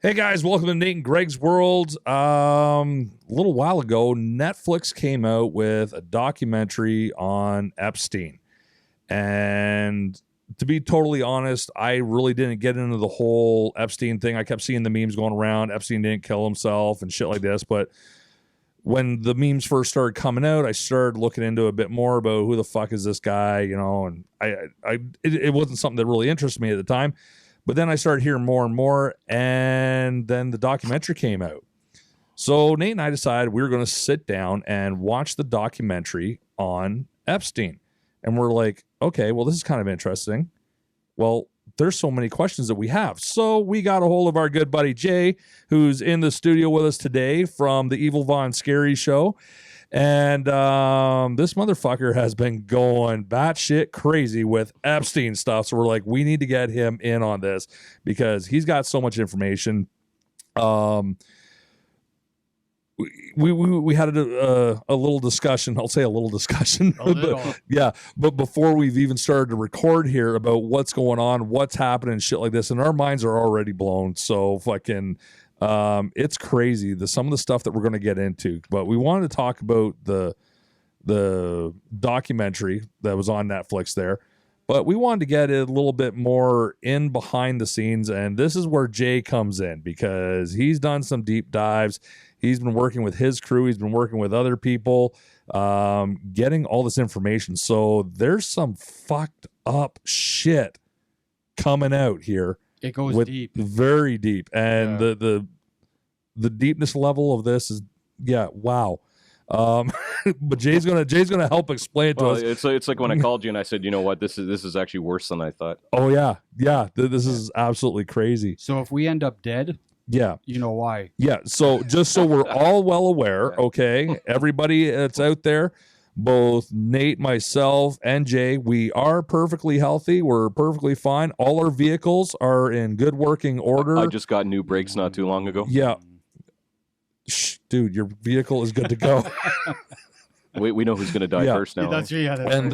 Hey guys, welcome to Nate and Greg's World. A little while ago, Netflix came out with a documentary on Epstein. And to be totally honest, I really didn't get into the whole Epstein thing. I kept seeing the memes going around. Epstein didn't kill himself and shit like this. But when the memes first started coming out, I started looking into a bit more about who the fuck is this guy, you know, and it wasn't something that really interested me at the time. But then I started hearing more and more, and then the documentary came out. So Nate and I decided we were going to sit down and watch the documentary on Epstein. And we're like, okay, well, this is kind of interesting. Well, there's so many questions that we have. So we got a hold of our good buddy Jay, who's in the studio with us today from the Evil Von Scary show. And this motherfucker has been going batshit crazy with Epstein stuff. So we're like, we need to get him in on this because he's got so much information. We had a little discussion. I'll say a little discussion. Yeah. But before we've even started to record here about what's going on, what's happening, shit like this, and our minds are already blown. So fucking... it's crazy, some of the stuff that we're going to get into, but we wanted to talk about the documentary that was on Netflix there, but we wanted to get a little bit more in behind the scenes. And this is where Jay comes in because he's done some deep dives. He's been working with his crew. He's been working with other people, getting all this information. So there's some fucked up shit coming out here. It goes deep, very deep, and the deepness level of this is wow. But Jay's gonna help explain it to us. It's like when I called you and I said, you know what, this is actually worse than I thought. Oh yeah, this is absolutely crazy. So if we end up dead, you know why? Yeah. So just so we're all well aware, okay, everybody that's out there. Both Nate, myself, and Jay, we are perfectly healthy. We're perfectly fine. All our vehicles are in good working order. I just got new brakes not too long ago. Yeah. Shh, dude, your vehicle is good to go. We know who's going to die first now. That's and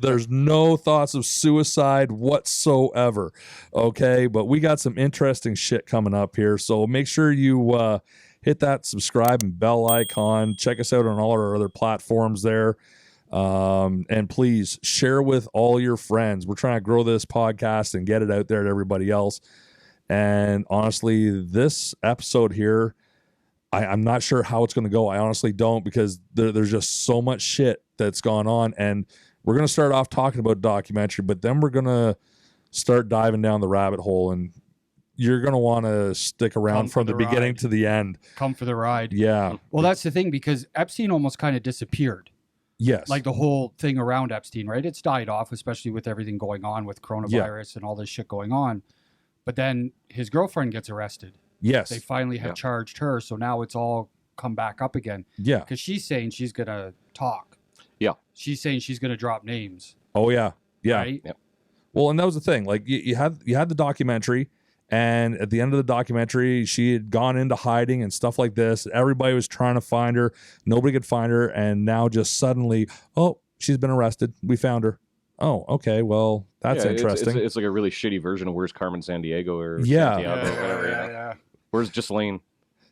there's no thoughts of suicide whatsoever. Okay, but we got some interesting shit coming up here. So make sure you hit that subscribe and bell icon. Check us out on all our other platforms there. And please share with all your friends. We're trying to grow this podcast and get it out there to everybody else. And honestly, this episode here, I'm not sure how it's going to go. I honestly don't, because there's just so much shit that's gone on. And we're going to start off talking about documentary, but then we're going to start diving down the rabbit hole, and you're going to want to stick around from the beginning to the end. Come for the ride. Yeah. Well, that's the thing, because Epstein almost kind of disappeared. Yes. Like the whole thing around Epstein, right? It's died off, especially with everything going on with coronavirus and all this shit going on. But then his girlfriend gets arrested. Yes. They finally have charged her. So now it's all come back up again. Yeah. Because she's saying she's going to talk. Yeah. She's saying she's going to drop names. Oh, yeah. Yeah. Right? Yeah. Well, and that was the thing. Like you had the documentary. And at the end of the documentary, she had gone into hiding and stuff like this. Everybody was trying to find her. Nobody could find her. And now just suddenly, oh, she's been arrested. We found her. Oh, okay. Well, that's interesting. It's like a really shitty version of Where's Carmen Sandiego or Yeah. Santiago, whatever. Yeah. Where's Ghislaine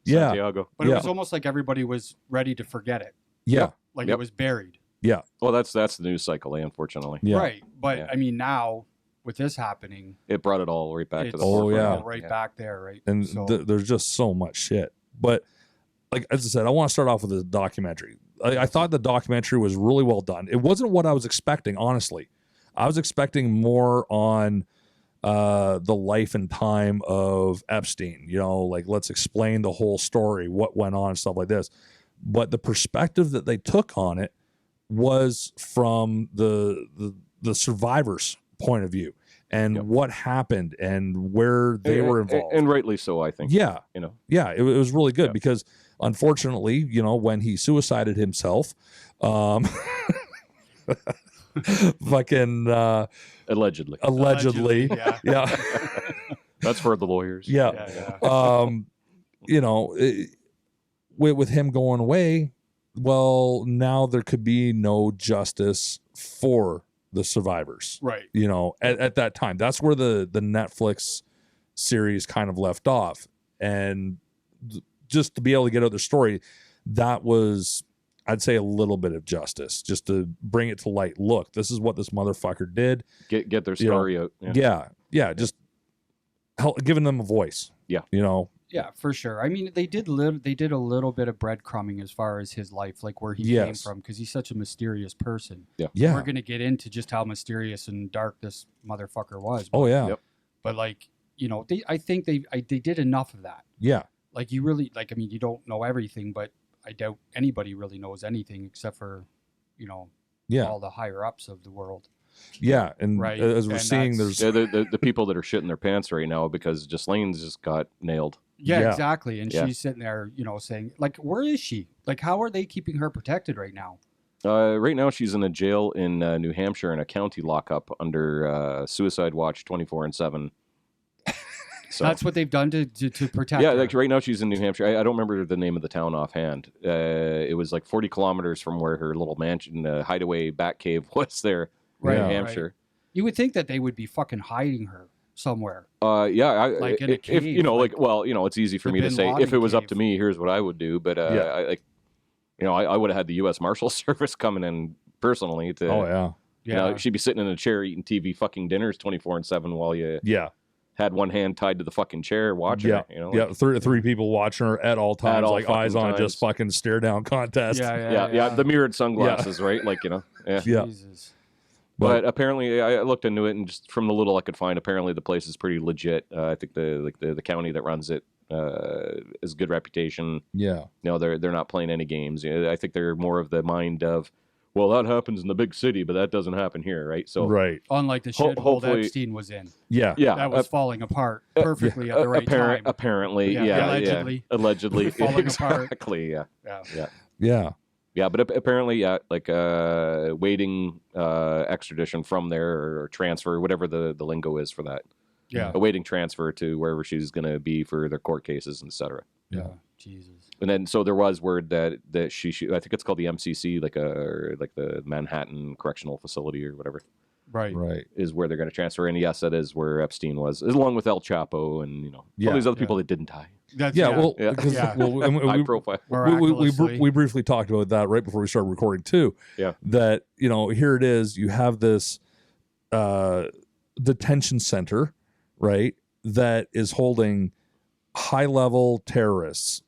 Yeah. Santiago? But it was almost like everybody was ready to forget it. Yeah. Like it was buried. Yeah. Well, that's the news cycle, unfortunately. Yeah. Right. But I mean, now with this happening, It brought it all right back to the Oh, forefront. yeah. back there, right? And So- there's just so much shit. But like as I said, I want to start off with the documentary. I thought the documentary was really well done. It wasn't what I was expecting, honestly. I was expecting more on the life and time of Epstein. You know, like let's explain the whole story, what went on, stuff like this. But the perspective that they took on it was from the survivors' point of view and what happened and where they were involved. And rightly so, I think. Yeah. You know. Yeah, it was really good because unfortunately, you know, when he suicided himself, fucking Allegedly. Yeah. That's for the lawyers. Yeah. You know, with him going away, well, now there could be no justice for the survivors. Right. You know, at that time. That's where the Netflix series kind of left off. and just to be able to get out their story, that was, I'd say, a little bit of justice, just to bring it to light. Look, this is what this motherfucker did. Get their story out. Yeah, just giving them a voice. Yeah, Yeah, for sure. I mean, they did a little bit of breadcrumbing as far as his life, like where he came from, because he's such a mysterious person. Yeah. We're gonna get into just how mysterious and dark this motherfucker was. Oh yeah. Yep. But like, I think they did enough of that. Yeah. Like you really, like, I mean, you don't know everything, but I doubt anybody really knows anything except for, all the higher ups of the world. Yeah, and Right. as we're And seeing, that's- there's the people that are shitting their pants right now because Ghislaine's just got nailed. Yeah, Yeah. exactly. And Yeah. she's sitting there, saying, like, where is she? Like, how are they keeping her protected right now? Right now, she's in a jail in New Hampshire in a county lockup under suicide watch 24/7. So That's what they've done to protect yeah, her. like right now she's in New Hampshire. I don't remember the name of the town offhand. It was like 40 kilometers from where her little mansion, hideaway bat cave was there, Right, in New right. Hampshire. You would think that they would be fucking hiding her somewhere. Yeah, Like in a if cave, it's easy for the me to Bin say. Laden If it was up cave. to me, here's what I would do. But I would have had the U.S. Marshal Service coming in personally to. oh yeah. Yeah. She'd be sitting in a chair eating TV, fucking dinners 24/7 while you Yeah. had one hand tied to the fucking chair watching Yeah. her. Yeah, three people watching her at all times, all like eyes fucking on, just times. fucking stare down contest. Yeah, the mirrored sunglasses, right? Like, yeah. Yeah. Jesus. But apparently, I looked into it, and just from the little I could find, apparently the place is pretty legit. I think the county that runs it has a good reputation. Yeah. They're not playing any games. I think they're more of the mind of, well, that happens in the big city, but that doesn't happen here, right? So Right. Unlike the shithole hopefully- Epstein was in. Yeah. yeah, That was falling apart perfectly at the right time. Apparently, Yeah, yeah, allegedly. allegedly, Falling apart. exactly, yeah. Yeah. Yeah, but apparently, like waiting extradition from there or transfer, whatever the lingo is for that. Yeah. Awaiting transfer to wherever she's going to be for their court cases, etc. Yeah. Jesus. And then, so there was word that she I think it's called the MCC, like the Manhattan Correctional Facility or whatever, Right. Right. is where they're going to transfer. And yes, that is where Epstein was, along with El Chapo and all these other people that didn't die. That's, Yeah. Well, Yeah. because Yeah. well, and High we, profile. miraculously. we briefly talked about that right before we started recording too. Yeah. That here it is. You have this detention center, right? That is holding high-level terrorists.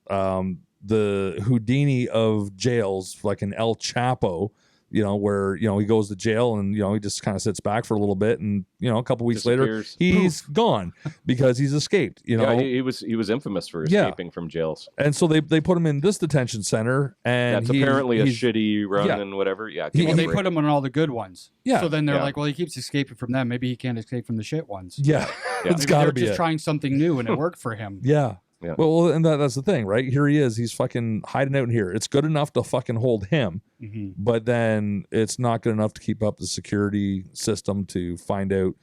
The Houdini of jails, like an El Chapo. Where he goes to jail and he just kind of sits back for a little bit, and a couple weeks later Disappears. he's gone because he's escaped. Yeah, he was infamous for Yeah. escaping from jails. And so they put him in this detention center, and That's apparently a he's- shitty run yeah. and whatever. Yeah, He- give Well, me they a break. put him on all the good ones. Yeah. So then they're Yeah. like, well, he keeps escaping from them. Maybe he can't escape from the shit ones. Yeah, Yeah. it's Maybe got they're to be just it. trying something new and it worked for him. Yeah. Yeah. Well, and that's the thing, right? Here he is. He's fucking hiding out in here. It's good enough to fucking hold him, hmm but then it's not good enough to keep up the security system to find out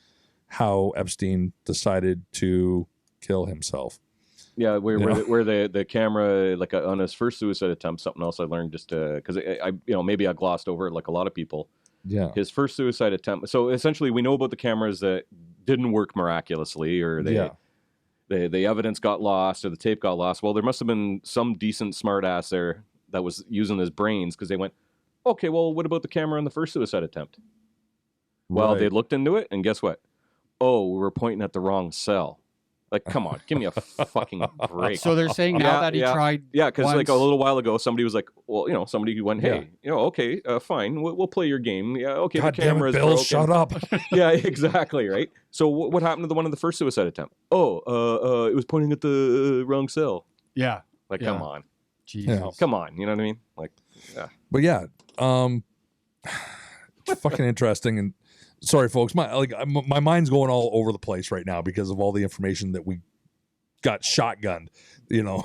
how Epstein decided to kill himself. Yeah, where Yeah. where the camera, like on his first suicide attempt, something else I learned just because I maybe I glossed over it like a lot of people. Yeah. His first suicide attempt. So essentially, we know about the cameras that didn't work miraculously, or the evidence got lost, or the tape got lost. Well, there must have been some decent smartass there that was using his brains, because they went, okay, well, what about the camera in the first suicide attempt? Well, they looked into it, and guess what? Oh, we were pointing at the wrong cell. Like, come on, give me a fucking break. So they're saying now Yeah, that he yeah. tried. Yeah, because like a once- little while ago, somebody was like, well, somebody who went, hey, okay, fine, we'll play your game. Yeah, okay, God the damn camera it, is Bill! broken. Shut up. Yeah, exactly, right? So what happened to the one in the first suicide attempt? Oh, it was pointing at the wrong cell. Yeah. Like, Yeah. come on. Jesus. Come on, you know what I mean? Like, yeah. But yeah, it's fucking interesting. And sorry, folks, my mind's going all over the place right now because of all the information that we got shotgunned. Yeah,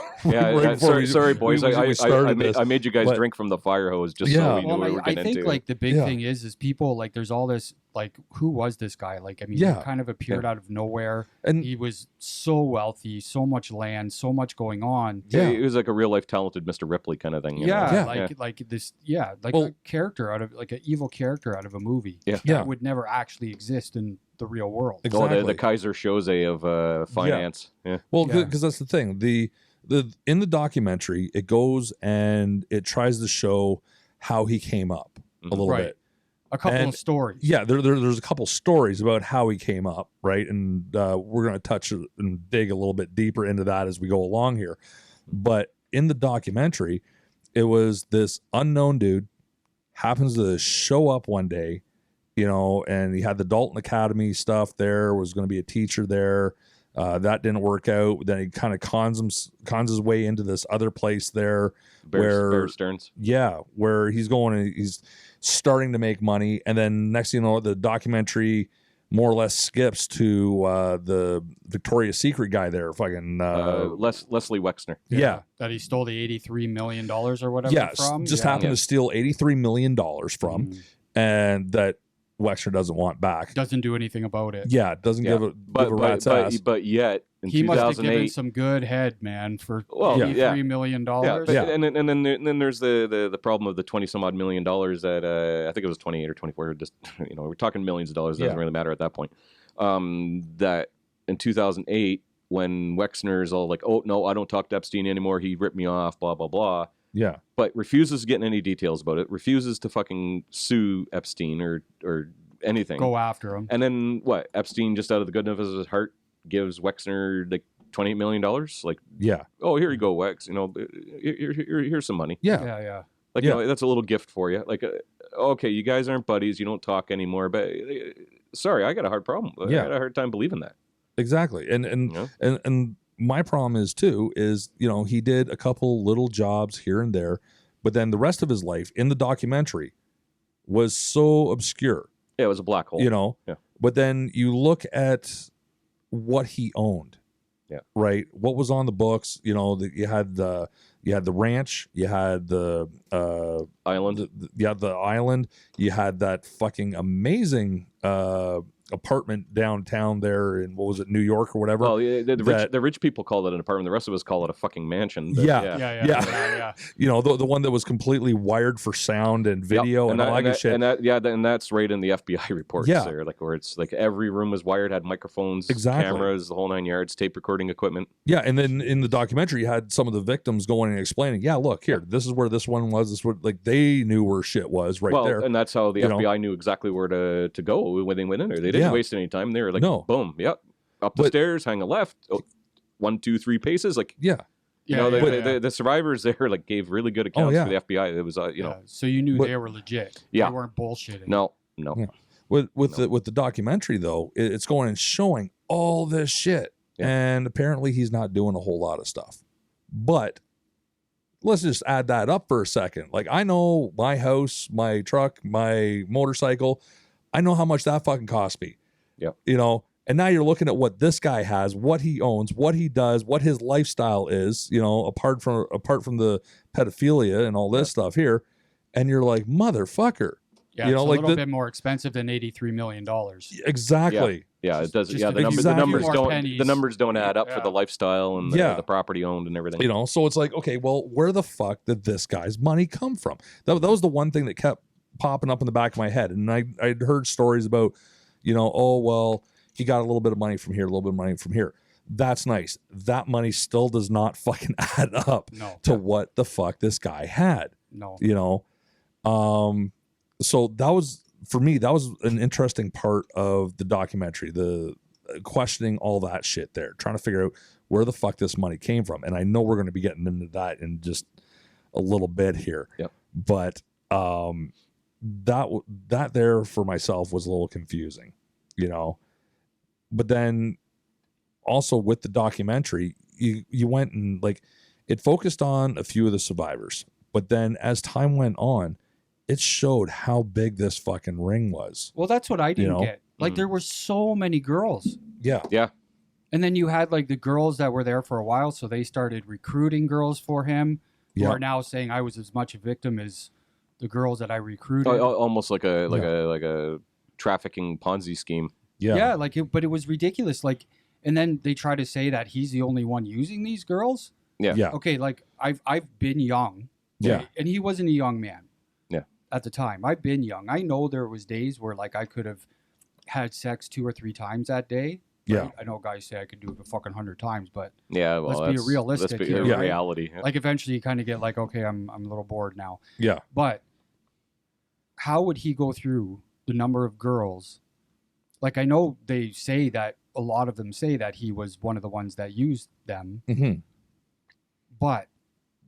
right before sorry, boys. we started I this. made you guys But- drink from the fire hose just Yeah. so we knew Well, what we were I getting think into. like the big Yeah. thing is people like there's all this like who was this guy? Like I mean, Yeah. he kind of appeared out of nowhere. And He was so wealthy, so much land, so much going on. yeah, Yeah. it was like a real life talented Mr. Ripley kind of thing. you know? Yeah, Yeah. like this. Yeah, like Well- a character out of like an evil character out of a movie. Yeah. Yeah. that would never actually exist in the real world. Exactly. Oh, the Kaiser Soze of finance. Yeah. Well, Yeah. because that's the thing. The in the documentary, it goes and it tries to show how he came up a little Right. bit. A couple And- of stories. Yeah, there's a couple stories about how he came up, right? And we're going to touch and dig a little bit deeper into that as we go along here. But in the documentary, it was this unknown dude happens to show up one day, you know, and he had the Dalton Academy stuff there, was going to be a teacher there. That didn't work out. Then he kind of cons his way into this other place there. Bear Stearns. Yeah, where he's going and he's starting to make money. And then next thing you know, the documentary more or less skips to the Victoria's Secret guy there. Fucking Leslie Wexner. yeah. That he stole the $83 million or whatever Yeah, from. just happened to steal $83 million from, and that Wexner doesn't want back. Doesn't do anything about it. Yeah, doesn't give a rat's ass. But yet, in He must have given 2008, some good head, man, for Well, $83 million. And then there's the problem of the 20 some odd $1 million that I think it was 28 or 24. Just we're talking millions of dollars. It doesn't really matter at that point. That in 2008, when Wexner's all like, "Oh no, I don't talk to Epstein anymore. He ripped me off." Blah blah blah. Yeah, but refuses to get any details about it. Refuses to fucking sue Epstein or anything. Go after him. And then what? Epstein, just out of the goodness of his heart, gives Wexner like $28 million. Like, yeah. Oh, here you go, Wex. Here's some money. Yeah. Yeah. Like, that's a little gift for you. Like, okay, you guys aren't buddies. You don't talk anymore. But sorry, I got a hard problem. I got a hard time believing that. Exactly. And my problem is too, he did a couple little jobs here and there, but then the rest of his life in the documentary was so obscure. Yeah, it was a black hole. Yeah. But then you look at what he owned. Yeah. Right. What was on the books? That you had the ranch, you had the island. The island. You had that fucking amazing apartment downtown there in, what was it, New York or whatever. Well, the rich people call it an apartment. The rest of us call it a fucking mansion. But Yeah. The one that was completely wired for sound and video and all that good shit. And that's right in the FBI reports there, like where it's like every room was wired, had microphones, cameras, the whole 9 yards, tape recording equipment. Yeah, and then in the documentary, you had some of the victims going and explaining, yeah, look here, this is where this one was. This was like they knew where shit was there. And that's how the FBI knew exactly where to go when they went in there. They didn't waste any time. They were like, boom, up the stairs, hang a left, 1, 2, 3 paces. Like, the survivors there like gave really good accounts for the FBI. It was, So you knew they were legit. Yeah. They weren't bullshitting. No. Yeah. With the documentary though, it's going and showing all this shit, and apparently he's not doing a whole lot of stuff. But let's just add that up for a second. Like, I know my house, my truck, my motorcycle, I know how much that fucking cost me. Yeah. And now you're looking at what this guy has, what he owns, what he does, what his lifestyle is, apart from the pedophilia and all this stuff here, and you're like, motherfucker. Yeah, it's a little bit more expensive than $83 million. Exactly. Yeah, it does. Just the numbers don't add up for the lifestyle and the property ownned and everything. So it's like, okay, well, where the fuck did this guy's money come from? That was the one thing that kept popping up in the back of my head. And I'd heard stories about, oh, well, he got a little bit of money from here, a little bit of money from here. That's nice. That money still does not fucking add up to what the fuck this guy had. No. So that was, for me, that was an interesting part of the documentary, the questioning all that shit there, trying to figure out where the fuck this money came from. And I know we're going to be getting into that in just a little bit here. Yep. But that there for myself was a little confusing, But then also with the documentary, you went and like it focused on a few of the survivors. But then as time went on, it showed how big this fucking ring was. Well, that's what I didn't get. Like, there were so many girls. Yeah. Yeah. And then you had, like, the girls that were there for a while, so they started recruiting girls for him, who are now saying I was as much a victim as the girls that I recruited. Almost like a trafficking Ponzi scheme. Yeah. But it was ridiculous. Like, and then they try to say that he's the only one using these girls. Yeah. Okay, like, I've been young. Yeah. And he wasn't a young man. Yeah. At the time. I've been young. I know there was days where, like, I could have had sex 2 or 3 times that day. Yeah. Right? I know guys say I could do it a fucking 100 times, but Yeah, well, let's be realistic Let's be here, a right? reality. like eventually you kind of get like, okay, I'm a little bored now. Yeah. But how would he go through the number of girls? Like, I know they say that a lot of them say that he was one of the ones that used them, Mm-hmm. but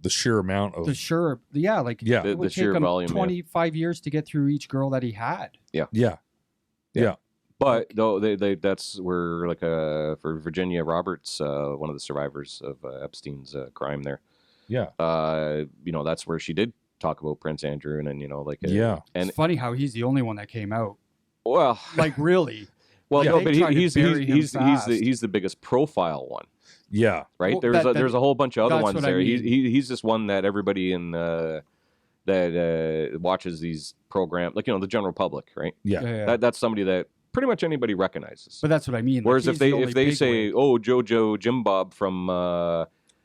The sheer amount of like yeah. it would The sheer take him volume, 25 years to get through each girl that he had. Yeah. But though that's where like for Virginia Roberts, one of the survivors of Epstein's crime there. Yeah. That's where she did talk about Prince Andrew and you know like Yeah. and It's funny how he's the only one that came out. well, Like, really? well, Yeah, no, they but tried to he's bury him fast. he's the biggest profile one, Yeah. right? Well, there's a whole bunch of other that's ones what I there. mean. He's just one that everybody in that watches these programs, like the general public, right? Yeah. That's somebody that pretty much anybody recognizes. But that's what I mean. Like, Whereas he's if the they only say, bigwig. "Oh, Jojo Jim Bob from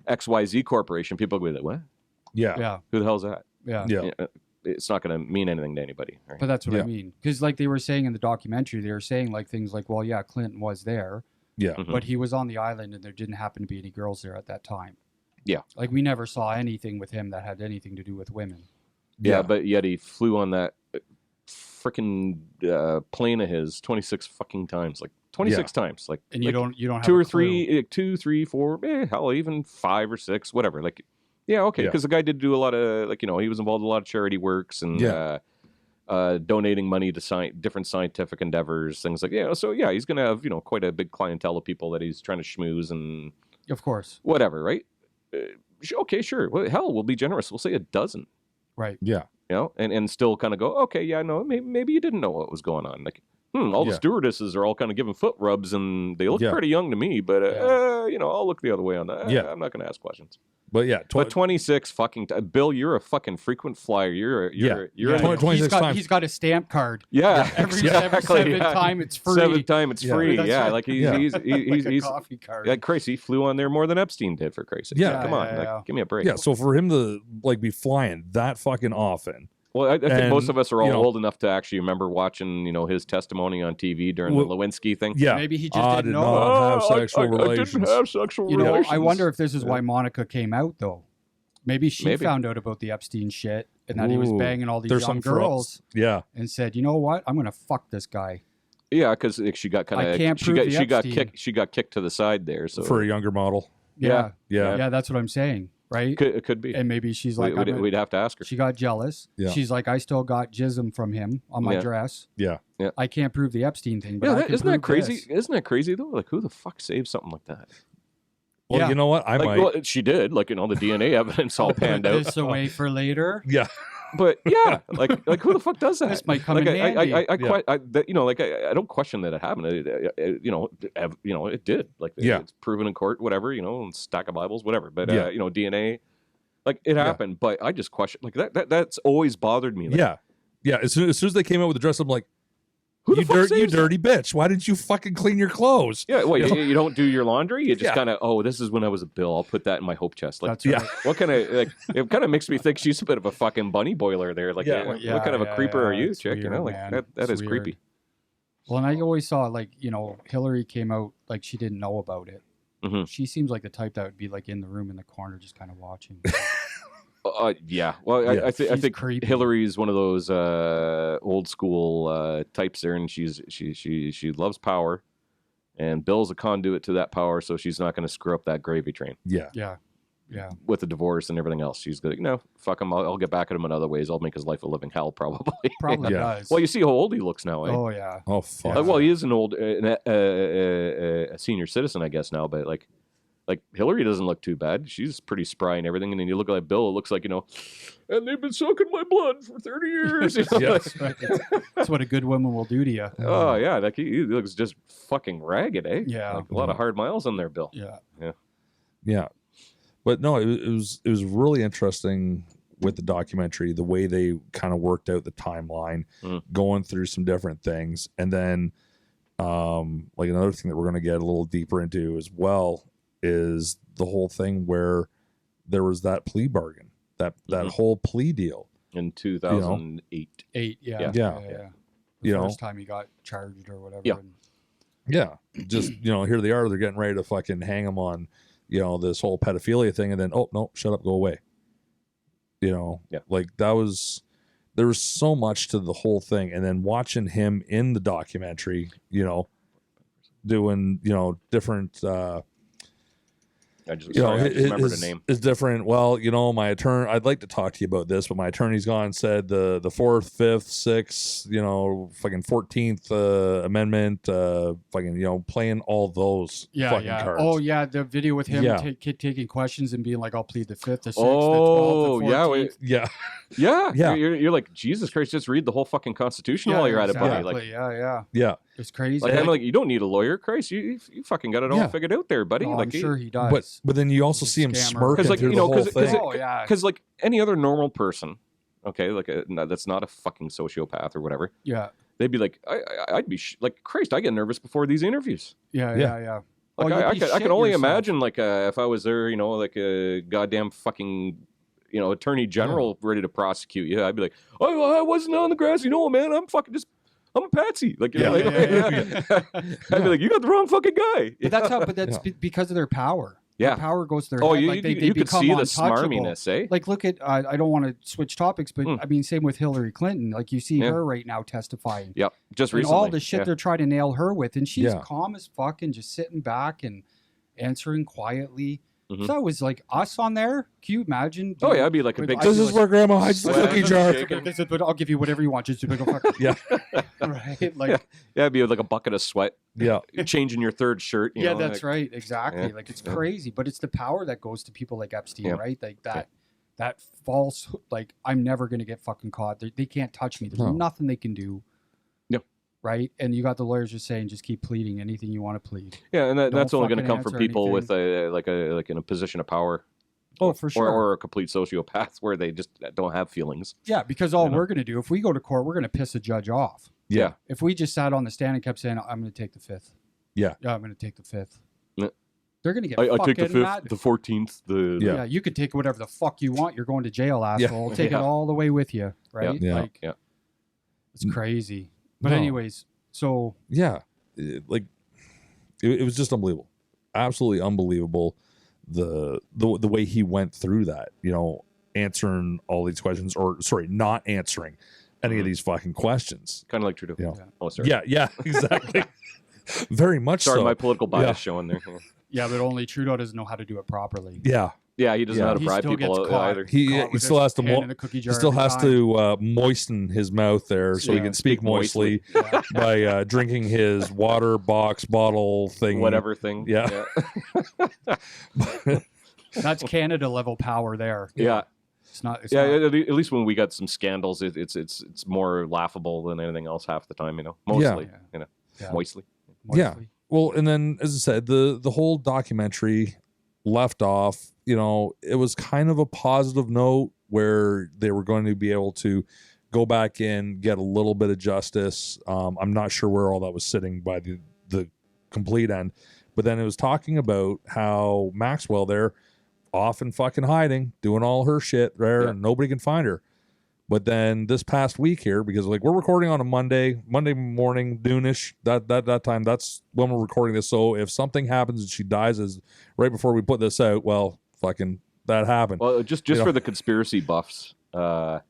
XYZ Corporation," people go like, "What? Yeah. yeah, Who the hell's that?" yeah. Yeah. It's not going to mean anything to anybody. Right? But that's what Yeah. I mean. Because like they were saying in the documentary, they were saying like things like, well, yeah, Clinton was there, Yeah. Mhm. but he was on the island and there didn't happen to be any girls there at that time. Yeah. Like we never saw anything with him that had anything to do with women. Yeah, but yet he flew on that freaking plane of his 26 fucking times, like 26 times, like And like you don't have two a or clue. three, 2, 3, 4, hell, even 5 or 6, whatever. Like, yeah, okay, Yeah. because the guy did do a lot of he was involved in a lot of charity works and Yeah. donating money to different scientific endeavors, things like So yeah, he's gonna have quite a big clientele of people that he's trying to schmooze and Of course. whatever, right? Okay, sure. Well, hell, we'll be generous. We'll say a dozen. Right. Yeah. And still kind of go, okay, yeah, no, maybe you didn't know what was going on. Like, all the Yeah. stewardesses are all kind of giving foot rubs, and they look Yeah. pretty young to me, but I'll look the other way on that. Yeah. I'm not going to ask questions. But yeah. But 26 fucking Bill, you're a fucking frequent flyer. You're Yeah. you're Twen- 26 times. He's got a stamp card. yeah, Every exactly, seventh yeah. time it's free. Seventh time it's Yeah. free. That's Yeah, right. like Yeah. he's Like a he's coffee card. like crazy. He flew on there more than Epstein did, for Christ's sake. Yeah. Come on, Yeah, like, yeah. give me a break. Yeah. So for him to like be flying that fucking often. Well, I think most And, of us are all you know- old enough to actually remember watching, his testimony on TV during Well, the Lewinsky thing. Yeah. Maybe he just I didn't did know. not have sexual I relations. didn't have sexual You know, relations. I wonder if this is why Monica came out though. Maybe she Maybe. found out about the Epstein shit and that he was Ooh, banging all these there's young something for girls us. Yeah. and said, you know what? I'm gonna fuck this guy. Yeah, because she got kind I of can't prove the Epstein. She got kicked to the side there. So For a younger model. Yeah. Yeah. Yeah, that's what I'm saying, right? it could be. And maybe she's like, We'd have to ask her. she got jealous. Yeah. She's like, I still got jism from him on my Yeah. dress. Yeah. I can't prove the Epstein thing, but Yeah, I can isn't that prove crazy? this. Isn't that crazy though? Like, who the fuck saves something like that? Well, Yeah. you know what? I Like, might. well, she did. Like, the DNA evidence all Put panned out. this away for later. Yeah. But yeah, like who the fuck does that? This might come like in handy. I don't question that it happened. It did. Like, Yeah. it's proven in court, whatever. And stack of Bibles, whatever. But Yeah. DNA, like it happened. But I just question like that's always bothered me. Like, Yeah. Yeah. As soon as they came out with the dress, I'm like, who the you, fuck you saves that? dirty bitch. Why didn't you fucking clean your clothes? Yeah, well, you don't do your laundry. You just Yeah. kind of, this is when I was a Bill. I'll put that in my hope chest. Like, That's Yeah. right. what kind of it kind of makes me think she's a bit of a fucking bunny boiler there. Like, Yeah. what kind of a creeper are you, it's chick? weird, Like man. that It's is weird. creepy. Well, and I always saw like, Hillary came out like she didn't know about it. Mhm. She seems like the type that would be like in the room in the corner just kind of watching. Yeah. Well, Yeah. I She's think creepy. Hillary's one of those old school types there, and she loves power, and Bill's a conduit to that power, so she's not going to screw up that gravy train Yeah. Yeah. Yeah. with the divorce and everything else. She's going to, fuck him. I'll get back at him in other ways. I'll make his life a living hell, probably. Probably Yeah. does. Well, you see how old he looks now, eh? Oh yeah. Oh, fuck. Well, he is an old, a senior citizen, I guess now, but like Hillary doesn't look too bad. She's pretty spry and everything. And then you look like Bill, it looks like, and they've been sucking my blood for 30 years. Yeah. That's what a good woman will do to you. Oh yeah, like he looks just fucking ragged, eh? Yeah. Like a lot of hard miles on there, Bill. Yeah. Yeah. But no, it was really interesting with the documentary, the way they kind of worked out the timeline, going through some different things. And then like another thing that we're going to get a little deeper into as well is the whole thing where there was that plea bargain, that whole plea deal. In 2008. Yeah. Yeah. The first time he got charged or whatever. Yeah. And, Yeah, just here they are. They're getting ready to fucking hang him on, this whole pedophilia thing, and then oh no, shut up, go away. Like there was so much to the whole thing, and then watching him in the documentary, doing different. I just remembered a name. Is different. Well, my attorney. I'd like to talk to you about this, but my attorney's gone and said the 4th, 5th, 6th, fucking 14th Amendment, fucking playing all those fucking cards. Oh yeah, the video with him Yeah. taking questions and being like, "I'll plead the 5th, the 6th, Oh, the 12th, the 14th." Yeah. You're like, Jesus Christ, just read the whole fucking Constitution while you're at it, buddy. Like, yeah. It's crazy. like, I'm like, you don't need a lawyer, Christ. You fucking got it all figured out there, buddy. Oh, like, I'm sure he does. But then you also He's a see him scammer. smirking like, through the whole thing. Because like any other normal person, okay, like that's not a fucking sociopath or whatever. Yeah. They'd be like, I'd be like, Christ, I get nervous before these interviews. Yeah. Like, Oh, I can only imagine, like, if I was there, like a goddamn fucking, attorney general ready to prosecute you, I'd be like, oh, I wasn't on the grass, man, I'm a patsy. Like, I'd be like, you got the wrong fucking guy. But that's because of their power. Yeah. Their power goes to their Oh, head. you, Like, they you could become see the untouchable. smarminess, eh? Like, look at, I don't want to switch topics, but I mean, same with Hillary Clinton. Like, you see her right now testifying. Yep, just And recently. all the shit they're trying to nail her with. And she's Yeah. calm as fuck and just sitting back and answering quietly. Mhm. If that was like us on there, can you imagine? Oh, yeah, I'd be like a big... This is where Grandma hides the Sweat cookie and jar. shaking. This is what I'll give you whatever you want. Just to go fuck. Yeah. Right? Like, Yeah, it'd be like a bucket of sweat. Yeah. Changing your third shirt. You know, that's like, right. Exactly. Yeah. Like, it's crazy, but it's the power that goes to people like Epstein, Yeah. right? Like that false, like, I'm never going to get fucking caught. They can't touch me. There's nothing they can do. Yep. Right? And you got the lawyers just saying, just keep pleading anything you want to plead. Yeah, and that's only going to fucking come from answer people with anything. like in a position of power. Oh, for sure. Or a complete sociopath where they just don't have feelings. Yeah, because all we're going to do, if we go to court, we're going to piss a judge off. Yeah. If we just sat on the stand and kept saying, I'm going to take the 5th. Yeah. Yeah, I'm going to take the 5th. Yeah. They're going to get I fucking take the 5th, mad. the 14th, Yeah. Yeah, you could take whatever the fuck you want. You're going to jail, asshole. Take it all the way with you, right? Yeah. Like, Yeah. it's crazy. But No. anyways, so Yeah. It was just unbelievable. Absolutely unbelievable. The way he went through that, answering all these questions, or sorry, not answering any of these fucking questions. Kind of like Trudeau. Yeah. Oh, sorry. Yeah, exactly. Very much Sorry, so. my political bias showing there. yeah, but only Trudeau doesn't know how to do it properly. Yeah. Yeah, he doesn't know how to He bribe still people gets caught. either. He Caught with still his has to hand in a cookie jar he still every has time. to moisten his mouth there so he Yeah. can speak moistly Yeah. by drinking his water box bottle thing. Whatever thing. Yeah. That's Canada level power there. Yeah. It's not. It's Yeah, not, at least when we got some scandals, it's more laughable than anything else half the time, Mostly, Yeah. mostly. Yeah. mostly. Well, and then as I said, the whole documentary left off, it was kind of a positive note where they were going to be able to go back in, get a little bit of justice. I'm not sure where all that was sitting by the complete end, but then it was talking about how Maxwell there off and fucking hiding, doing all her shit there, and nobody can find her. But then this past week here, because we're recording on a Monday morning, noonish, that time, that's when we're recording this. So if something happens and she dies as right before we put this out, well, fucking that happened. Well, just for the conspiracy buffs, the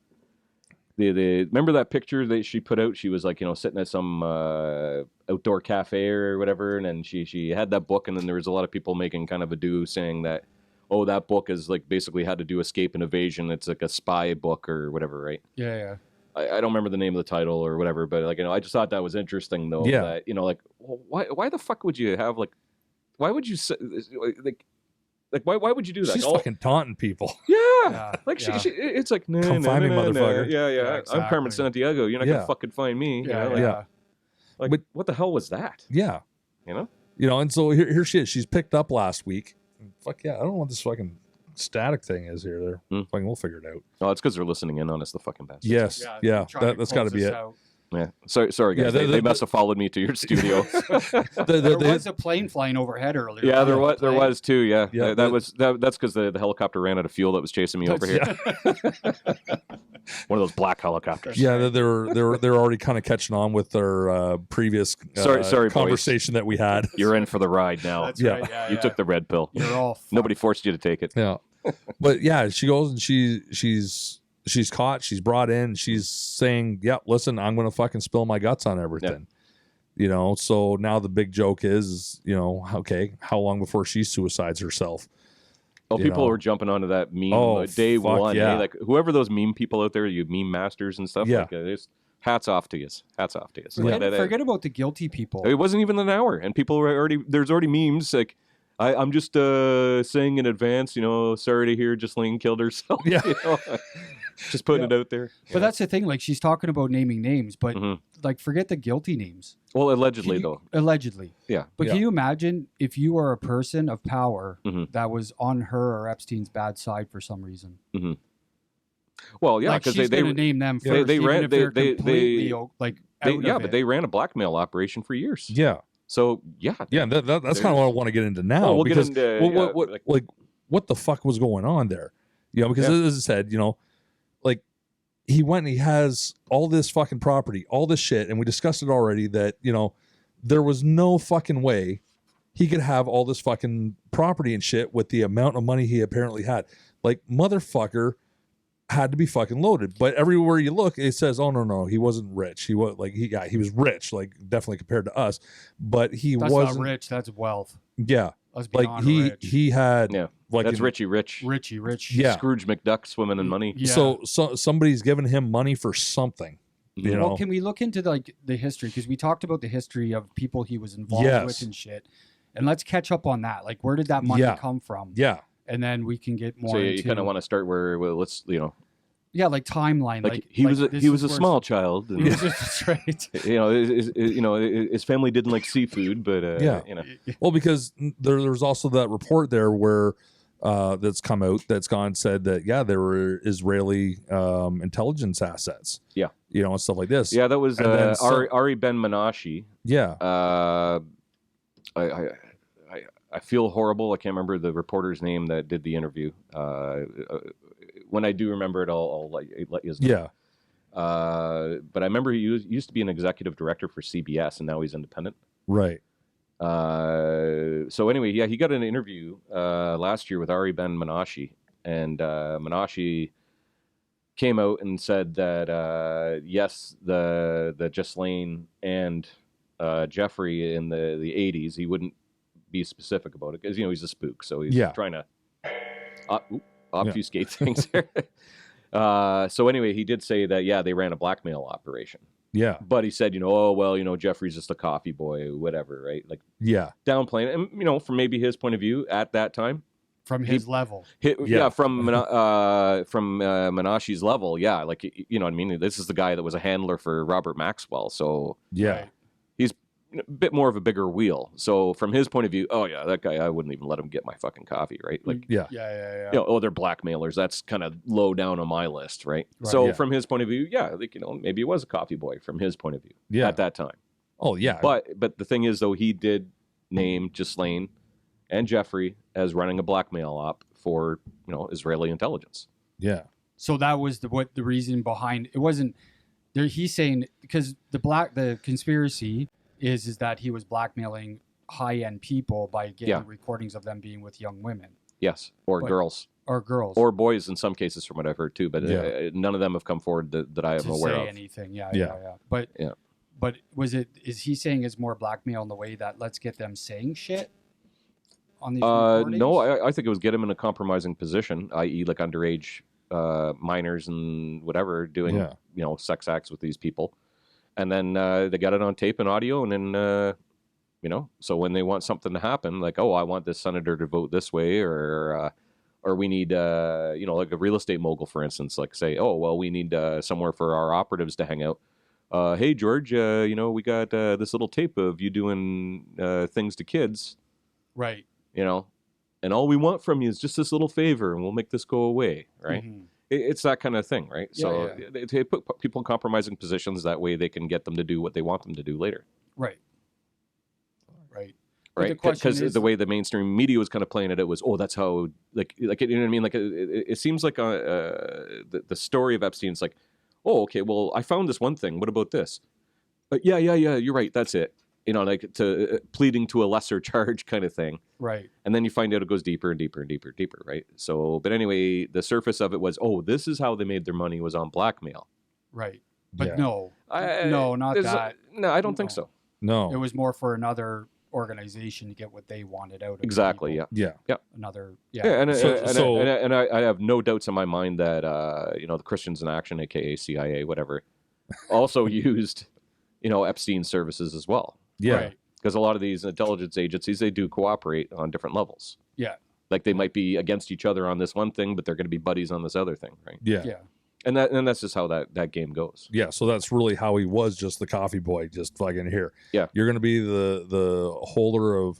remember that picture that she put out? She was like, sitting at some outdoor cafe or whatever, and then she had that book, and then there was a lot of people making kind of a do saying that, oh, that book is like basically how to do escape and evasion. It's like a spy book or whatever, right? Yeah. I don't remember the name of the title or whatever, but I just thought that was interesting though. Yeah. That, why the fuck would you have why would you say why would you do that? She's fucking taunting people. Yeah. She it's like, no, Come find me, motherfucker. Yeah. exactly. I'm Carmen Sandiego. You're not gonna fucking find me. Yeah. But what the hell was that? Yeah. And so here she is. She's picked up last week. Fuck yeah, I don't know what this fucking static thing is here. Fucking, we'll figure it out. Oh, it's because they're listening in on us, the fucking bastards. Yes, yeah, that's got to be it. Yeah, sorry guys. Yeah, they must have followed me to your studio. There was a plane flying overhead earlier. Yeah, there was too. Yeah, Yeah, that's because the helicopter ran out of fuel that was chasing me over here. One of those black helicopters. Yeah, they're already kind of catching on with their previous sorry, conversation that we had. You're in for the ride now. That's Yeah. right. Yeah, You yeah. took the red pill. You're all fucked. Nobody forced you to take it. Yeah, but yeah, she goes and she's caught. She's brought in. She's saying, "Yeah, listen, I'm going to fucking spill my guts on everything." You know, so now the big joke is, you know, okay, how long before she suicides herself? Oh, You people know. were jumping onto that meme day fuck one. yeah. Eh? Like whoever those meme people out there, you meme masters and stuff. Yeah. Like, just hats off to you. Hats off to you. So Forget about the guilty people. It wasn't even an hour, and people were already. There's already memes like. I'm just saying in advance, you know, sorry to hear Ghislaine killed herself. Yeah. You know? Just putting it out there. But that's the thing. Like, she's talking about naming names, but like, forget the guilty names. Well, allegedly, though. Allegedly. Yeah. But Yeah. can you imagine if you were a person of power Mhm. that was on her or Epstein's bad side for some reason? Well, yeah, like, because she's they going to name them they- first, they even ran- if they're they- completely like out yeah, of but it. they ran a blackmail operation for years. Yeah, So yeah, yeah, that's kind of what I want to get into now. Well, we'll because get into what the fuck was going on there? You know, because as I said, you know, like he went and he has all this fucking property, all this shit, and we discussed it already that, you know, there was no fucking way he could have all this fucking property and shit with the amount of money he apparently had. Like, motherfucker had to be fucking loaded. But everywhere you look, it says, oh no, he wasn't rich. He was like, he was rich, like definitely compared to us, but he that's wasn't not rich. That's wealth. Yeah. That's Like beyond he rich. he had like that's Richie Rich. Richie rich. Yeah. Scrooge McDuck swimming in money. Yeah. So somebody's giving him money for something. You know, Well, can we look into like the history? Because we talked about the history of people he was involved Yes. with and shit. And let's catch up on that. Like, where did that money Yeah. come from? yeah, And then we can get more So into... you kind of want to start where, well, let's, you know, Yeah, like timeline. like Like he was this he was is a where- small child. And, That's right. you know, his family didn't like seafood, but Yeah. you know, well, because there's also that report there where that's come out that's gone said that there were Israeli intelligence assets. Yeah. You know, and stuff like this. yeah, that was And then Ari Ben Menashe. Yeah. I feel horrible. I can't remember the reporter's name that did the interview. When I do remember it, I'll let you know. Yeah. But I remember he used to be an executive director for CBS, and now he's independent. Right. So anyway, yeah, he got an interview last year with Ari Ben Menashe, and Menashe came out and said that yes, the Ghislaine and Jeffrey in the 80s, he wouldn't be specific about it because, you know, he's a spook, so he's trying to obfuscate things here. So anyway, he did say that they ran a blackmail operation. Yeah. But he said, you know, oh well, you know, Jeffrey's just a coffee boy, whatever, right? Like downplaying it, and you know, from maybe his point of view at that time, From his level. from Menashe's level, like, you know what I mean. This is the guy that was a handler for Robert Maxwell, so Yeah. Right. he's a bit more of a bigger wheel. So from his point of view, oh yeah, that guy, I wouldn't even let him get my fucking coffee, right? Like, Yeah. Yeah. you know, oh, they're blackmailers. That's kind of low down on my list, right? Right. So Yeah. from his point of view, like, you know, maybe it was a coffee boy from his point of view Yeah. at that time. Oh yeah. But the thing is, though, he did name Ghislaine and Jeffrey as running a blackmail op for, you know, Israeli intelligence. Yeah. So that was the reason behind it. Wasn't there? He's saying because the conspiracy is that he was blackmailing high-end people by getting recordings of them being with young women. Yes, or girls. Or girls. Or boys in some cases, from what I've heard too. But Yeah. none of them have come forward that I am to aware say of. anything. Yeah. Yeah. But is he saying it's more blackmail in the way that let's get them saying shit on these recordings? No, I think it was get him in a compromising position, i.e., like underage minors and whatever doing you know, sex acts with these people, and then they got it on tape and audio, and then you know, so when they want something to happen, like, oh, I want this senator to vote this way, or we need you know, like a real estate mogul, for instance, like say, oh well, we need somewhere for our operatives to hang out. Hey George, you know, we got this little tape of you doing things to kids, Right. you know, and all we want from you is just this little favor, and we'll make this go away, right? Mhm. It's that kind of thing, right? Yeah, So yeah. they put people in compromising positions, that way they can get them to do what they want them to do later. Right. right? the question Because is, the way the mainstream media was kind of playing it was, oh, that's how like you know what I mean? Like it seems like the story of Epstein's like, oh, okay, well, I found this one thing. What about this? Yeah, you're right. That's it. You know, like to pleading to a lesser charge kind of thing. right. And then you find out it goes deeper and deeper and deeper and deeper, right? So, but anyway, the surface of it was, oh, this is how they made their money was on blackmail. Right. But Yeah. no, not that. No, I don't think No. so. No. It was more for another organization to get what they wanted out of the Exactly. people. Yeah. Yeah. Another. Yeah. Yeah. And I have no doubts in my mind that you know, the Christians in Action, aka CIA, whatever, also used, you know, Epstein's services as well. Yeah. Right. Because a lot of these intelligence agencies, they do cooperate on different levels. Yeah. Like they might be against each other on this one thing, but they're going to be buddies on this other thing, right? Yeah. Yeah. And that's just how that game goes. Yeah, so that's really how he was, just the coffee boy, just fucking here. Yeah. You're gonna be the holder of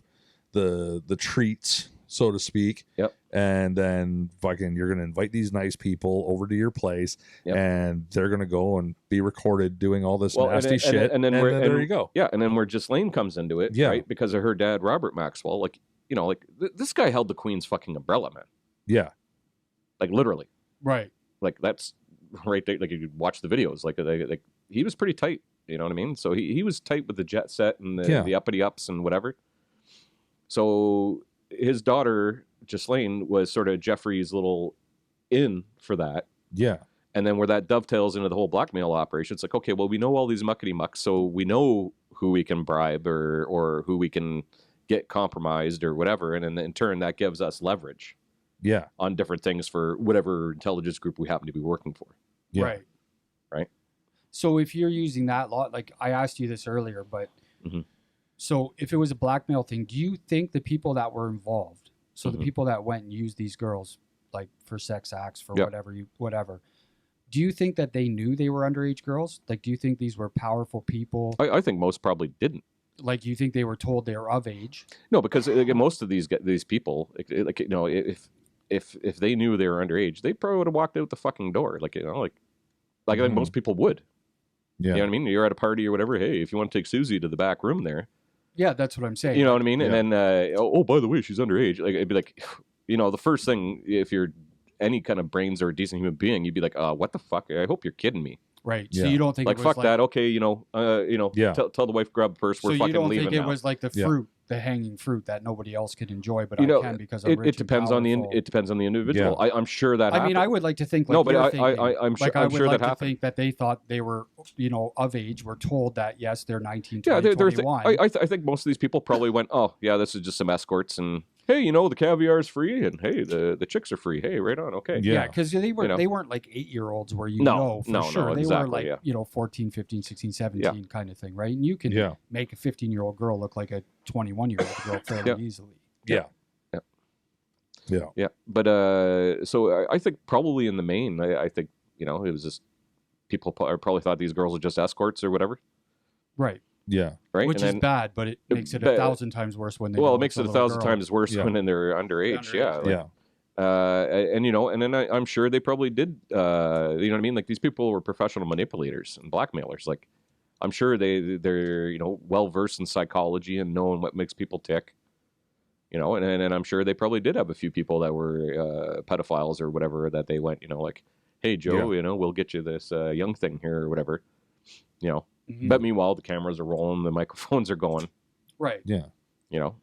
the treats, so to speak. Yep. And then fucking you're gonna invite these nice people over to your place, Yep. and they're gonna go and be recorded doing all this Well, nasty shit. and then there you go. Yeah, and then where Ghislaine comes into it, Yeah. right? Because of her dad, Robert Maxwell. Like, you know, like this guy held the Queen's fucking umbrella, man. Yeah. Like literally. Right. Like that's right there. Like you could watch the videos. Like he was pretty tight. You know what I mean? So he was tight with the jet set and the uppity ups and whatever. So his daughter Ghislaine was sort of Jeffrey's little in for that. Yeah. And then where that dovetails into the whole blackmail operation, it's like, okay, well, we know all these muckety mucks, so we know who we can bribe or who we can get compromised or whatever. And then in turn, that gives us leverage Yeah. on different things for whatever intelligence group we happen to be working for. Yeah. Right. Right. So if you're using that lot, like I asked you this earlier, but Mhm. so if it was a blackmail thing, do you think the people that were involved, so Mhm. the people that went and used these girls like for sex acts, for Yeah. whatever, do you think that they knew they were underage girls? Like, do you think these were powerful people? I think most probably didn't. Like, do you think they were told they were of age? No, because again, most of these people, like you know, if they knew they were underage, they probably would have walked out the fucking door. Like, you know, like I think Mhm. most people would. Yeah. You know what I mean? You're at a party or whatever. Hey, if you want to take Susie to the back room there, Yeah, that's what I'm saying. you know what I mean? Yeah. And then, oh, by the way, she's underage. Like, it'd be like, you know, the first thing, if you're any kind of brains or a decent human being, you'd be like, what the fuck? I hope you're kidding me. Right. Yeah. So you don't think Like, it was fuck that. Okay, you know, Yeah. tell the wife grab the purse. So We're you fucking don't leaving think it now. was like the Yeah. fruit, the hanging fruit that nobody else could enjoy, but You know, I can because I'm rich It depends on powerful. it depends on the individual. I'm sure that. I mean, I happened. would like to think like No, but you're I'm thinking. sure. Like I I'm would sure like that to happened. think that they thought they were, of age, were told that yes, they're 19, Yeah, 20, there's. 21. I think most of these people probably went, oh yeah, this is just some escorts, and hey, you know, the caviar is free, and hey, the chicks are free. Hey, right on. Okay. Yeah. Yeah, because they were You know. they weren't like 8-year-olds where you No, know for no, sure. no, They exactly, were like, yeah. 14, 15, 16, 17 kind of thing, right? And you can Yeah. make a 15-year-old girl look like a 21-year-old girl fairly Yeah. easily. Yeah. Yeah. Yeah. Yeah, but so I think probably in the main, I think, you know, it was just people probably thought these girls were just escorts or whatever, Right. Yeah. right? Which And is then, bad, but it makes it but- 1,000 times worse when they well, know it makes it's it a 1,000 little girl. times worse Yeah. when they're underage. Yeah, like, Yeah. and you know, and then I'm sure they probably did. You know what I mean? Like these people were professional manipulators and blackmailers. Like I'm sure they're you know well versed in psychology and knowing what makes people tick. You know, and I'm sure they probably did have a few people that were pedophiles or whatever that they went, you know, like, hey Joe, you know, we'll get you this young thing here or whatever. You know, Mhm. but meanwhile the cameras are rolling, the microphones are going. Right. Yeah. You know.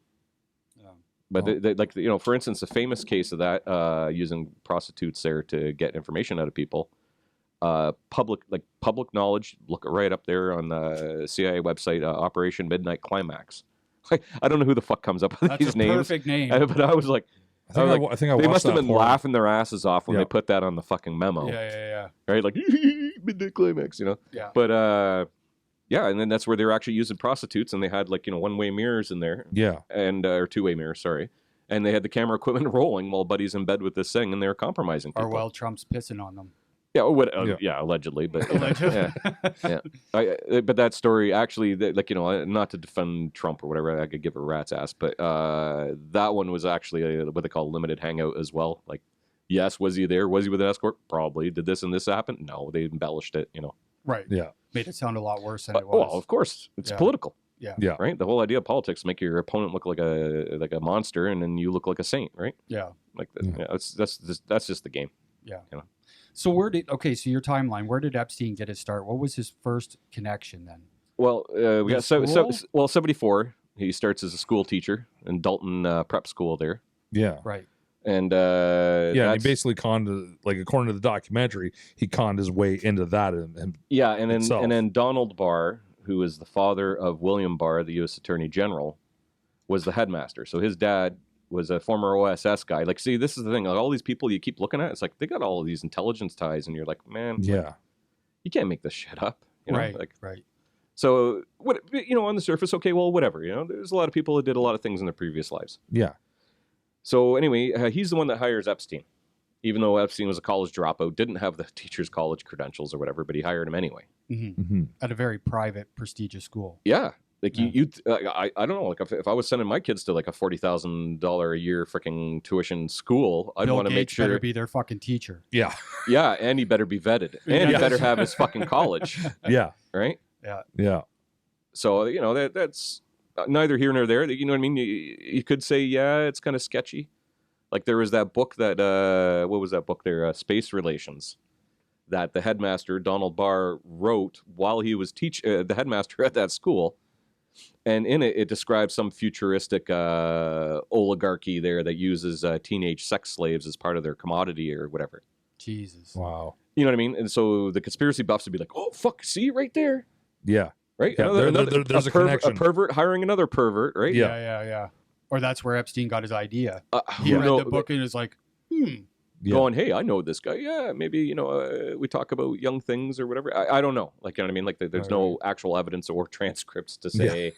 Yeah. But Oh. like you know, for instance, a famous case of that using prostitutes there to get information out of people, public knowledge. Look it right up there on the CIA website, Operation Midnight Climax. I don't know who the fuck comes up with That's these a names, perfect name. but I was like, I think I they watched must have that been porn. laughing their asses off when Yeah. they put that on the fucking memo, Yeah. right? Like Midnight Climax, you know. Yeah. But yeah, and then that's where they were actually using prostitutes, and they had like, you know, one-way mirrors in there, Yeah. and or two-way mirrors, sorry. And they had the camera equipment rolling while Buddy's in bed with this thing, and they were compromising people. Or well, Trump's pissing on them. Yeah, Yeah. yeah, allegedly, but you know, Allegedly. yeah. But that story actually, like, you know, not to defend Trump or whatever, I could give a rat's ass, but that one was actually what they call limited hangout as well. Like, yes, was he there? Was he with an escort? Probably. Did this and this happen? No, they embellished it. You know. Right. Yeah. Made it sound a lot worse than it was. Well, of course, it's Yeah. political. Yeah. Yeah. Right. The whole idea of politics make your opponent look like a monster, and then you look like a saint. Right. Yeah. Like Yeah. that's just the game. Yeah. You know? So so your timeline, where did Epstein get his start? What was his first connection then? Well, we got school? 74. He starts as a school teacher in Dalton Prep School there. Yeah. Right. And And he that's- basically conned, like according to the documentary, he conned his way into that. And yeah, and itself. then Donald Barr, who is the father of William Barr, the U.S. Attorney General, was the headmaster. So his dad was a former OSS guy. Like, see, this is the thing. Like, all these people you keep looking at, it's like they got all of these intelligence ties, and you're like, man, yeah, you can't make this shit up. You know? Right. Like, Right. so what? You know, on the surface, okay, well, whatever. You know, there's a lot of people that did a lot of things in their previous lives. yeah, So anyway, he's the one that hires Epstein, even though Epstein was a college dropout, didn't have the teacher's college credentials or whatever, but he hired him anyway. mm-hmm. At a very private, prestigious school. Yeah. Like Yeah. I don't know. Like if I was sending my kids to like a $40,000 a year freaking tuition school, I'd Bill want to make Gates sure. better be their fucking teacher. yeah, Yeah, and he better be vetted, and he Yeah. better have his fucking college, yeah, right? yeah, So you know that's neither here nor there. You know what I mean? You could say, yeah, it's kind of sketchy. Like there was that book that what was that book there? Space Relations, that the headmaster Donald Barr wrote while he was the headmaster at that school. And in it, it describes some futuristic oligarchy there that uses teenage sex slaves as part of their commodity or whatever. Jesus. wow, You know what I mean? And so the conspiracy buffs would be like, "Oh fuck, see right there, yeah, right? Yeah, there's a connection. A pervert hiring another pervert, right? Yeah. Yeah. Or that's where Epstein got his idea. Who He read know- the book and was like, yeah. Going, hey, I know this guy. Yeah, maybe you know we talk about young things or whatever. I don't know. Like you know what I mean? Like there's no actual evidence or transcripts to say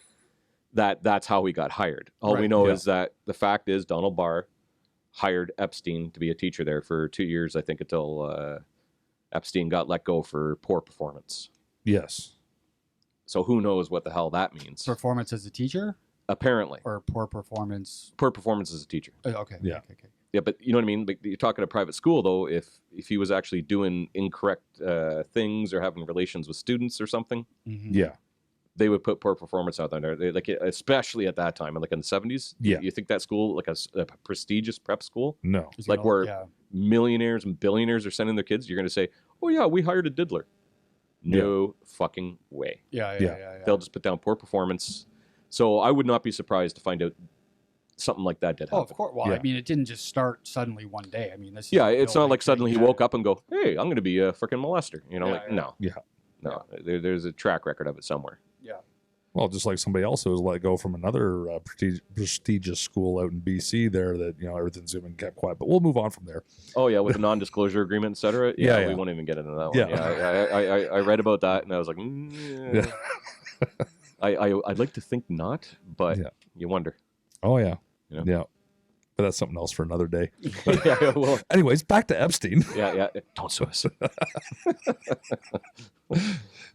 that that's how he got hired. All we Right. know Yeah. is that the fact is Donald Barr hired Epstein to be a teacher there for 2 years, I think, until Epstein got let go for poor performance. Yes, So who knows what the hell that means? performance as a teacher Apparently, or poor performance. poor performance as a teacher. Okay. Yeah. Okay. Yeah, but you know what I mean? Like, you're talking a private school, though. If he was actually doing incorrect things or having relations with students or something, Mhm. yeah, they would put poor performance out there. They, like especially at that time, like in the 70s. Yeah. You think that school, like a prestigious prep school, no, Is he like all- where yeah. millionaires and billionaires are sending their kids, you're going to say, "Oh yeah, we hired a diddler." No fucking way. Yeah. They'll just put down poor performance. So I would not be surprised to find out something like that did Oh, happen. of course. Well, Yeah. I mean, it didn't just start suddenly one day. I mean, this. Yeah, is it's not like suddenly he woke up and go, "Hey, I'm going to be a freaking molester." You know, Yeah, like yeah. no, Yeah. no. There's a track record of it somewhere. Yeah. well, just like somebody else who was let go from another prestigious school out in BC there, that everything's been kept quiet. But we'll move on from there. Oh yeah, with a non-disclosure agreement, et cetera. Yeah, We yeah. won't even get into that one. Yeah. Yeah, I read about that and I was like, yeah. I'd like to think not, but Yeah. you wonder. Oh yeah, Yeah. yeah, but that's something else for another day. Yeah, well, Anyways, back to Epstein. yeah. Don't sue us.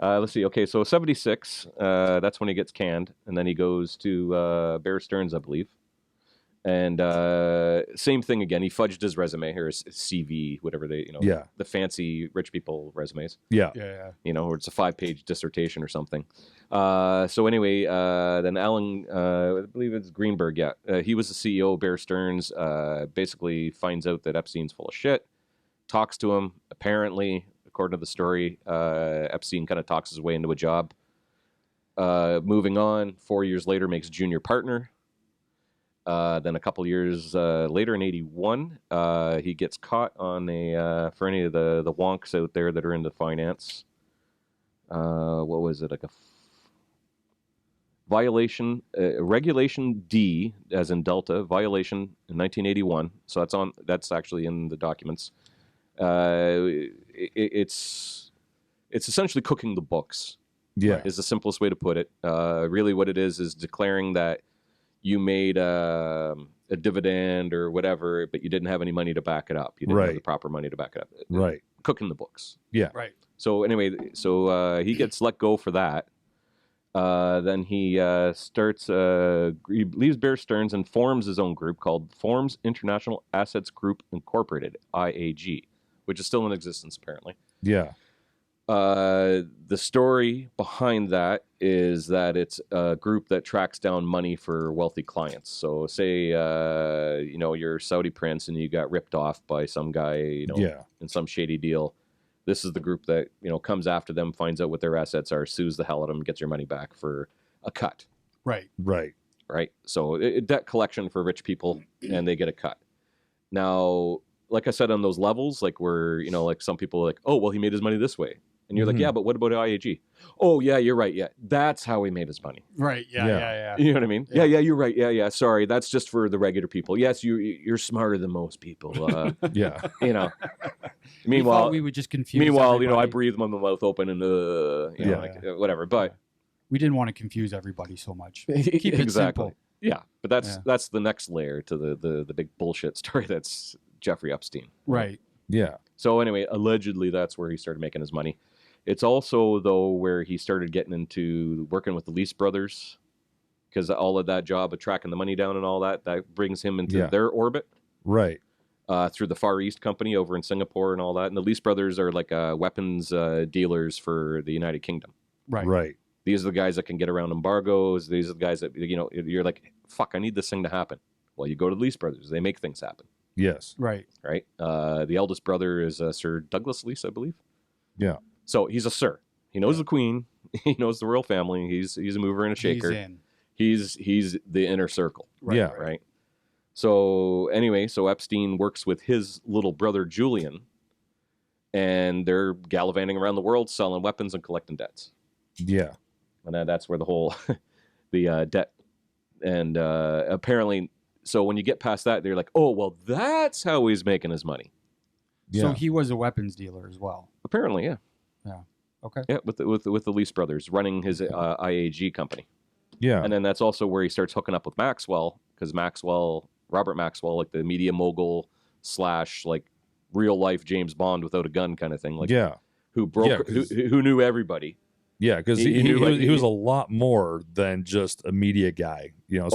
Let's see. Okay, so 76. That's when he gets canned, and then he goes to Bear Stearns, I believe. And same thing again. He fudged his resume or his CV, whatever Yeah. the fancy rich people resumes. Yeah, Yeah. Or it's a 5-page dissertation or something. So anyway, then Alan, I believe it's Greenberg. Yeah, he was the CEO of Bear Stearns. Basically, finds out that Epstein's full of shit. Talks to him. Apparently, according to the story, Epstein kind of talks his way into a job. Moving on, 4 years later, makes junior partner. Then a couple years later, in '81, he gets caught on for any of the wonks out there that are into finance. What was it? Like a violation, regulation D, as in Delta, violation in 1981. So that's actually in the documents. It's essentially cooking the books. yeah, Is the simplest way to put it. Really, what it is declaring that you made a dividend or whatever, but you didn't have any money to back it up. You didn't have the Right. proper money to back it up. right. Cooking the books. Right. So anyway, he gets let go for that. Then he he leaves Bear Stearns and forms his own group called Forms International Assets Group Incorporated, IAG, which is still in existence apparently. Yeah, The story behind that is that it's a group that tracks down money for wealthy clients. So say, you're a Saudi prince and you got ripped off by some guy, in some shady deal. This is the group that, comes after them, finds out what their assets are, sues the hell out of them, gets your money back for a cut. Right. So debt collection for rich people, and they get a cut. Now, like I said, on those levels, like where, like some people are like, oh, well, he made his money this way. And you're like, yeah, but what about IAG? Oh, yeah, you're right. Yeah, that's how he made his money. Right. Yeah. You know what I mean? Yeah, you're right. Yeah. Sorry, that's just for the regular people. Yes, you're smarter than most people. Yeah. Meanwhile, we would just confuse. Meanwhile, I breathe with my mouth open and whatever. But we didn't want to confuse everybody so much. Keep it exactly. simple. Yeah, but that's the next layer to the big bullshit story. That's Jeffrey Epstein. Right. Yeah. So anyway, allegedly that's where he started making his money. It's also, though, where he started getting into working with the Lease brothers, because all of that job of tracking the money down and all that brings him into their orbit. Right. Through the Far East Company over in Singapore and all that. And the Lease brothers are like weapons dealers for the United Kingdom. Right. These are the guys that can get around embargoes. These are the guys that, you're like, fuck, I need this thing to happen. Well, you go to the Lease brothers. They make things happen. Yes. Right. The eldest brother is Sir Douglas Lease, I believe. Yeah. So he's a sir. He knows the Queen. He knows the royal family. He's a mover and a shaker. He's the inner circle. Right. So anyway, Epstein works with his little brother Julian, and they're gallivanting around the world selling weapons and collecting debts. Yeah. And that's where the whole the debt and apparently. So when you get past that, they're like, oh well, that's how he's making his money. Yeah. So he was a weapons dealer as well. Apparently, yeah. Yeah. Okay. Yeah, with the Lease brothers running his IAG company. Yeah. And then that's also where he starts hooking up with Maxwell, because Robert Maxwell, like the media mogul / like real life James Bond without a gun kind of thing. Like who knew everybody. Yeah, because he was a lot more than just a media guy. He was.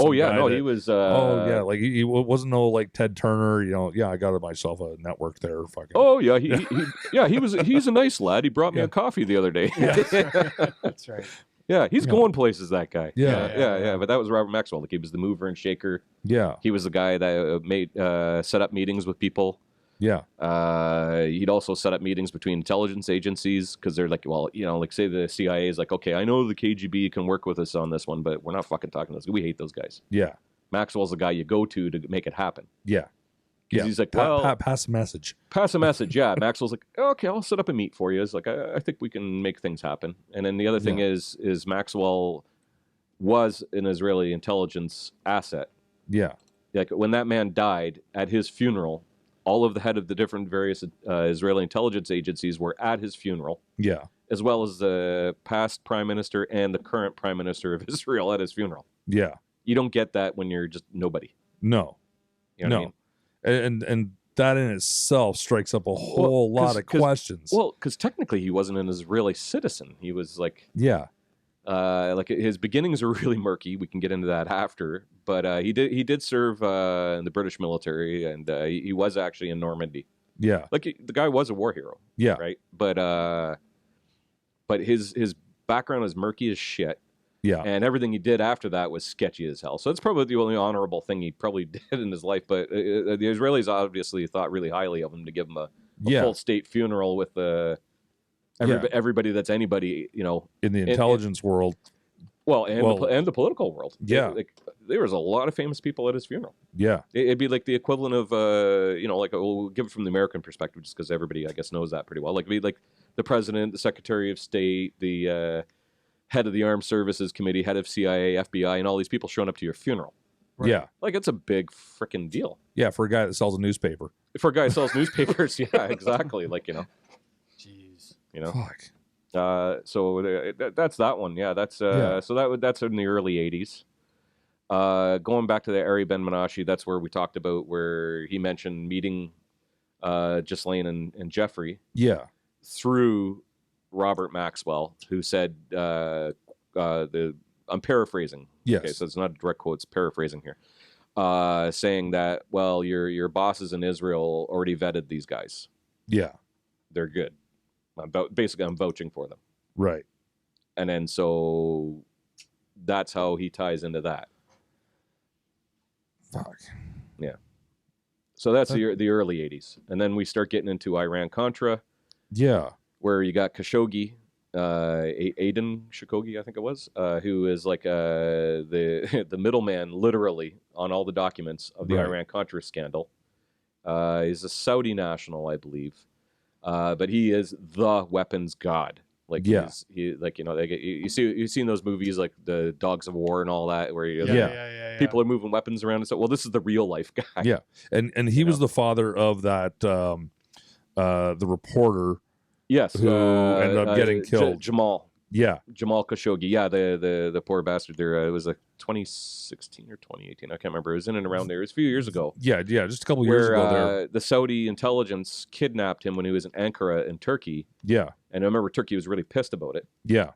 Like he wasn't no like Ted Turner. I got myself a network there. Fucking. Oh yeah, he's a nice lad. He brought me a coffee the other day. That's right. Yeah, he's going places. That guy. Yeah. But that was Robert Maxwell. Like he was the mover and shaker. Yeah. He was the guy that set up meetings with people. Yeah. He'd also set up meetings between intelligence agencies, because they're like, well, like say the CIA is like, okay, I know the KGB can work with us on this one, but we're not fucking talking to those. We hate those guys. Yeah. Maxwell's the guy you go to make it happen. Yeah. Because he's like, well, pass a message. Pass a message. Yeah. Maxwell's like, okay, I'll set up a meet for you. It's like, I think we can make things happen. And then the other thing is Maxwell was an Israeli intelligence asset. Yeah. Like when that man died, at his funeral, all of the head of the different various Israeli intelligence agencies were at his funeral. Yeah. As well as the past prime minister and the current prime minister of Israel at his funeral. Yeah. You don't get that when you're just nobody. No. You know what I mean? And that in itself strikes up a whole lot of questions. Well, because technically he wasn't an Israeli citizen. He was like... Yeah. Like his beginnings are really murky. We can get into that after, but he did serve in the British military, and he was actually in Normandy. Yeah, like the guy was a war hero. Yeah, right. But his background is murky as shit. Yeah, and everything he did after that was sketchy as hell. So that's probably the only honorable thing he probably did in his life. But the Israelis obviously thought really highly of him to give him a full state funeral with the. Everybody that's anybody, in the intelligence world. Well, and the political world. Yeah. There was a lot of famous people at his funeral. Yeah. It'd be like the equivalent of, we'll give it from the American perspective, just because everybody, I guess, knows that pretty well. Like, it'd be like the president, the secretary of state, the head of the Armed Services Committee, head of CIA, FBI, and all these people showing up to your funeral. Right? Yeah. Like, it's a big freaking deal. Yeah, for a guy that sells a newspaper. For a guy that sells newspapers, yeah, exactly. Like, Jeez. Fuck. So that's that one. Yeah, that's so that's in the early 80s. Going back to the Ari Ben Menashe, that's where we talked about where he mentioned meeting Ghislaine and Jeffrey. Yeah. Through Robert Maxwell, who said I'm paraphrasing. Yes. Okay, so it's not a direct quote, it's paraphrasing here. Saying that, well, your bosses in Israel already vetted these guys. Yeah. They're good. Basically, I'm vouching for them. Right. And then so that's how he ties into that. Fuck. Yeah. So that's the early 80s. And then we start getting into Iran-Contra. Yeah. Where you got Khashoggi, Aiden Khashoggi, I think it was, who is like the middleman, literally, on all the documents of the Iran-Contra scandal. He's a Saudi national, I believe. But he is the weapons god. Like you've seen those movies like the Dogs of War and all that, where people are moving weapons around and stuff. Well, this is the real life guy. Yeah, and he was the father of that the reporter. Yes, who ended up getting killed. Jamal. Yeah, Jamal Khashoggi. Yeah, the poor bastard there. It was like 2016 or 2018. I can't remember. It was in and around there. It was a few years ago. Yeah, just a couple years ago there. The Saudi intelligence kidnapped him when he was in Ankara in Turkey. Yeah. And I remember Turkey was really pissed about it. Yeah.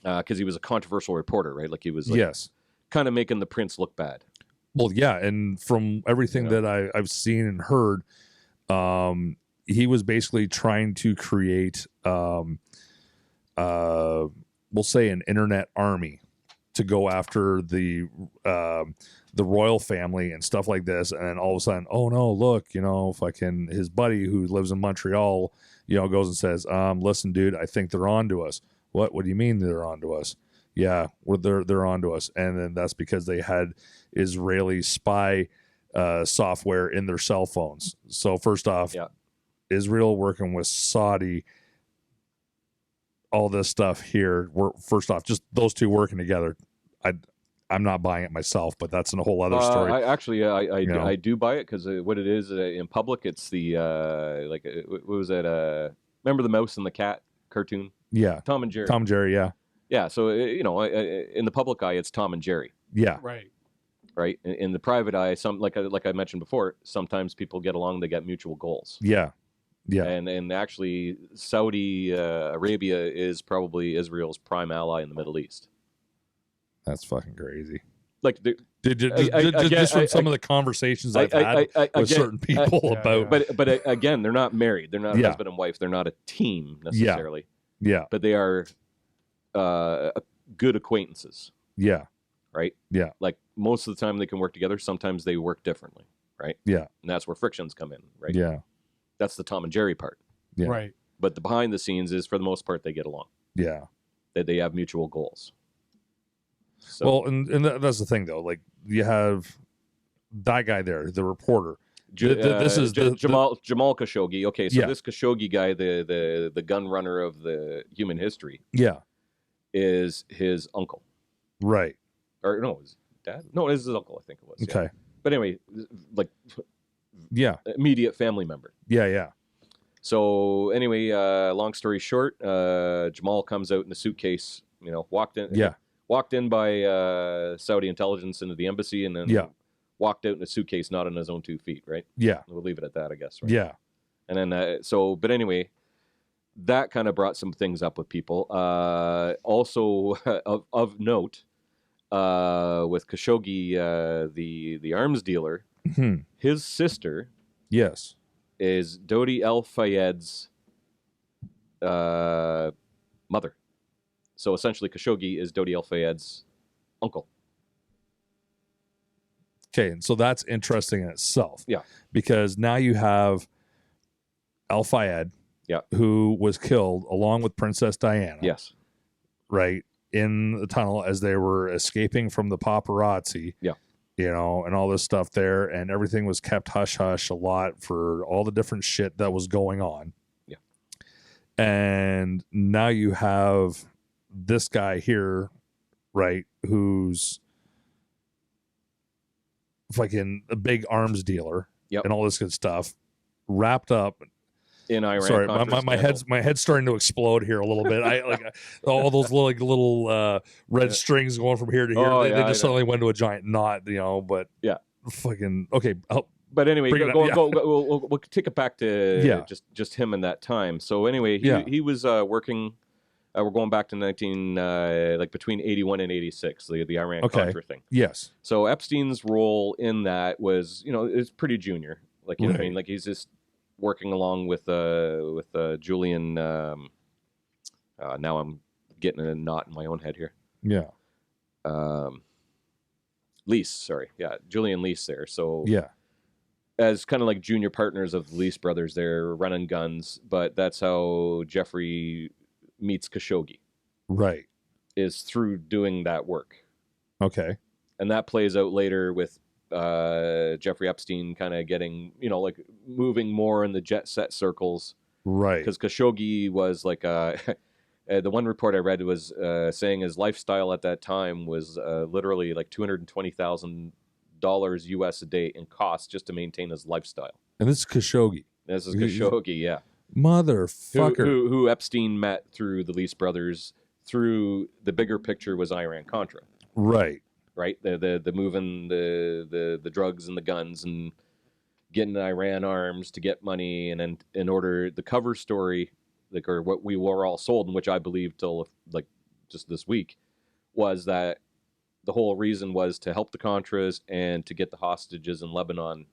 Because he was a controversial reporter, right? Like he was kind of making the prince look bad. Well, yeah, and from everything that I've seen and heard, he was basically trying to create we'll say an internet army to go after the royal family and stuff like this. And then all of a sudden, oh no, look, his buddy who lives in Montreal, goes and says, listen, dude, I think they're on to us. What do you mean they're on to us? Yeah, they're on to us. And then that's because they had Israeli spy software in their cell phones. So first off, Israel working with Saudi, all this stuff here. First off, just those two working together. I'm not buying it myself, but that's a whole other story. I do buy it because what it is in public, it's the what was it? Remember the mouse and the cat cartoon? Yeah, Tom and Jerry. Tom and Jerry, yeah, yeah. So in the public eye, it's Tom and Jerry. Yeah, right. In the private eye, like I mentioned before, sometimes people get along. They got mutual goals. Yeah. Yeah, and actually, Saudi Arabia is probably Israel's prime ally in the Middle East. That's fucking crazy. Like, just from some of the conversations I've had with certain people about. But again, they're not married. They're not husband and wife. They're not a team necessarily. Yeah. But they are good acquaintances. Yeah. Right. Yeah. Like most of the time they can work together. Sometimes they work differently. Right. Yeah. And that's where frictions come in. Right. Yeah. That's the Tom and Jerry part. Yeah. Right. But the behind the scenes is, for the most part, they get along. Yeah. That they have mutual goals. So. Well, and that's the thing, though. Like, you have that guy there, the reporter. This is Jamal Khashoggi. Okay, so this Khashoggi guy, the gun runner of the human history, is his uncle. Right. Or no, his dad? No, it is his uncle, I think it was. Okay. Yeah. But anyway, like... immediate family member. Yeah. So anyway, long story short, Jamal comes out in a suitcase, walked in by Saudi intelligence into the embassy, and then walked out in a suitcase, not on his own 2 feet, right? Yeah. We'll leave it at that, I guess, right? Yeah. And then, but anyway, that kind of brought some things up with people. Also, of note, with Khashoggi, the arms dealer, his sister, is Dodi El Fayed's mother. So essentially, Khashoggi is Dodi El Fayed's uncle. Okay, and so that's interesting in itself. Yeah, because now you have El Fayed, who was killed along with Princess Diana. Yes, right in the tunnel as they were escaping from the paparazzi. Yeah. And all this stuff there, and everything was kept hush-hush a lot for all the different shit that was going on. Yeah. And now you have this guy here, right, who's fucking a big arms dealer and all this good stuff, wrapped up in Iran. Sorry, my head's starting to explode here a little bit. I like all those little red strings going from here to here. They just suddenly went to a giant knot, But fucking okay. But anyway, we'll take it back to just him in that time. So anyway, he was working. We're going back to between 81 and 86, the Iran Contra thing. Yes. So Epstein's role in that was, it's pretty junior. Like, you know what I mean? Like, he's just working along with Julian Now I'm getting a knot in my own head here. Yeah. Lease, sorry. Yeah, Julian Lease there. So Yeah. as kind of like junior partners of the Lease brothers, they're running guns, but that's how Jeffrey meets Khashoggi. Right. Is through doing that work. Okay. And that plays out later with Jeffrey Epstein kind of getting, like moving more in the jet set circles. Right. Because Khashoggi was like, the one report I read was saying his lifestyle at that time was literally like $220,000 US a day in costs just to maintain his lifestyle. And this is Khashoggi. This is Khashoggi, yeah. Motherfucker. Who Epstein met through the Lease brothers, through the bigger picture was Iran-Contra. Right. Right? The moving the drugs and the guns and getting Iran arms to get money, and then in order the cover story, like, or what we were all sold, and which I believe till like just this week, was that the whole reason was to help the Contras and to get the hostages in Lebanon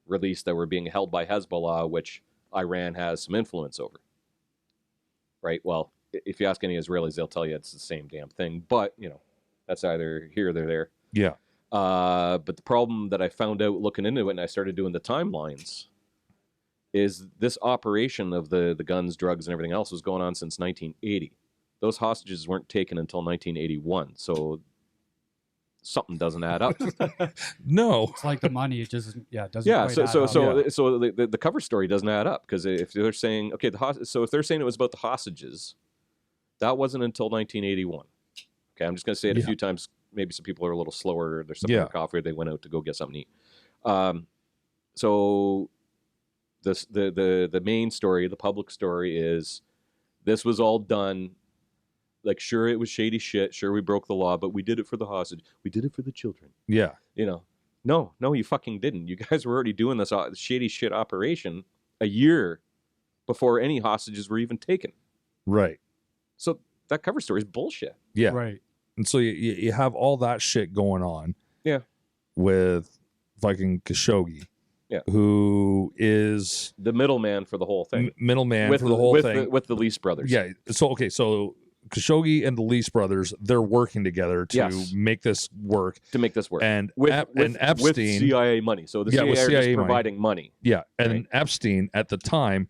released that were being held by Hezbollah, which Iran has some influence over. Right? Well, if you ask any Israelis, they'll tell you it's the same damn thing. But, that's either here or there. Yeah. But the problem that I found out looking into it, and I started doing the timelines, is this operation of the guns, drugs, and everything else was going on since 1980. Those hostages weren't taken until 1981. So something doesn't add up. No. It's like the money. It just doesn't. Yeah. So the cover story doesn't add up, because if they're saying if they're saying it was about the hostages, that wasn't until 1981. Okay, I'm just going to say it a few times. Maybe some people are a little slower. They're sipping their coffee, or they went out to go get something to eat. So the main story, the public story, is this was all done. Like, sure, it was shady shit. Sure, we broke the law, but we did it for the hostage. We did it for the children. Yeah. No, you fucking didn't. You guys were already doing this shady shit operation a year before any hostages were even taken. Right. So that cover story is bullshit. Yeah. Right. And so you have all that shit going on. Yeah. With fucking Khashoggi. Yeah. Who is the middleman for the whole thing. Middleman for the whole thing. With the Lease brothers. Yeah. So Khashoggi and the Lease brothers, they're working together to make this work. And Epstein, with CIA money. So the CIA are just providing money. Yeah. And Epstein at the time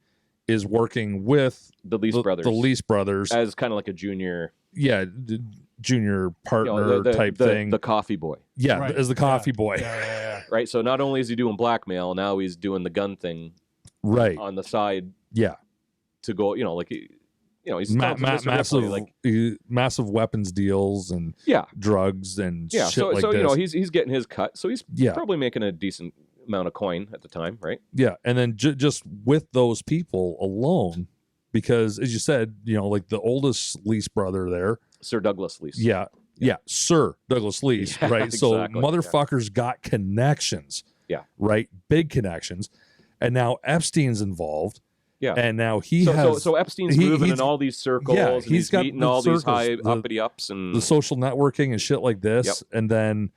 is working with the Lease brothers. The Lease brothers. As kind of like a junior. Yeah. Junior partner type thing. The coffee boy. Yeah. Right. As the coffee boy. Yeah. Right. So not only is he doing blackmail, now he's doing the gun thing. Right. On the side. Yeah. To go, he's massive weapons deals and drugs and shit like this. He's getting his cut, so he's probably making a decent amount of coin at the time, right? Yeah, and then just with those people alone, because as you said, like the oldest Lease brother there, Sir Douglas Lease. Yeah, Sir Douglas Lease, right? Exactly, so motherfuckers got connections, right? Big connections, and now Epstein's involved. Yeah, and now so Epstein's moving in all these circles. Yeah, and he's got meeting all these high uppity ups and the social networking and shit like this. Yep. And then,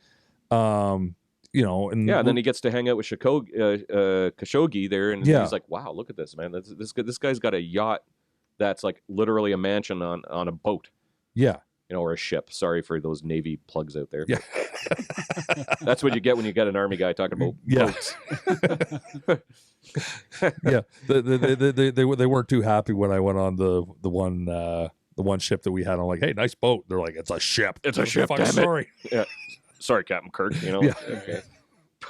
and then he gets to hang out with Khashoggi there, and he's like, "Wow, look at this, man! This guy's got a yacht that's like literally a mansion on a boat." Yeah. Or a ship. Sorry for those Navy plugs out there. Yeah. That's what you get when you get an Army guy talking about boats. Yeah. They weren't too happy when I went on the one ship that we had. I'm like, hey, nice boat. They're like, it's a ship. It's a ship. Fucking sorry. Yeah. Sorry, Captain Kirk. Yeah. Okay.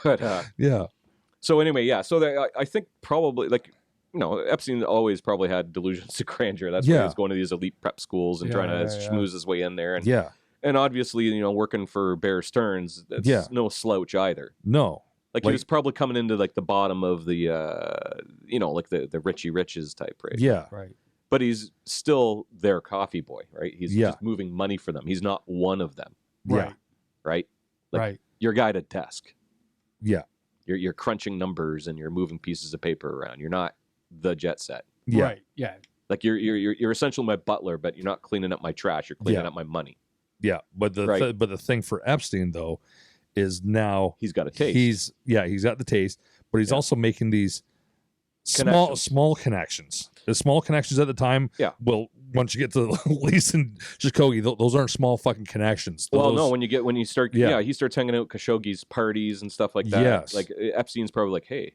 But yeah. So anyway, So I think probably Epstein always probably had delusions of grandeur. That's why he was going to these elite prep schools and trying to schmooze his way in there. And, and obviously, working for Bear Stearns, that's no slouch either. No. Like he was probably coming into like the bottom of the, like the Richie Riches type, right? Yeah. Right. But he's still their coffee boy, right? He's just moving money for them. He's not one of them. Right. Right? Like your guy at a desk. Yeah. You're crunching numbers and you're moving pieces of paper around. You're not the jet set. Yeah. Right. Yeah. Like you're essentially my butler, but you're not cleaning up my trash. You're cleaning up my money. Yeah. But the thing for Epstein though is now he's got a taste. He's got the taste, but he's also making these small connections. The small connections at the time will once you get to Lease and Khashoggi, those aren't small fucking connections. Well, those, no, when you start, he starts hanging out at Khashoggi's parties and stuff like that. Yes. Like Epstein's probably like, hey,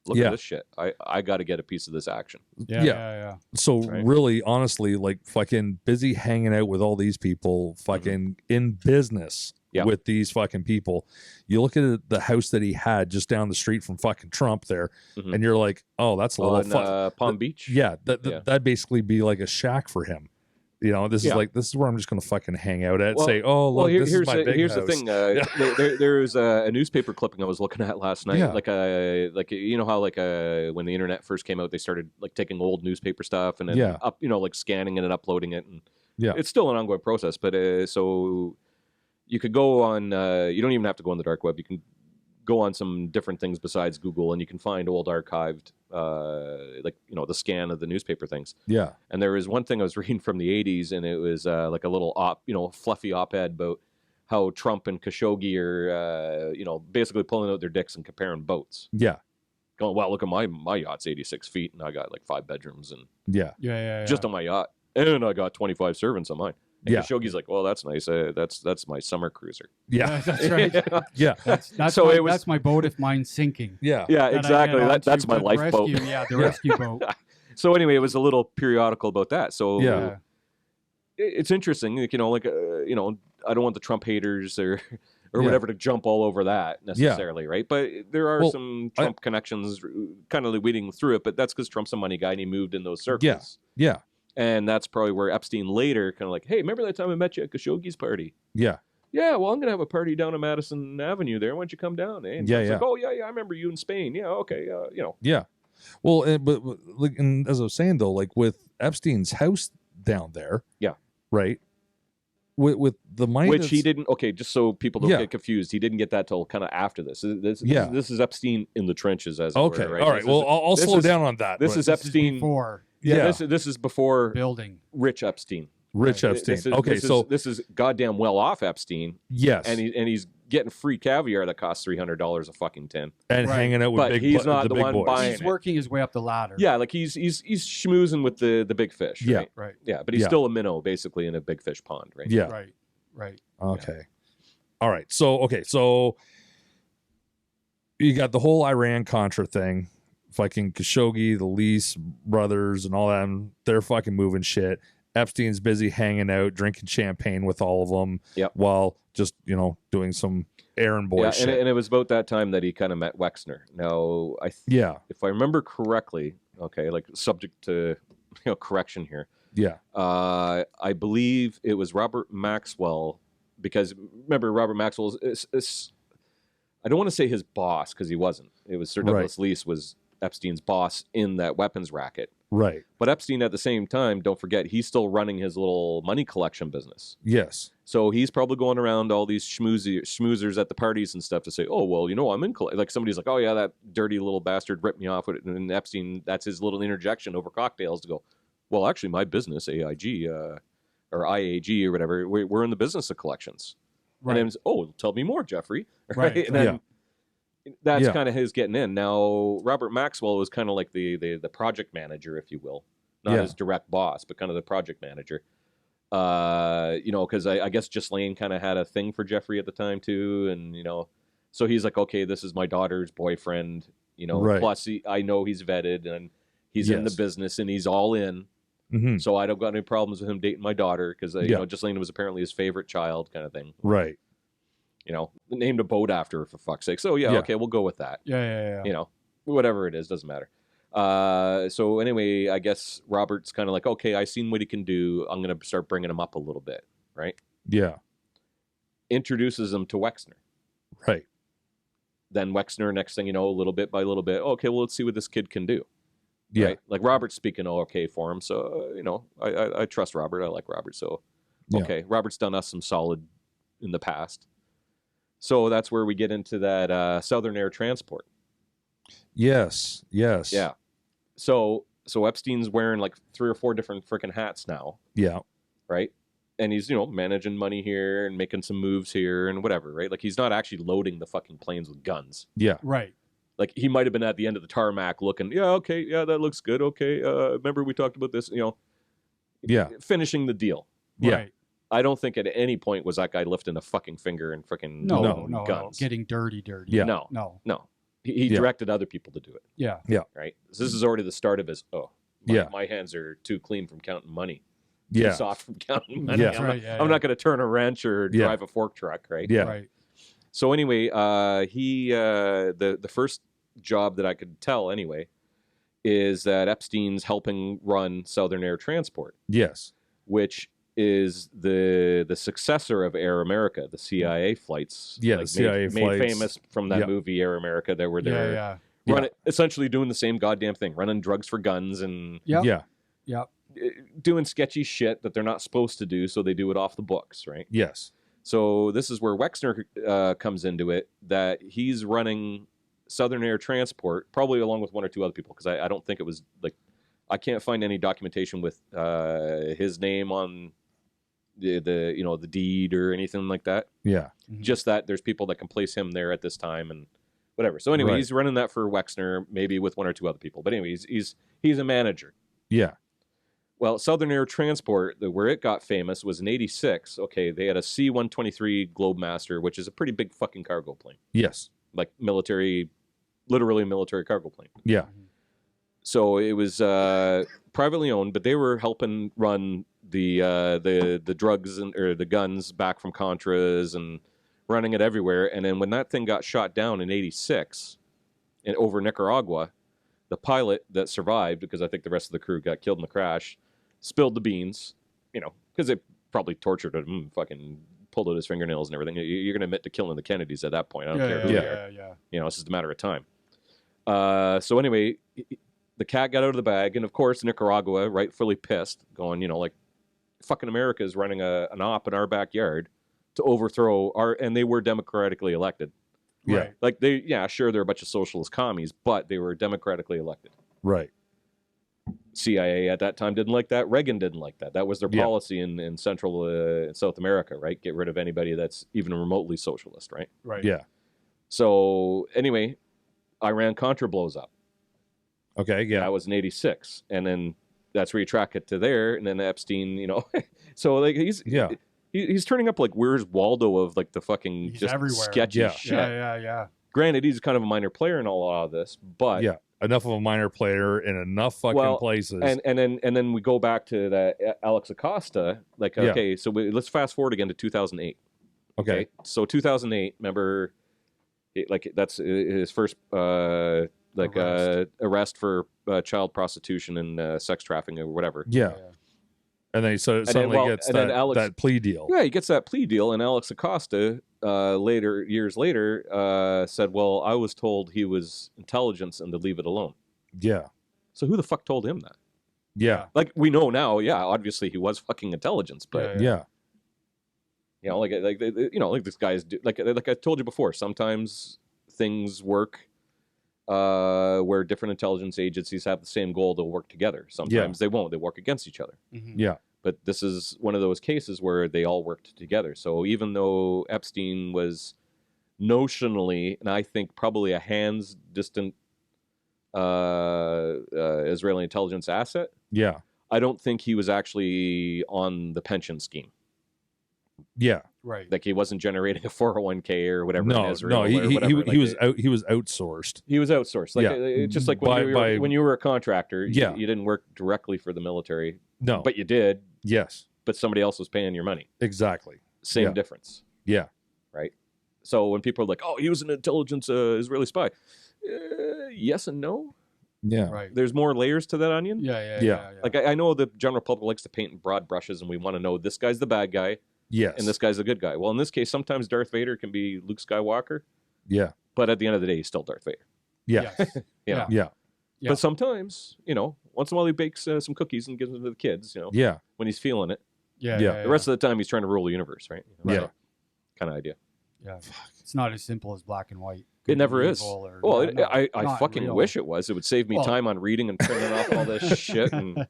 look at this shit. I got to get a piece of this action. Yeah. So really, honestly, like fucking busy hanging out with all these people, fucking in business with these fucking people. You look at the house that he had just down the street from fucking Trump there, and you're like, oh, that's a little fun. Palm Beach. Yeah, that'd basically be like a shack for him. You know, this is where I'm just going to fucking hang out at. Say, oh, look, this is my big here's house. the thing. There was a newspaper clipping I was looking at last night. Like you know how when the internet first came out, they started like taking old newspaper stuff and then like scanning it and uploading it, and it's still an ongoing process. But so you could go on. You don't even have to go on the dark web. You can go on some different things besides Google, and you can find old archived, the scan of the newspaper things. Yeah. And there was one thing I was reading from the 80s, and it was like a little fluffy op-ed about how Trump and Khashoggi are, basically pulling out their dicks and comparing boats. Yeah. Going, well, look at my yacht's 86 feet, and I got like 5 bedrooms, and just on my yacht, and I got 25 servants on mine. And Khashoggi's like, well, that's nice. That's my summer cruiser. Yeah, that's right. That's my boat if mine's sinking. Yeah, exactly. That's my lifeboat. The rescue boat. So anyway, it was a little periodical about that. So it's interesting. I don't want the Trump haters or whatever to jump all over that necessarily, right? But there are some Trump connections kind of weeding through it. But that's because Trump's a money guy and he moved in those circles. Yeah. And that's probably where Epstein later kind of like, hey, remember that time I met you at Khashoggi's party? Yeah. Yeah, well, I'm going to have a party down on Madison Avenue there. Why don't you come down? Eh? And like, oh, yeah, I remember you in Spain. Yeah, okay, Yeah. Well, but like, and as I was saying, though, like with Epstein's house down there. Yeah. Right? With the money. Which he didn't, just so people don't get confused, he didn't get that till kind of after this. This is Epstein in the trenches, as it were, right? All right, I'll slow down on that. This is Epstein. Before. Yeah, this is before building Rich Epstein. Epstein. This is goddamn well off Epstein. Yes, and he's getting free caviar that costs $300 a fucking tin, and hanging out with but he's not the one boys. buying. He's working his way up the ladder. Yeah, like he's schmoozing with the big fish. Right? Right. Yeah, but he's still a minnow basically in a big fish pond, right? Yeah. Right. Okay. All right. So you got the whole Iran-Contra thing. Fucking Khashoggi, the Lease brothers, and all that. They're fucking moving shit. Epstein's busy hanging out, drinking champagne with all of them, while just doing some errand boy shit. And it was about that time that he kind of met Wexner. Now, if I remember correctly, like subject to correction here. Yeah. I believe it was Robert Maxwell, because remember Robert Maxwell is I don't want to say his boss because he wasn't. It was Sir Douglas Lease was Epstein's boss in that weapons racket. Right. But Epstein at the same time, don't forget, he's still running his little money collection business. Yes. So he's probably going around all these schmoozers at the parties and stuff to say, oh, well, I'm in, like somebody's like, oh yeah, that dirty little bastard ripped me off with it. And Epstein, that's his little interjection over cocktails to go, well, actually my business, AIG, or IAG or whatever, we're in the business of collections. Right. And then, tell me more, Jeffrey. Right. And then, that's kind of his getting in. Now, Robert Maxwell was kind of like the project manager, if you will. Not his direct boss, but kind of the project manager. Because I guess Ghislaine kind of had a thing for Jeffrey at the time, too. And, so he's like, okay, this is my daughter's boyfriend. Plus I know he's vetted and he's in the business and he's all in. Mm-hmm. So I don't got any problems with him dating my daughter because, Ghislaine was apparently his favorite child kind of thing. Right. Named a boat after her, for fuck's sake. So, okay, we'll go with that. Yeah. Whatever it is, doesn't matter. So anyway, I guess Robert's kind of like, okay, I seen what he can do. I'm going to start bringing him up a little bit, right? Yeah. Introduces him to Wexner. Right. Then Wexner, next thing you know, little bit by little bit, okay, well, let's see what this kid can do. Yeah. Right? Like Robert's speaking okay for him. So, I trust Robert. I like Robert. So, okay, Robert's done us some solid in the past. So that's where we get into that Southern Air Transport. Yes. Yeah. So Epstein's wearing like 3 or 4 different freaking hats now. Yeah. Right? And he's, managing money here and making some moves here and whatever, right? Like he's not actually loading the fucking planes with guns. Yeah. Right. Like he might have been at the end of the tarmac looking, that looks good. Okay. Remember we talked about this, finishing the deal. Yeah. Right. I don't think at any point was that guy lifting a fucking finger and freaking No. guns. Getting dirty. Yeah. No. He directed other people to do it. Yeah. Right. So this is already the start of his. Yeah. My hands are too clean from counting money. Yeah. Too soft from counting money. Yeah. I'm not going to turn a wrench or drive a fork truck. Right. Yeah. Right. So anyway, the first job that I could tell anyway is that Epstein's helping run Southern Air Transport. Yes. Which is the successor of Air America, the CIA flights. Yeah, the CIA made flights. Famous from that movie Air America. They were there, essentially doing the same goddamn thing, running drugs for guns and doing sketchy shit that they're not supposed to do, so they do it off the books, right? Yes. So this is where Wexner comes into it, that he's running Southern Air Transport, probably along with one or two other people, because I don't think it was like, I can't find any documentation with his name on the deed or anything like that. Yeah. Mm-hmm. Just that there's people that can place him there at this time and whatever. So anyway, he's running that for Wexner, maybe with one or two other people. But anyway, he's a manager. Yeah. Well, Southern Air Transport, where it got famous was in '86. Okay, they had a C-123 Globemaster, which is a pretty big fucking cargo plane. Yes. Like literally military cargo plane. Yeah. So it was privately owned, but they were helping run the drugs or the guns back from Contras and running it everywhere. And then when that thing got shot down in '86 over Nicaragua, the pilot that survived, because I think the rest of the crew got killed in the crash, spilled the beans, because they probably tortured him, fucking pulled out his fingernails and everything. You're going to admit to killing the Kennedys at that point. I don't care who they are. It's just a matter of time. So anyway, the cat got out of the bag, and of course Nicaragua, rightfully pissed, going, like, fucking America is running an op in our backyard to overthrow and they were democratically elected. Yeah. Like sure, they're a bunch of socialist commies, but they were democratically elected. Right. CIA at that time didn't like that. Reagan didn't like that. That was their policy in Central and South America, right? Get rid of anybody that's even remotely socialist, right? Right. Yeah. So anyway, Iran-Contra blows up. Okay, yeah. That was in '86. And then that's where you track it to there. And then Epstein, so like he's turning up like Where's Waldo of like the fucking he's just everywhere. sketchy shit. Yeah. Granted, he's kind of a minor player in a lot of this, but enough of a minor player in enough fucking places. And then we go back to that Alex Acosta. Like, okay, so let's fast forward again to 2008. Okay. So 2008, remember, that's his first arrest for child prostitution and sex trafficking or whatever. Yeah. And then he suddenly gets that plea deal. Yeah, he gets that plea deal, and Alex Acosta years later said, well, I was told he was intelligence and to leave it alone. Yeah. So who the fuck told him that? Yeah. Like, we know now, obviously he was fucking intelligence, but like this guy's like I told you before, sometimes things work where different intelligence agencies have the same goal, they'll work together. Sometimes they won't, they work against each other. Mm-hmm. Yeah. But this is one of those cases where they all worked together. So even though Epstein was notionally, and I think probably a hands distant Israeli intelligence asset, I don't think he was actually on the pension scheme. Yeah. Right. Like he wasn't generating a 401k or whatever in No, Israel. he was outsourced. He was outsourced. Like just like when you were a contractor, you didn't work directly for the military. No. But you did. Yes. But somebody else was paying your money. Exactly. Same difference. Yeah. Right. So when people are like, "Oh, he was an intelligence Israeli spy," yes and no. Yeah. Right. There's more layers to that onion. Yeah. Like I know the general public likes to paint in broad brushes, and we want to know this guy's the bad guy. Yes. And this guy's the good guy. Well, in this case, sometimes Darth Vader can be Luke Skywalker. Yeah. But at the end of the day, he's still Darth Vader. Yeah. Yes. Yeah. But sometimes, once in a while he bakes some cookies and gives them to the kids, when he's feeling it. Yeah. The rest of the time he's trying to rule the universe, right? Yeah. Kind of idea. Yeah. It's not as simple as black and white. It never is. Well, I fucking real. wish it was. It would save me time on reading and printing off all this shit. And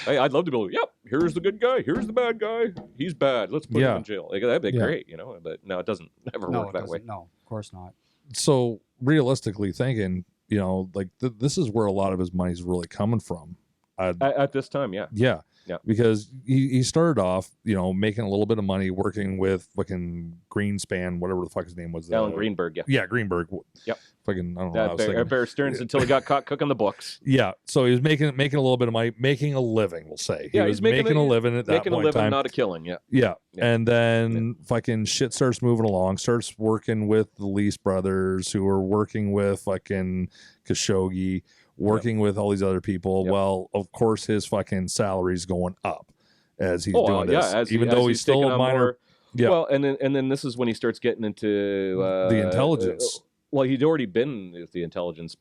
I'd love to be able to, here's the good guy, here's the bad guy. He's bad. Let's put him in jail. Like, that'd be great, But no, it doesn't ever work that way. No, of course not. So realistically thinking, this is where a lot of his money's really coming from. At this time, yeah. Yeah. Yeah. Because he started off, making a little bit of money working with fucking Greenspan, whatever the fuck his name was. Alan Greenberg, yeah. Yeah, Greenberg. Yep. Fucking, I don't know. Bear Stearns until he got caught cooking the books. Yeah. So he was making a little bit of money, making a living, we'll say. He was making a living at that point in time. Not a killing, yeah. Yeah. And then fucking shit starts moving along, starts working with the Lease brothers who are working with fucking Khashoggi, working with all these other people. Yep. Well, of course, his fucking salary's going up as he's doing this. Yeah, even though he's still a minor. More, yeah. Well, and then this is when he starts getting into the intelligence. Well, he'd already been with the intelligence.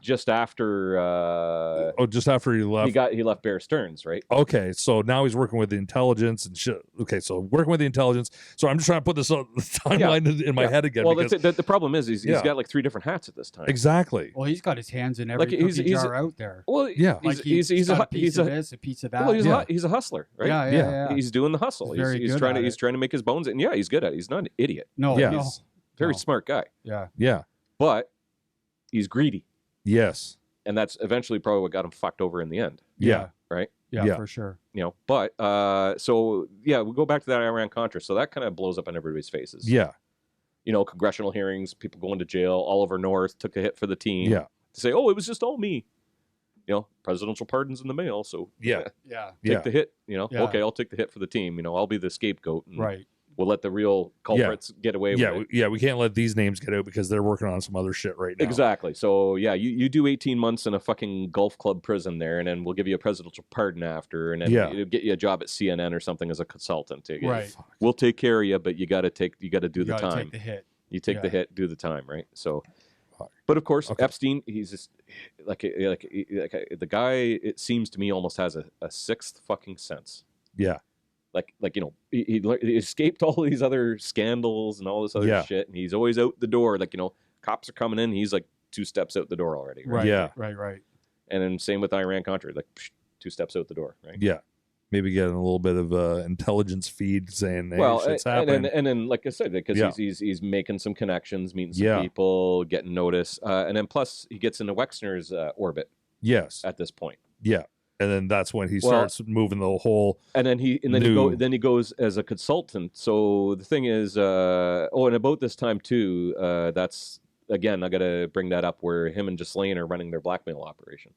Just after just after he left. He left Bear Stearns, right? Okay, so now he's working with the intelligence and shit. Okay, so working with the intelligence. So I'm just trying to put this on the timeline in my head again. Well, the problem is he's got like 3 different hats at this time. Exactly. Well, he's got his hands in every cookie jar out there. Well, yeah, like he's a piece of this, a piece of that. Well, he's a hustler, right? Yeah. He's doing the hustle. He's trying to make his bones, and he's good at it. He's not an idiot. No, yeah. He's a very smart guy. Yeah. But he's greedy. Yes. And that's eventually probably what got him fucked over in the end. Yeah. Right? Yeah, for sure. But so we go back to that Iran-Contra. So that kind of blows up in everybody's faces. Yeah. Congressional hearings, people going to jail. Oliver North took a hit for the team. Yeah. To say, oh, it was just all me. Presidential pardons in the mail. So yeah. Take the hit. Okay, I'll take the hit for the team. I'll be the scapegoat. And right. We'll let the real culprits get away with it. Yeah, we can't let these names get out because they're working on some other shit right now. Exactly. So, you do 18 months in a fucking golf club prison there, and then we'll give you a presidential pardon after, and then it'll get you a job at CNN or something as a consultant. Right. We'll take care of you, but you got to do the time. Take the hit. You take the hit, do the time, right? So, but of course, Epstein, he's just like the guy. It seems to me almost has a sixth fucking sense. Yeah. He escaped all these other scandals and all this other shit, and he's always out the door. Cops are coming in, he's like 2 steps out the door already. Right? Yeah. Right. And then same with Iran-Contra, 2 steps out the door, right? Yeah. Maybe getting a little bit of intelligence feed saying, hey, shit's happening. happening. And then, like I said, because he's making some connections, meeting some people, getting notice, and then plus he gets into Wexner's orbit. Yes. At this point. Yeah. And then that's when he starts moving the whole. And then he goes as a consultant. So the thing is, and about this time too, that's again I got to bring that up where him and Ghislaine are running their blackmail operation.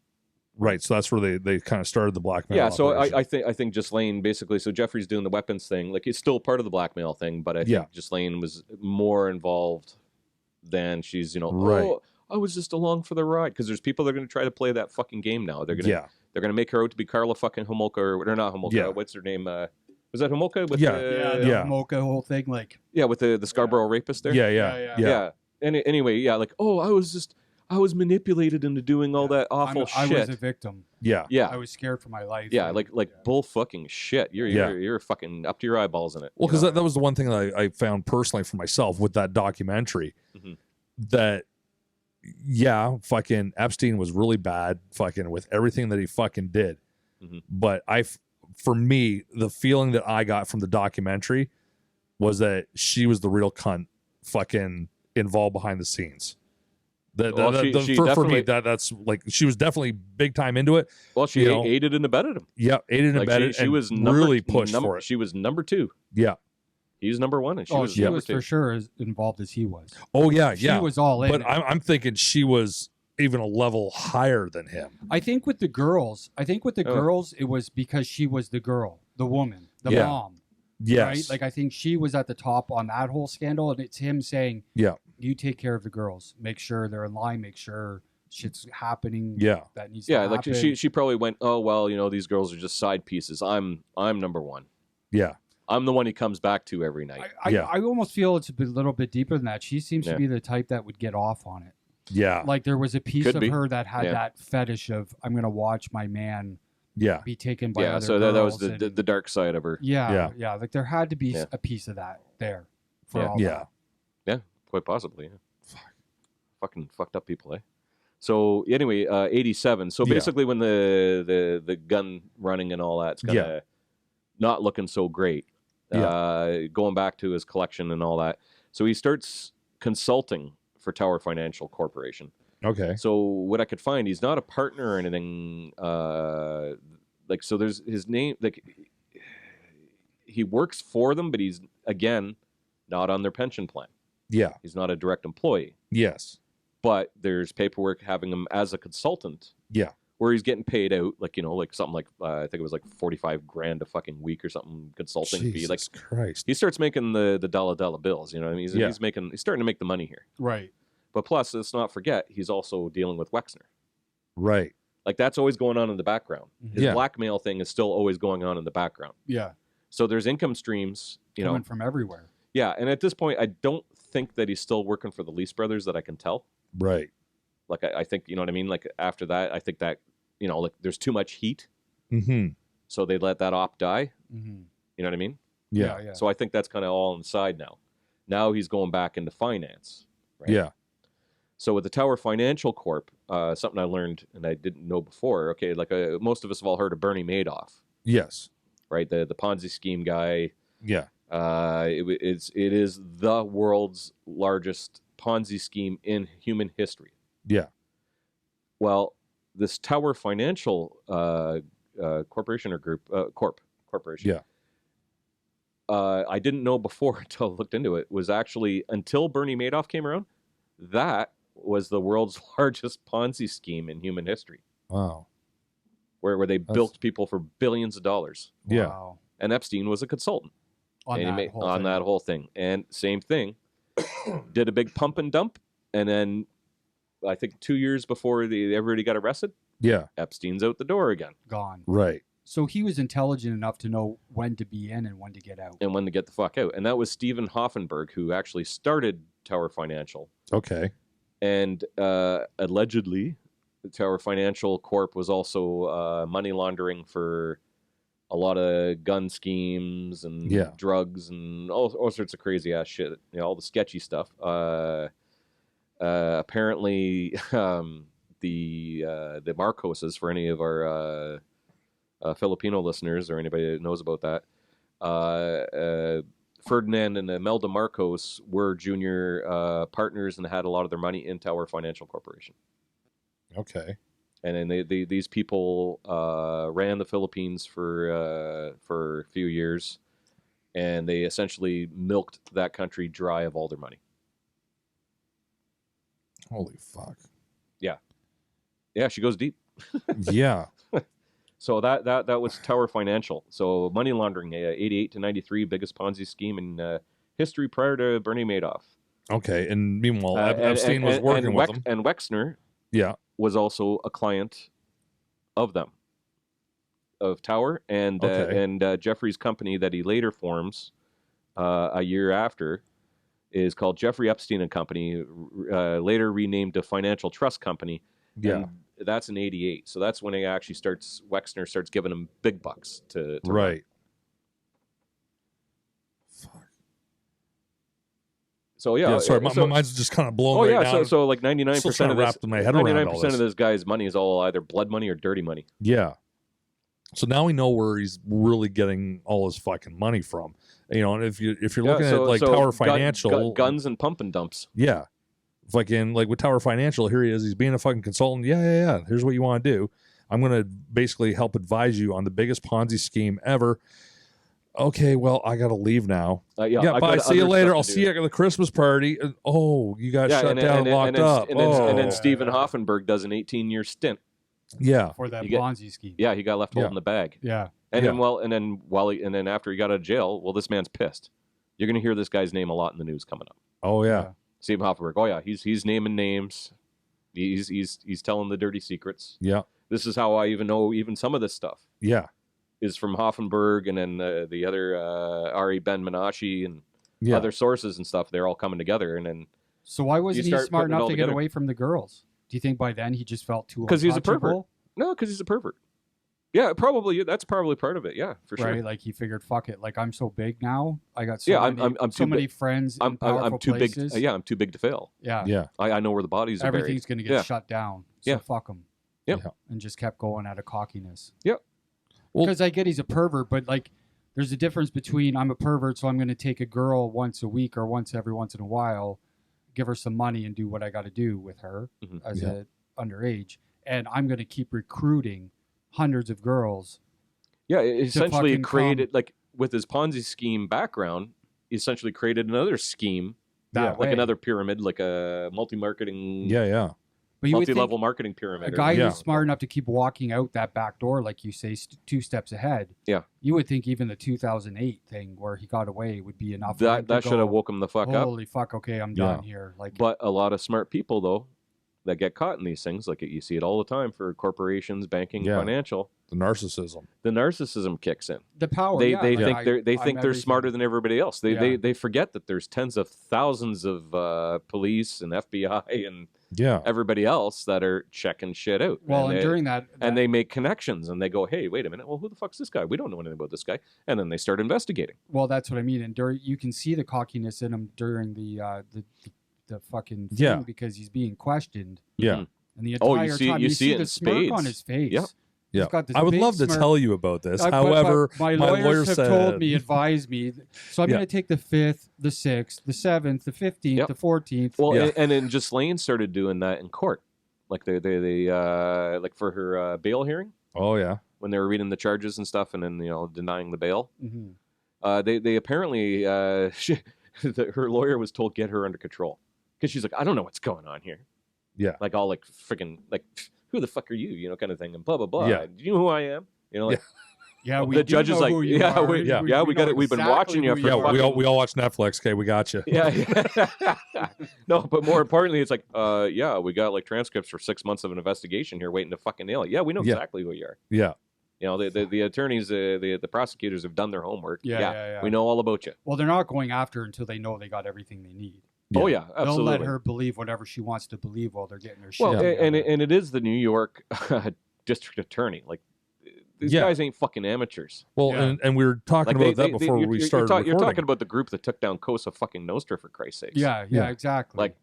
Right. So that's where they kind of started the blackmail. Yeah. operation. So I think Ghislaine basically. So Jeffrey's doing the weapons thing. Like he's still part of the blackmail thing, but I think Ghislaine was more involved than she's. Right. Oh, I was just along for the ride because there's people that are going to try to play that fucking game now. They're gonna. Yeah. They're going to make her out to be Carla fucking Homolka, or not Homolka. Yeah. What's her name? Was that Homolka? With the Homolka whole thing, like. Yeah, with the Scarborough rapist there. Yeah. Anyway, I was manipulated into doing all that awful shit. I was a victim. Yeah. I was scared for my life. Yeah, bull fucking shit. You're fucking up to your eyeballs in it. Well, because that was the one thing that I found personally for myself with that documentary, that. Yeah, fucking Epstein was really bad fucking with everything that he fucking did. But for me, the feeling that I got from the documentary was that she was the real cunt fucking involved behind the scenes. For me, that's like she was definitely big time into it. Well, she aided and abetted him. Yeah, aided and abetted. She was really pushed for it. She was number 2. Yeah. He's number 1, and she was for sure as involved as he was. Oh yeah, she was all in. But I'm thinking she was even a level higher than him. I think with the girls, it was because she was the girl, the woman, the mom. Yes. Right? Like I think she was at the top on that whole scandal, and it's him saying, you take care of the girls, make sure they're in line, make sure shit's happening. Yeah. That needs to happen. Like she probably went, oh well, these girls are just side pieces. I'm number 1. Yeah. I'm the one he comes back to every night. I almost feel it's a little bit deeper than that. She seems to be the type that would get off on it. Yeah. Like there was a piece of her that had that fetish of, I'm going to watch my man be taken by other girls. So that was the dark side of her. Yeah. Like there had to be a piece of that there for all that. Yeah, quite possibly. Fucking fucked up people, eh? So anyway, 87. So basically when the gun running and all that's kind of not looking so great. Going back to his collection and all that. So he starts consulting for Tower Financial Corporation. Okay. So what I could find, he's not a partner or anything like, so there's his name, like, he works for them, but he's, again, not on their pension plan. Yeah. He's not a direct employee. Yes. But there's paperwork having him as a consultant. Yeah. Where he's getting paid out, like, like something like, I think it was like 45 grand a fucking week or something, consulting fee. Like, Christ. He starts making the dollar bills, you know what I mean? He's starting to make the money here. Right. But plus, let's not forget, he's also dealing with Wexner. Right. Like, that's always going on in the background. His blackmail thing is still always going on in the background. Yeah. So there's income streams, coming from everywhere. Yeah, and at this point, I don't think that he's still working for the Lease brothers, that I can tell. Right. Like, I think, you know what I mean? Like, after that, I think that, like, there's too much heat. Mm-hmm. So they let that op die. Mm-hmm. You know what I mean? Yeah. So I think that's kind of all inside now. Now he's going back into finance. Right? Yeah. So with the Tower Financial Corp, something I learned and I didn't know before. Okay, like most of us have all heard of Bernie Madoff. Yes. Right, the Ponzi scheme guy. Yeah. It is the world's largest Ponzi scheme in human history. Yeah. Well, this Tower Financial corporation or group, corporation. Yeah. I didn't know before until I looked into it, was actually, until Bernie Madoff came around, that was the world's largest Ponzi scheme in human history. Wow. Where they built people for billions of dollars. Yeah. Wow. And Epstein was a consultant On that whole thing. And same thing, did a big pump and dump. And then I think 2 years before everybody got arrested, yeah, Epstein's out the door again. Gone. Right. So he was intelligent enough to know when to be in and when to get out. And when to get the fuck out. And that was Stephen Hoffenberg, who actually started Tower Financial. Okay. And allegedly, the Tower Financial Corp was also money laundering for a lot of gun schemes and drugs and all sorts of crazy ass shit. All the sketchy stuff. Apparently, the Marcoses, for any of our Filipino listeners or anybody that knows about that, Ferdinand and Imelda Marcos were junior partners and had a lot of their money in Tower Financial Corporation. Okay. And then these people ran the Philippines for a few years, and they essentially milked that country dry of all their money. Holy fuck. Yeah, she goes deep. Yeah. So that was Tower Financial. So money laundering, 88 to 93, biggest Ponzi scheme in history prior to Bernie Madoff. Okay, and meanwhile, Epstein was working with them. And Wexner was also a client of them, of Tower, and Jeffrey's company that he later forms a year after is called Jeffrey Epstein and Company, later renamed to Financial Trust Company. Yeah. And that's in 88. So that's when Wexner starts giving him big bucks to right. Run. Fuck. So yeah, sorry, my mind's just kind of blown right now. So like 99% of this, my head around 99% of this guy's money is all either blood money or dirty money. Yeah. So now we know where he's really getting all his fucking money from. And if you're looking at Tower Financial, guns and pump and dumps. Yeah. Fucking like with Tower Financial, here he is. He's being a fucking consultant. Yeah. Here's what you want to do. I'm going to basically help advise you on the biggest Ponzi scheme ever. Okay, well, I got to leave now. Bye. See you later. I'll see you at the Christmas party. You got shut down and locked up. And then Stephen Hoffenberg does an 18-year stint. Yeah, for that Ponzi scheme. Yeah, he got left holding the bag. Yeah, and then after he got out of jail, well, this man's pissed. You're going to hear this guy's name a lot in the news coming up. Oh yeah. Stephen Hoffenberg. Oh yeah, he's naming names. He's telling the dirty secrets. Yeah. This is how I even know some of this stuff. Yeah. Is from Hoffenberg and then the other Ari Ben Menashe and other sources and stuff. They're all coming together, and then. So why wasn't he smart enough to get away from the girls? Do you think by then he just felt too? Because he's a pervert. No, because he's a pervert. Yeah, probably. That's probably part of it. Yeah, for sure. Right, like he figured, fuck it. Like I'm so big now. I got so many friends. I'm too places. big. I'm too big to fail. Yeah. I know where the bodies are. Everything's going to get shut down. So fuck him. Yeah. And just kept going out of cockiness. Yep. Because I get he's a pervert, but like there's a difference between I'm a pervert, so I'm going to take a girl once a week or every once in a while, give her some money and do what I got to do with her as a underage, and I'm going to keep recruiting hundreds of girls Yeah, it essentially fucking created, like, with his Ponzi scheme background, he essentially created another scheme, that like way. another pyramid, like a multi-marketing, Yeah. But you would think multi-level marketing pyramid. a guy Yeah. who's smart enough to keep walking out that back door, like you say, 2 steps ahead. Yeah. You would think even the 2008 thing where he got away would be enough. For him That to should have go, woke him the fuck up. Holy fuck! Okay, I'm done here. Like, But a lot of smart people, though, that get caught in these things, like you see it all the time for corporations, banking, Yeah. financial. The narcissism. The narcissism kicks in. the power. They yeah, they like, think they're I'm they're everything. smarter than everybody else. They Yeah. they forget that there's tens of thousands of police and FBI and Yeah. everybody else that are checking shit out. Well, and they, during that, and they make connections and they go, hey, wait a minute, well, who the fuck's this guy? We don't know anything about this guy. And then they start investigating. well, that's what I mean. And during, you can see the cockiness in him during the fucking thing Yeah. because he's being questioned. Yeah. And the Oh, entire you see- time you see it the in smirk spades. on his face. Yep. He's Yeah. got this I would big love to smirk. tell you about this. But However, my lawyer lawyers have said, told me, advised me. So I'm Yeah. going to take the 5th, the 6th, the 7th, the 15th, Yep. the 14th. Well, Yeah. and then Ghislaine started doing that in court. Like they like for her bail hearing oh yeah. when they were reading the charges and stuff and then, denying the bail. Mhm. They apparently, her lawyer was told get her under control because she's like, I don't know what's going on here. Yeah. Like all like freaking like, who the fuck are you? Kind of thing and blah blah blah. Yeah. Do you know who I am? Like Yeah, we the do judge is know like, who you yeah, are. we got it. know We've been exactly watching you who for Yeah, fucking- we all watch Netflix. Okay, we got you. yeah. No, but more importantly, it's like, we got like transcripts for 6 months of an investigation here waiting to fucking nail it. Yeah, we know Yeah. exactly who you are. Yeah. The attorneys, the prosecutors have done their homework. Yeah. We know all about you. Well, they're not going after her until they know they got everything they need. Yeah. Oh yeah, absolutely. They'll let her believe whatever she wants to believe while they're getting their shit. Well, together. and it is the New York district attorney. Like these Yeah. guys ain't fucking amateurs. Well, Yeah. and we were talking Like about that before we started You're recording. talking about the group that took down Cosa fucking Nostra for Christ's sakes. yeah, Yeah. exactly. Like,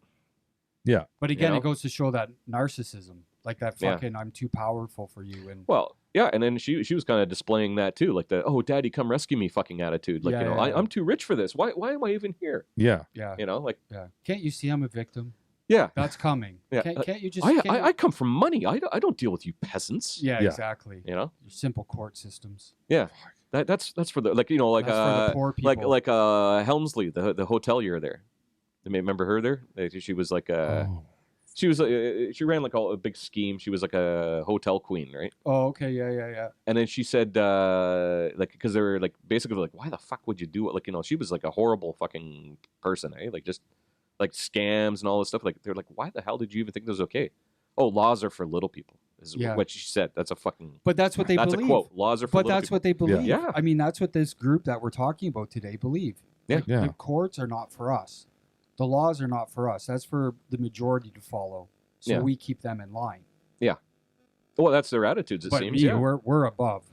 Yeah. But again, know? it goes to show that narcissism, like that Yeah. fucking I'm too powerful for you. And well, yeah, and then she was kind of displaying that too, like the Daddy, come rescue me fucking attitude. Like Yeah, yeah, yeah. I'm too rich for this. Why am I even here? Yeah. yeah, Like yeah. Can't you see I'm a victim? yeah. That's coming. Yeah. Can't you just? I come from money. I don't deal with you peasants. Yeah, Yeah. exactly. You know. Your simple court systems. Yeah. That's for the like That's for the poor people. like Helmsley, the hotelier there. You may remember her there. She was like Oh. she was she ran like a big scheme. She was like a hotel queen, right? Oh, okay, yeah. And then she said like because they were like basically like why the fuck would you do it? Like she was like a horrible fucking person, eh? Like just like scams and all this stuff. Like they're like why the hell did you even think this was okay? Oh, laws are for little people. Is Yeah. what she said. That's a fucking. But that's what they That's believe. a quote. Laws are for But little that's people. what they believe. Yeah. I mean, that's what this group that we're talking about today believe. Yeah. Like, Yeah. the courts are not for us. The laws are not for us. That's for the majority to follow. So Yeah. we keep them in line. Well, that's their attitudes. It But seems. me, Yeah. we're above.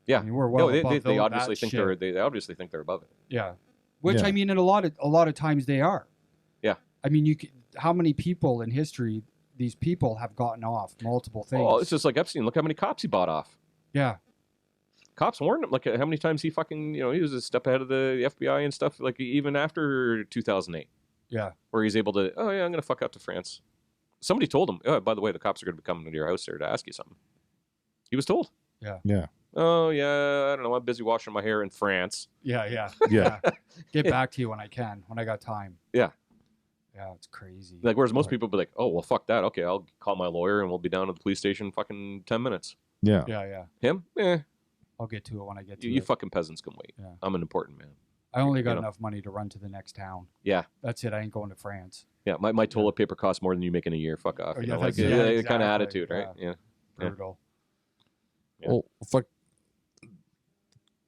Yeah. I mean, we're well No, above. they that obviously think shit. they obviously think they're above it. Yeah. Which Yeah. I mean, in a lot of times they are. Yeah. I mean, how many people in history these people have gotten off multiple things? Oh, it's just like Epstein. Look how many cops he bought off. Yeah. Cops warned him. Like how many times he fucking he was a step ahead of the FBI and stuff. Like even after 2008, Yeah. where he's able to. Oh yeah, I'm gonna fuck out to France. Somebody told him. Oh, by the way, the cops are gonna be coming to your house here to ask you something. He was told. Yeah. Oh yeah, I don't know. I'm busy washing my hair in France. Yeah. Yeah. Get back to you when I can, when I got time. Yeah. Yeah, it's crazy. Like whereas most people be like, oh well, fuck that. Okay, I'll call my lawyer and we'll be down at the police station in fucking 10 minutes. Yeah. Yeah. Him? I'll get to it when I get to You it. fucking peasants can wait. Yeah. I'm an important man. I only got you know. enough money to run to the next town. Yeah. That's it. I ain't going to France. Yeah, my toilet paper costs more than you make in a year. Fuck off. Oh, You yeah, know, like that's- yeah, kind of exactly. attitude, right? Yeah. Yeah. Brutal. Yeah. Well, fuck.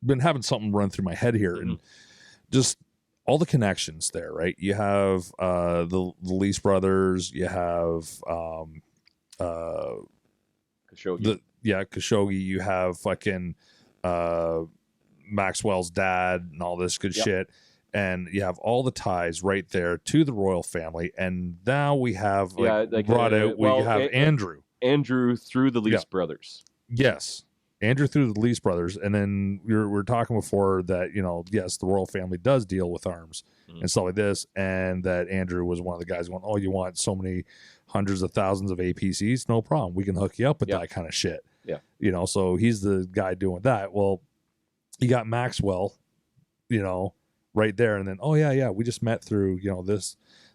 Been having something run through my head here, and just all the connections there, right? You have the Lease brothers. You have Khashoggi. Khashoggi. You have fucking Maxwell's dad and all this good Yep. shit. And you have all the ties right there to the royal family. And now we have brought out, we have Andrew. Andrew through the Lease Yeah. brothers. Yes. Andrew through the Lease brothers. And then we were talking before that, yes, the royal family does deal with arms and stuff like this. And that Andrew was one of the guys going, oh, you want so many hundreds of thousands of APCs? No problem. We can hook you up with Yeah. that kind of shit. Yeah. You know, so he's the guy doing that. Well, you got Maxwell, you know, right there, and then we just met through, you know,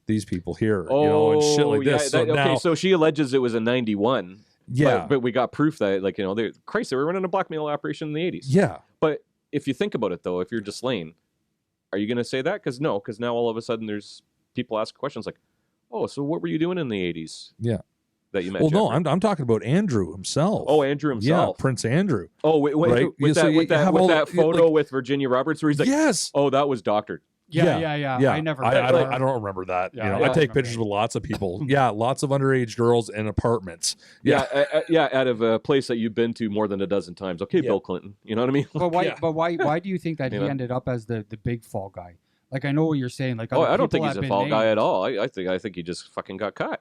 these people here, you know, and shit like this. So now, so she alleges it was in 91. Yeah. But we got proof that, like, you know, they were running a blackmail operation in the 80s. Yeah. But if you think about it, though, if you're Ghislaine, are you going to say that? Because now all of a sudden there's people ask questions like, oh, so what were you doing in the 80s? Yeah. That you met Well, Jeffrey? no, I'm talking about Andrew himself. Oh, Andrew himself. Yeah, Prince Andrew. Oh, wait, right? with that photo like, with Virginia Roberts where he's like, yes. Oh, that was doctored. Yeah. I never. I don't remember that. Yeah, you know, I take pictures with lots of people. Yeah, lots of underage girls in apartments. Yeah, out of a place that you've been to more than a dozen times. Okay, Bill Clinton. You know what I mean? But why? But why do you think that he ended up as the big fall guy? Like, I know what you're saying. Like, I don't think he's a fall guy at all. I think he just fucking got caught.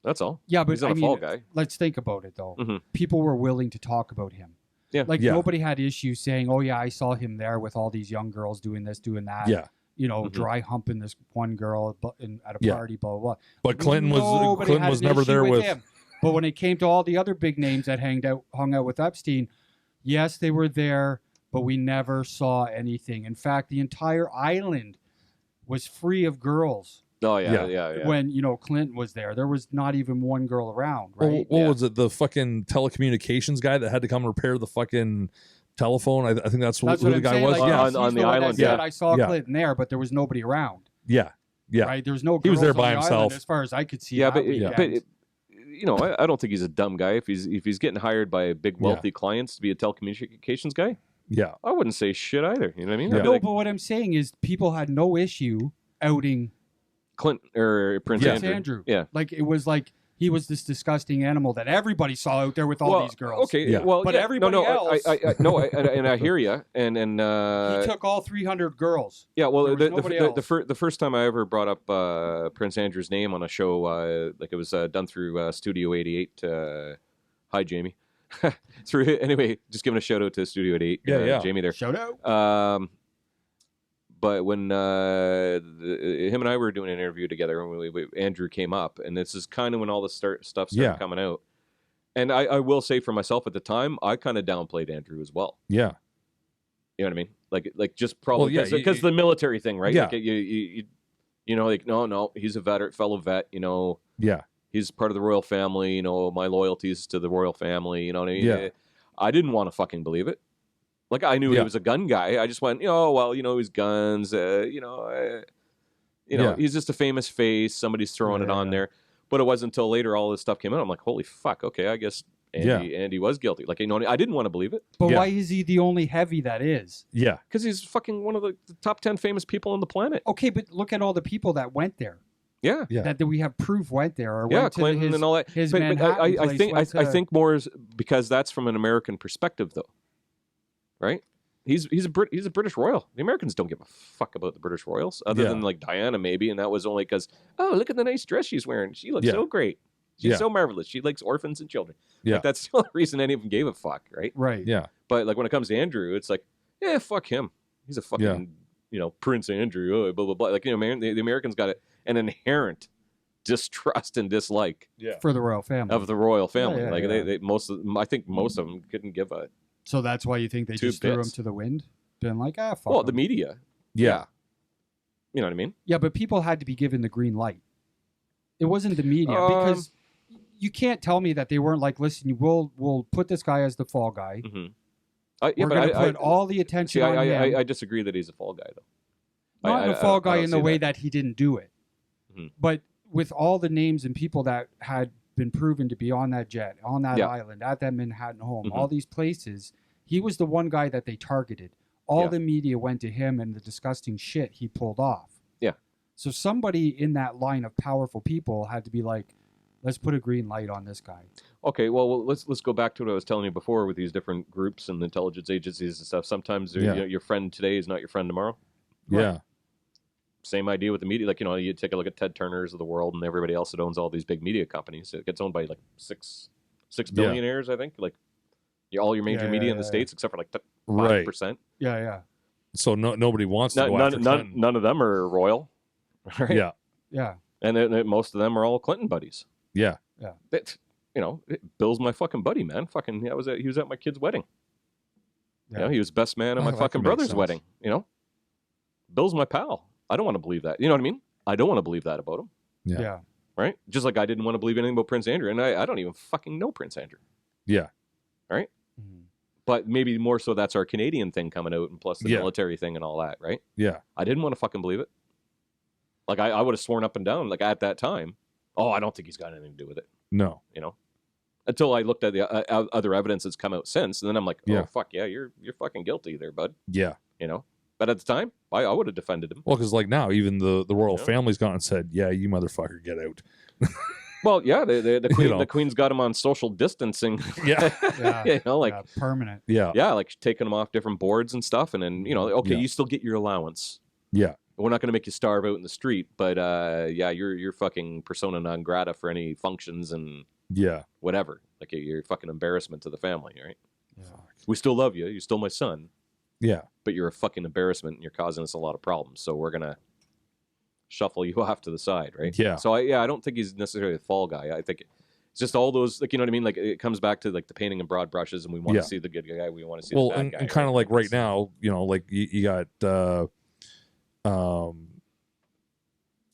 That's all. Yeah, but he's not a fall guy. Let's think about it though. Mm-hmm. People were willing to talk about him. Yeah, like nobody had issues saying, "Oh yeah, I saw him there with all these young girls doing this, doing that." Yeah. You know, dry humping this one girl at a party, blah, blah, blah. But Clinton was never there with him. But when it came to all the other big names that hung out with Epstein, yes, they were there, but we never saw anything. In fact, the entire island was free of girls. Oh, yeah. When, you know, Clinton was there was not even one girl around, right? What was it? The fucking telecommunications guy that had to come repair the fucking telephone. I think that's who the guy was. Like, yeah, on the island. Yeah, I saw Clinton there, but there was nobody around. Yeah. Right. There was no. He was there girls by on the himself, island, as far as I could see. But you know, I don't think he's a dumb guy. If he's getting hired by big wealthy clients to be a telecommunications guy, I wouldn't say shit either. You know what I mean? No, but what I'm saying is, people had no issue outing Clinton or Prince Andrew. Yeah, like it was like he was this disgusting animal that everybody saw out there with all these girls. Okay, but everybody else. And I hear you. And he took all 300 girls. Yeah, well, the first time I ever brought up Prince Andrew's name on a show, like it was done through Studio 88. Hi, Jamie. Anyway, just giving a shout out to Studio 88. Jamie there. Shout out. But when him and I were doing an interview together, and Andrew came up, and this is kind of when all the stuff started coming out. And I will say for myself at the time, I kind of downplayed Andrew as well. Yeah. You know what I mean? Like just probably because the military thing, right? Yeah. Like you know, like no, he's a fellow vet. You know. Yeah. He's part of the royal family. You know, my loyalties to the royal family. You know what I mean? Yeah. I didn't want to fucking believe it. Like, I knew he was a gun guy. I just went, he's guns. He's just a famous face. Somebody's throwing it on there. But it wasn't until later all this stuff came out. I'm like, holy fuck. Okay, I guess Andy was guilty. Like, I didn't want to believe it. But why is he the only heavy that is? Yeah. Because he's fucking one of the top 10 famous people on the planet. Okay, but look at all the people that went there. Yeah. That we have proof went there. Or went Clinton to and all that. His Manhattan place I think more is because that's from an American perspective, though. Right? He's a British royal. The Americans don't give a fuck about the British royals, other than like Diana maybe, and that was only because look at the nice dress she's wearing. She looks so great. She's so marvelous. She likes orphans and children. Yeah, like, that's the only reason any of them gave a fuck, right? Right. Yeah. But like when it comes to Andrew, it's like, fuck him. He's a fucking Prince Andrew. Blah blah blah. Like the Americans got an inherent distrust and dislike for the royal family of the royal family. They I think most of them couldn't give a. So that's why you think they just threw him to the wind? Been like, fuck well, him. the media. Yeah. You know what I mean? Yeah, but people had to be given the green light. It wasn't the media because you can't tell me that they weren't like, listen, we'll put this guy as the fall guy. Mm-hmm. We're going to put all the attention on him. I disagree that he's a fall guy, though. Not a fall guy in the way that he didn't do it. Mm-hmm. But with all the names and people that had been proven to be on that jet, on that island, at that Manhattan home, all these places, he was the one guy that they targeted. All the media went to him and the disgusting shit he pulled off. Yeah. So somebody in that line of powerful people had to be like, let's put a green light on this guy. Okay, well let's go back to what I was telling you before with these different groups and intelligence agencies and stuff. Sometimes your friend today is not your friend tomorrow. Yeah. Right? Same idea with the media. Like, you take a look at Ted Turner's of the world and everybody else that owns all these big media companies. It gets owned by like six billionaires, I think. Like all your major media in the States, except for like 5%. Yeah. So nobody wants to go after Clinton. None of them are royal. Right? Yeah. Yeah. And most of them are all Clinton buddies. Yeah. Yeah. you know, Bill's my fucking buddy, man. Fucking, he was at my kid's wedding. Yeah. You know, he was best man at my That fucking can make brother's sense. wedding. You know, Bill's my pal. I don't want to believe that. You know what I mean? I don't want to believe that about him. Yeah. Yeah. Right? Just like I didn't want to believe anything about Prince Andrew, and I don't even fucking know Prince Andrew. Yeah. Right? Mhm. But maybe more so that's our Canadian thing coming out, and plus the Yeah. military thing and all that, right? Yeah. I didn't want to fucking believe it. Like I would have sworn up and down, like at that time, oh, I don't think he's got anything to do with it. No. You know, until I looked at the other evidence that's come out since, and then I'm like, oh Yeah. fuck yeah, you're fucking guilty there, bud. Yeah. You know, but at the time, I would have defended him. Well, because like now, even the royal Yeah. family's gone and said, "Yeah, you motherfucker, get out." Well, yeah, the queen, know. the queen's got him on social distancing. Yeah. Yeah. You know, like Yeah, permanent. Yeah. yeah, like taking them off different boards and stuff, and then you know, okay, Yeah. you still get your allowance. Yeah. We're not going to make you starve out in the street, but yeah, you're fucking persona non grata for any functions and Yeah. whatever. Like you're a fucking embarrassment to the family, right? Yeah. We still love you. You're still my son, Yeah. but you're a fucking embarrassment and you're causing us a lot of problems. So we're gonna shuffle you off to the side, right? Yeah. So I don't think he's necessarily a fall guy. I think it's just all those, like, you know what I mean? Like it comes back to like the painting in broad brushes, and we want Yeah. to see the good guy, we want to see Well, the bad and, guy. and kind of like right It's- now, you know, like you got the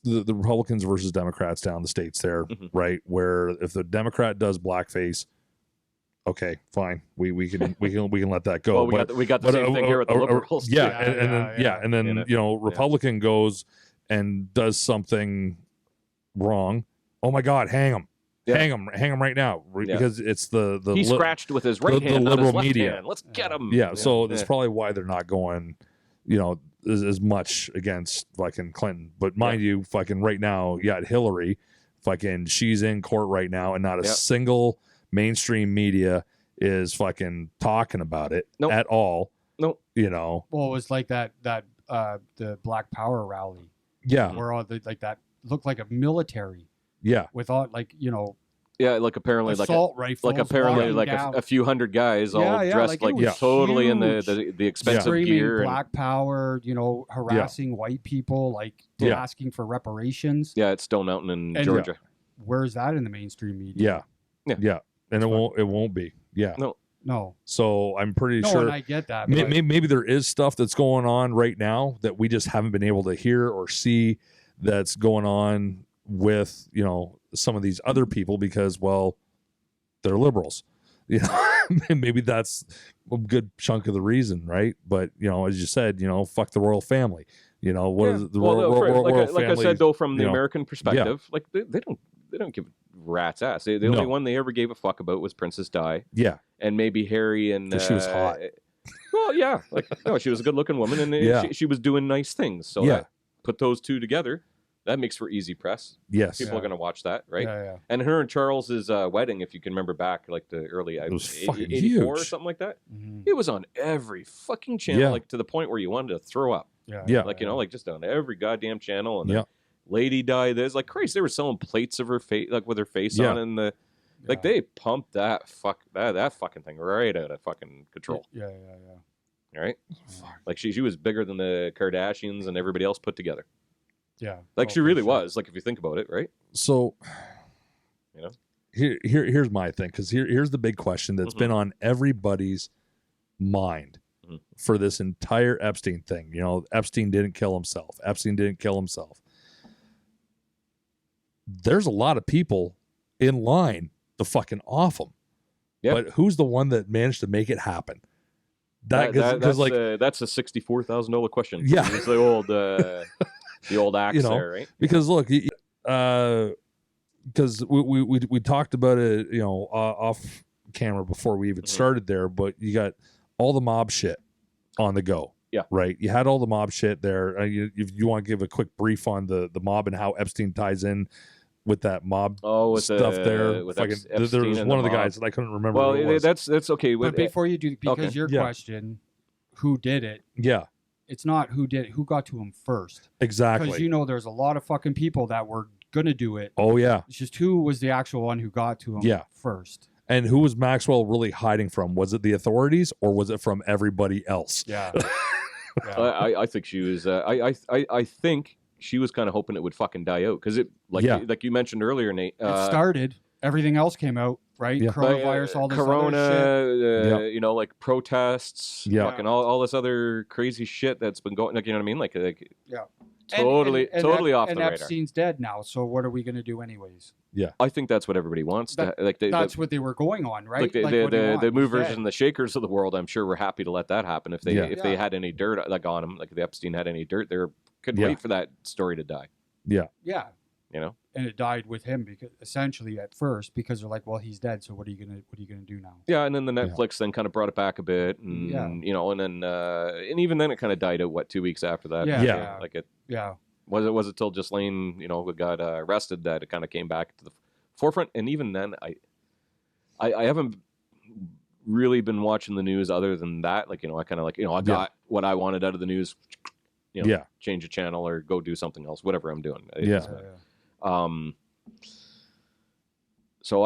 Republicans versus Democrats down in the states there, Mhm. right? Where if the Democrat does blackface, okay, fine, we can let that go. Well, but we got the same thing here with the liberals. yeah, Yeah, and then yeah. and then You know? you know, Republican goes and does something wrong. Oh my God, hang him. Yeah. Hang him right now, Yeah. because it's the He scratched with his right the hand, not his liberal left media. hand. Let's get him. Yeah, so that's yeah. probably why they're not going, you know, as much against fucking Clinton. But mind you, fucking right now, you got Hillary, fucking she's in court right now, and not a Yeah. single mainstream media is fucking talking about it Nope. at all. Nope. You know, Well, it was like that the Black Power rally yeah, where all the like that looked like a military yeah, with all like Yeah, like apparently assault rifles. like apparently walking like down, a few hundred guys all Yeah, yeah, dressed like, it like was totally in huge. the expensive screaming gear. And, Black Power, harassing white people, like Yeah. asking for reparations. yeah, it's Stone Mountain in And- Georgia. Where's that in the mainstream media? yeah, Yeah. yeah, and It's it won't be. Yeah, No, so I'm pretty no, sure. and I get that. May- but- Maybe there is stuff that's going on right now that we just haven't been able to hear or see that's going on with, you know, some of these other people because, well, they're liberals. You know, maybe that's a good chunk of the reason, right? But, you know, as you said, you know, fuck the royal family. You know, what is the Well, royal, no, royal like I family? said though, from the you know, American perspective, like they don't give a rat's ass. The only No. one they ever gave a fuck about was Princess Di, yeah, and maybe Harry and 'Cause she was hot. Well, yeah, like no, she was a good looking woman, and Yeah. she was doing nice things. So Yeah. that, put those two together, that makes for easy press. yes, People are going to watch that, right? Yeah. And her and Charles's wedding, if you can remember back, like the early was fucking 84 or huge. something like that, Mhm. it was on every fucking channel, Yeah. like to the point where you wanted to throw up. Yeah. Like, you know, like just on every goddamn channel. And Yeah. Lady Di this, like Christ, they were selling plates of her face, like with her face Yeah. on, and like Yeah. they pumped that fucking thing right out of fucking control. Yeah. All right, like she was bigger than the Kardashians and everybody else put together. Yeah. Like Oh, she for really sure. was. Like if you think about it, right? So, You know? here's my thing, because here's the big question that's Mhm. been on everybody's mind Mhm. for this entire Epstein thing. You know, Epstein didn't kill himself. Epstein didn't kill himself. There's a lot of people in line to fucking off him. Yeah. But who's the one that managed to make it happen? That's like, that's a $64,000 question. Yeah. It's the old axe You know, there, right? because look, because we talked about it, you know, off camera before we even Mhm. started there, but you got all the mob shit on the go. Yeah. Right. You had all the mob shit there. If you want to give a quick brief on the mob and how Epstein ties in with that mob With stuff there. with Fucking, Epstein there was and one of the mob. guys that I couldn't remember. Well, who it was. that's okay. But before you do, because okay. your Yeah. question, who did it? Yeah, It's not who did it, who got to him first. exactly. Because there's a lot of fucking people that were gonna do it. Oh yeah. It's just who was the actual one who got to him Yeah. first. And who was Maxwell really hiding from? Was it the authorities or was it from everybody else? Yeah. I think she was. I think she was kind of hoping it would fucking die out because it, like Yeah. like you mentioned earlier, Nate. It started. everything else came out, right? Yeah. Coronavirus, all this Corona, other shit. you know, like protests, Yeah. fucking all this other crazy shit that's been going. Like, you know what I mean? Like Yeah. totally off the and radar. Epstein's dead now, so what are we going to do anyways? I think that's what everybody wants. That's what they were going on, right? Like the movers and the shakers of the world, I'm sure were happy to let that happen. If they had any dirt like on him, like if Epstein had any dirt, they couldn't wait for that story to die. Yeah. Yeah. You know? And it died with him because essentially at first because they're like, well, he's dead, so what are you gonna do now? Yeah, and then the Netflix then kind of brought it back a bit, and you know, and then and even then it kind of died out 2 weeks after that. Yeah. Like it. Yeah. Was it till Ghislaine, you know, got arrested that it kind of came back to the forefront? And even then, I haven't really been watching the news other than that. Like, you know, I kind of like, you know, I got what I wanted out of the news. You know, change a channel or go do something else, whatever I'm doing. So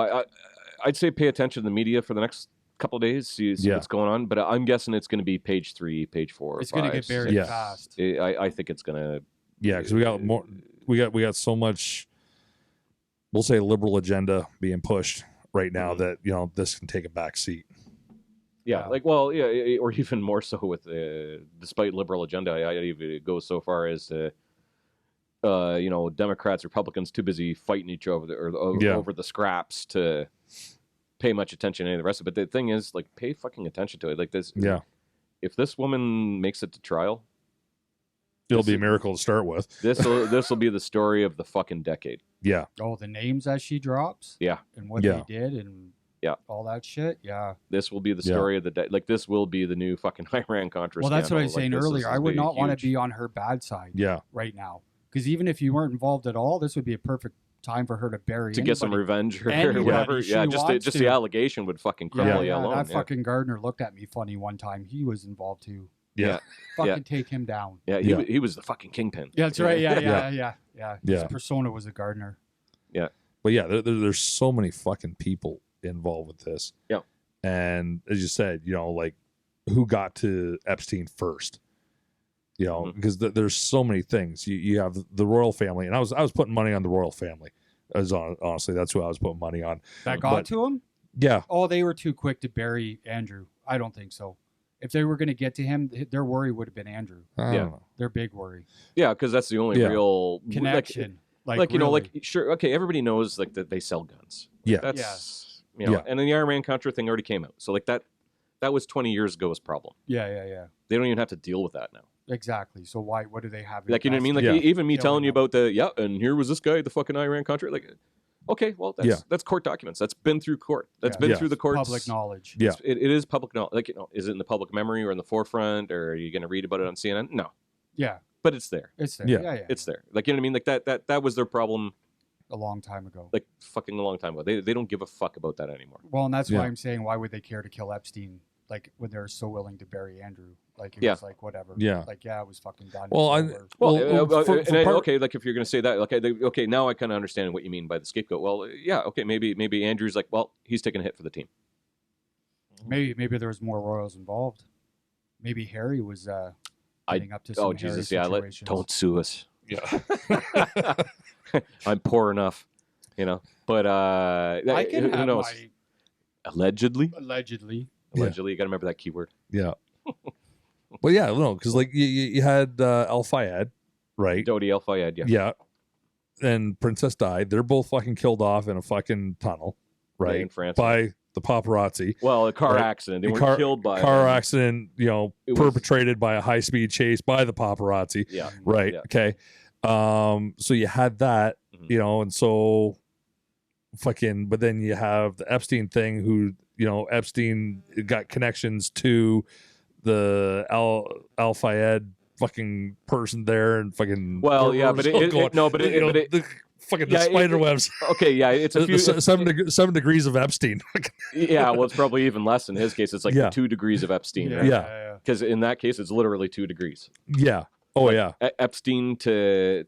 I'd say pay attention to the media for the next couple of days, see what's going on. But I'm guessing it's going to be page 3, page 4. It's going to get buried fast. I think it's going to. Yeah, because we got more. We got so much. We'll say liberal agenda being pushed right now that you know this can take a back seat. Yeah, like or even more so with despite liberal agenda, I even go so far as to. You know, Democrats, Republicans too busy fighting each other over the scraps to pay much attention to any of the rest of it. But the thing is, like, pay fucking attention to it. Like this. Yeah. If this woman makes it to trial, it'll be a miracle to start with. This will be the story of the fucking decade. Yeah. Oh, the names that she drops. Yeah. And what they did and all that shit. Yeah. This will be the story of the like. This will be the new fucking Iran-Contra. Well, that's what I was saying like, earlier. I would not want to be on her bad side. Yeah. Right now. Because even if you weren't involved at all, this would be a perfect time for her to bury get some revenge or whatever. Yeah, just the allegation would fucking crumble you alone. That fucking Gardner looked at me funny one time. He was involved too. Yeah. Fucking take him down. Yeah, he was the fucking kingpin. Yeah, that's right. Yeah. His persona was a Gardner. Yeah. But yeah, there's so many fucking people involved with this. Yeah. And as you said, you know, like who got to Epstein first? You know, because there's so many things. You have the royal family, and I was putting money on the royal family. Honestly, that's who I was putting money on. That got to him? Yeah. Oh, they were too quick to bury Andrew. I don't think so. If they were going to get to him, their worry would have been Andrew. Their big worry. Yeah, because that's the only real connection. Like you know, like sure, okay, everybody knows like that they sell guns. Yeah, that's you know, and then the Iran-Contra thing already came out. So like that was 20 years ago's problem. Yeah. They don't even have to deal with that now. Exactly. So what do they have? Like, you know what I mean? Like, even me telling you about and here was this guy, the fucking Iran-Contra. Like, okay, well, that's court documents. That's been through court. That's been through the courts. Public knowledge. Yeah. It is public knowledge. Like, you know, is it in the public memory or in the forefront, or are you going to read about it on CNN? No. Yeah. But it's there. It's there. Yeah. It's there. Like, you know what I mean? Like, that was their problem. A long time ago. Like, fucking a long time ago. They don't give a fuck about that anymore. Well, and that's why I'm saying, why would they care to kill Epstein? Like, when they're so willing to bury Andrew. Like, it was like, whatever. Yeah. Like, it was fucking done. Okay, like, if you're going to say that, okay, now I kind of understand what you mean by the scapegoat. Well, yeah, okay, maybe Andrew's like, well, he's taking a hit for the team. Maybe there was more royals involved. Maybe Harry was getting up to some Jesus, situations. Don't sue us. Yeah. I'm poor enough, you know. But I can who knows? Allegedly, you got to remember that keyword. Yeah. Well, yeah, no, because like you had Al Fayed, right? Dodi Al Fayed, yeah. Yeah. And Princess died. They're both fucking killed off in a fucking tunnel, right? In France. By the paparazzi. Well, a car accident. They weren't killed by car accident, you know, perpetrated by a high-speed chase by the paparazzi. Yeah. Right. Yeah. Okay. So you had that, you know, and so fucking, but then you have the Epstein thing who, you know, Epstein got connections to the Al Fayed fucking person there and fucking. Well, yeah, but the fucking the spider webs. Okay, yeah, it's a few 7 degrees of Epstein. Yeah, well, it's probably even less in his case. It's like 2 degrees of Epstein. Right? Yeah, because in that case, it's literally 2 degrees. Yeah. Oh, like, yeah. Epstein to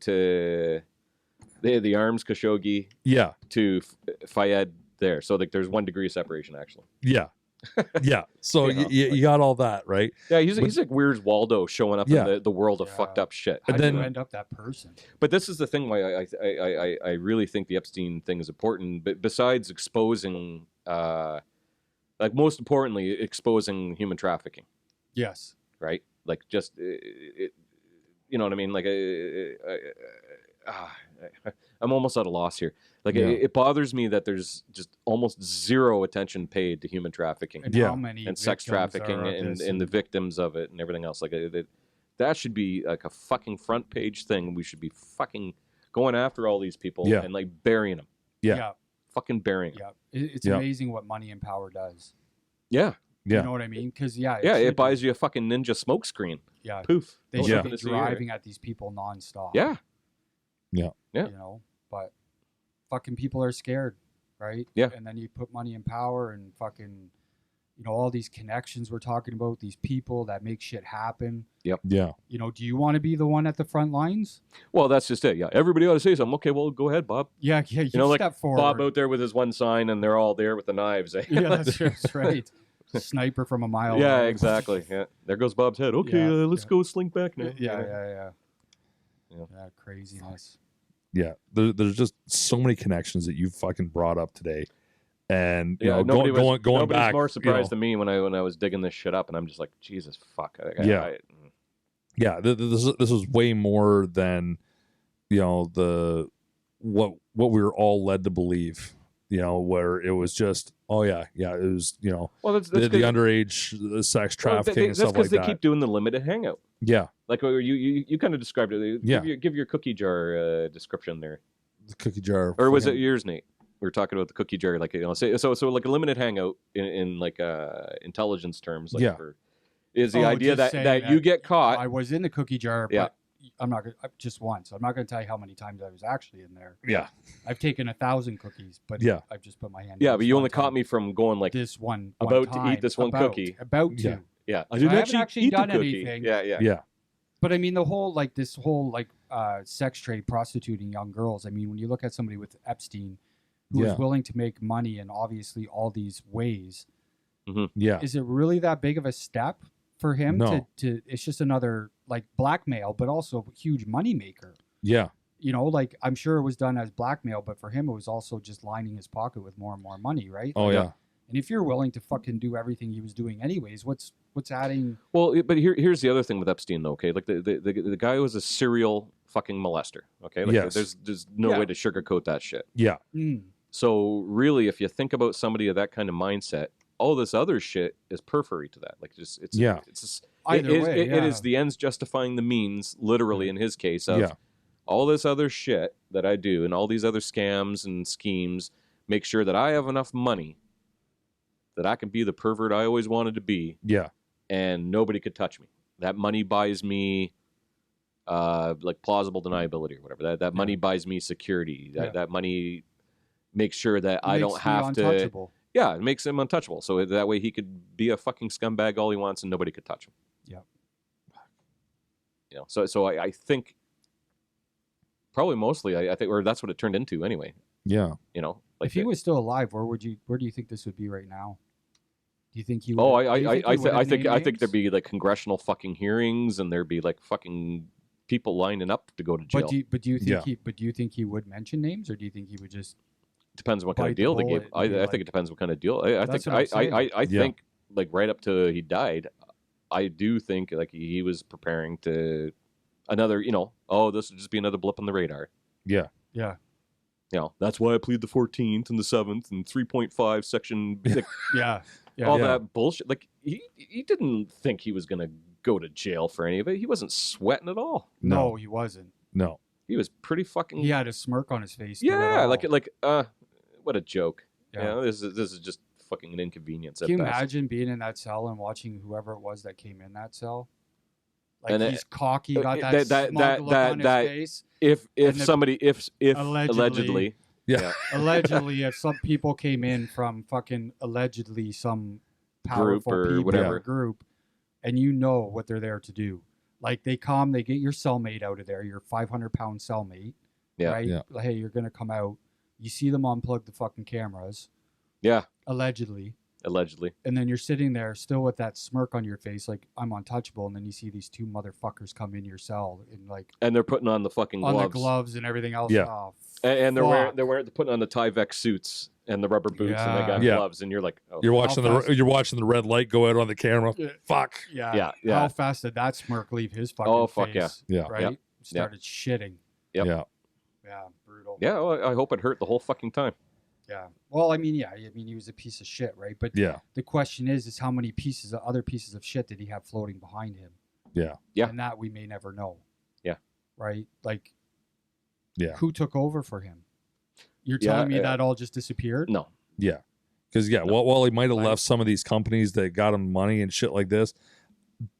the arms Khashoggi. Yeah. To Fayed there, so like there's 1 degree separation actually. Yeah. Yeah. So you got all that, right? Yeah, he's like Where's Waldo showing up in the world of fucked up shit. How And do then you end up that person? But this is the thing why I really think the Epstein thing is important. But besides exposing, like most importantly, exposing human trafficking. Yes. Right. Like just, you know what I mean? Like, I'm almost at a loss here. Like it bothers me that there's just almost zero attention paid to human trafficking And how many and sex trafficking and the victims of it and everything else. Like that should be like a fucking front page thing. We should be fucking going after all these people and like burying them. Yeah. Fucking burying them. Yeah. It's amazing what money and power does. Yeah. You know what I mean? Because it buys you a fucking ninja smoke screen. Yeah. Poof. They should be driving at these people nonstop. Yeah. You know, but fucking people are scared, right? Yeah. And then you put money and power and fucking, you know, all these connections we're talking about, these people that make shit happen. Yep. Yeah. You know, do you want to be the one at the front lines? Well, that's just it. Yeah. Everybody ought to say something. Okay, well, go ahead, Bob. Yeah. You know, like step forward. Bob out there with his one sign and they're all there with the knives. Eh? Yeah, that's right. Sniper from a mile Yeah, away. Exactly. Yeah. There goes Bob's head. Okay, let's go slink back now. Yeah, craziness. Yeah, there's just so many connections that you fucking brought up today, and you know, going nobody's back. More surprised than me when I was digging this shit up, and I'm just like, Jesus fuck. This is way more than you know what we were all led to believe. You know, where it was just, it was, you know, well, that's the underage sex trafficking and stuff like that. That's because they keep doing the limited hangout. Yeah. Like you kind of described it. Give your cookie jar description there. The cookie jar. Or was it yours, Nate? We were talking about the cookie jar, like, you know, so like a limited hangout in like intelligence terms. Like is the idea that you get caught. I was in the cookie jar, but I'm not gonna just once. I'm not gonna tell you how many times I was actually in there. Yeah, I've taken 1,000 cookies, but I've just put my hand. Yeah, but you only caught me from going like this one about time, to eat this one cookie. About to. Yeah, I haven't actually done anything. Yeah. But I mean, this whole sex trade, prostituting young girls. I mean, when you look at somebody with Epstein, who is willing to make money in obviously all these ways, is it really that big of a step for him to it's just another like blackmail, but also a huge money maker? Yeah. You know, like I'm sure it was done as blackmail, but for him it was also just lining his pocket with more and more money, right? Oh, yeah. And if you're willing to fucking do everything he was doing anyways, what's adding? Well, but here's the other thing with Epstein, though. Okay, like the guy was a serial fucking molester. Okay, like there's no way to sugarcoat that shit. Yeah. So really, if you think about somebody of that kind of mindset, all this other shit is periphery to that. Like it's just, either way. It is the ends justifying the means, literally in his case. Of all this other shit that I do and all these other scams and schemes make sure that I have enough money that I can be the pervert I always wanted to be. Yeah. And nobody could touch me. That money buys me like plausible deniability or whatever. That money buys me security. That money makes sure that I don't have to. Yeah, it makes him untouchable. So that way he could be a fucking scumbag all he wants and nobody could touch him. Yeah. You know, so I think probably mostly I think, or that's what it turned into anyway. Yeah. You know, like if he was still alive, where do you think this would be right now? Do you think he would? Oh, I think there'd be like congressional fucking hearings and there'd be like fucking people lining up to go to jail. But do you think he would mention names, or do you think he would just? Depends on what kind of deal they gave. I think it depends what kind of deal. I think like right up to he died, I do think like he was preparing to another, you know, this would just be another blip on the radar. Yeah. Yeah. You know, that's why I plead the 14th and the 7th and 3.5 section. Like, all that bullshit. Like he didn't think he was gonna go to jail for any of it. He wasn't sweating at all. No, he wasn't. No. He was pretty fucking. He had a smirk on his face. Yeah, what a joke. Yeah, you know, this is just fucking an inconvenience. Can you imagine being in that cell and watching whoever it was that came in that cell? Like and he's cocky, got that smug look on his face. If allegedly. Yeah. Allegedly, if some people came in from fucking allegedly some powerful group or people whatever group, and you know what they're there to do. Like they come, they get your cellmate out of there, your 500-pound cellmate. Yeah. Right? Yeah. Hey, you're gonna come out. You see them unplug the fucking cameras. Yeah. Allegedly. Allegedly. And then you're sitting there still with that smirk on your face, like I'm untouchable. And then you see these two motherfuckers come in your cell and they're putting on the fucking gloves. On the gloves and everything else. Yeah. Oh, and they're putting on the Tyvek suits and the rubber boots and they got gloves. And you're like, oh. You're watching the red light go out on the camera. Yeah. Fuck. Yeah. How fast did that smirk leave his fucking face? Yeah. Right? Yeah. Started shitting. Yep. Yeah. Yeah. Brutal. Yeah. Well, I hope it hurt the whole fucking time. Yeah. Well, I mean, he was a piece of shit, right? But the question is how many other pieces of shit did he have floating behind him? Yeah. Yeah. And that we may never know. Yeah. Right? Like, who took over for him? You're telling me that all just disappeared? No. Yeah. Because, while he might have left some of these companies that got him money and shit like this,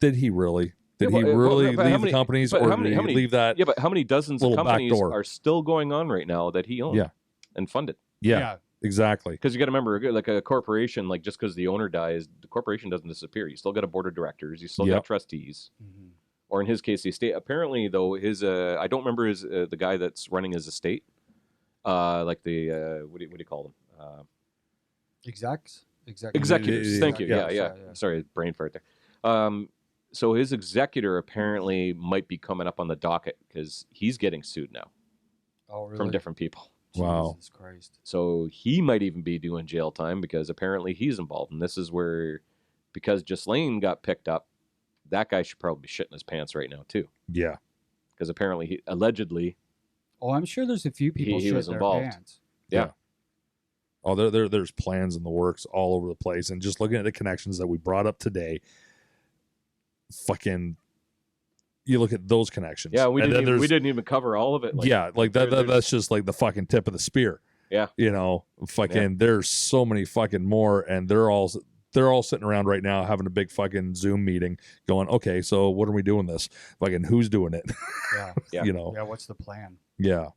did he really? Did he really leave the companies or did he leave that? Yeah, but how many dozens of companies backdoor are still going on right now that he owned and funded? Yeah, exactly. Because you got to remember, like a corporation, like just because the owner dies, the corporation doesn't disappear. You still got a board of directors. You still got trustees. Mm-hmm. Or in his case, the estate. Apparently, though, his I don't remember his the guy that's running his estate. Like the what do you call them? Executives. Thank you. Yeah. Sorry, brain fart there. So his executor apparently might be coming up on the docket because he's getting sued now. Oh, really? From different people. Wow. Jesus Christ. So he might even be doing jail time because apparently he's involved. And this is where, because Ghislaine got picked up, that guy should probably be shitting his pants right now too. Yeah. Because apparently, allegedly. Oh, I'm sure there's a few people he was involved. Their pants. Yeah. Oh, there's plans in the works all over the place. And just looking at the connections that we brought up today, fucking... You look at those connections. Yeah, we didn't even cover all of it. Like, that's just like the fucking tip of the spear. Yeah. There's so many fucking more, and they're all sitting around right now having a big fucking Zoom meeting going, okay, so what are we doing this? Fucking who's doing it? Yeah. Yeah, what's the plan? Yeah.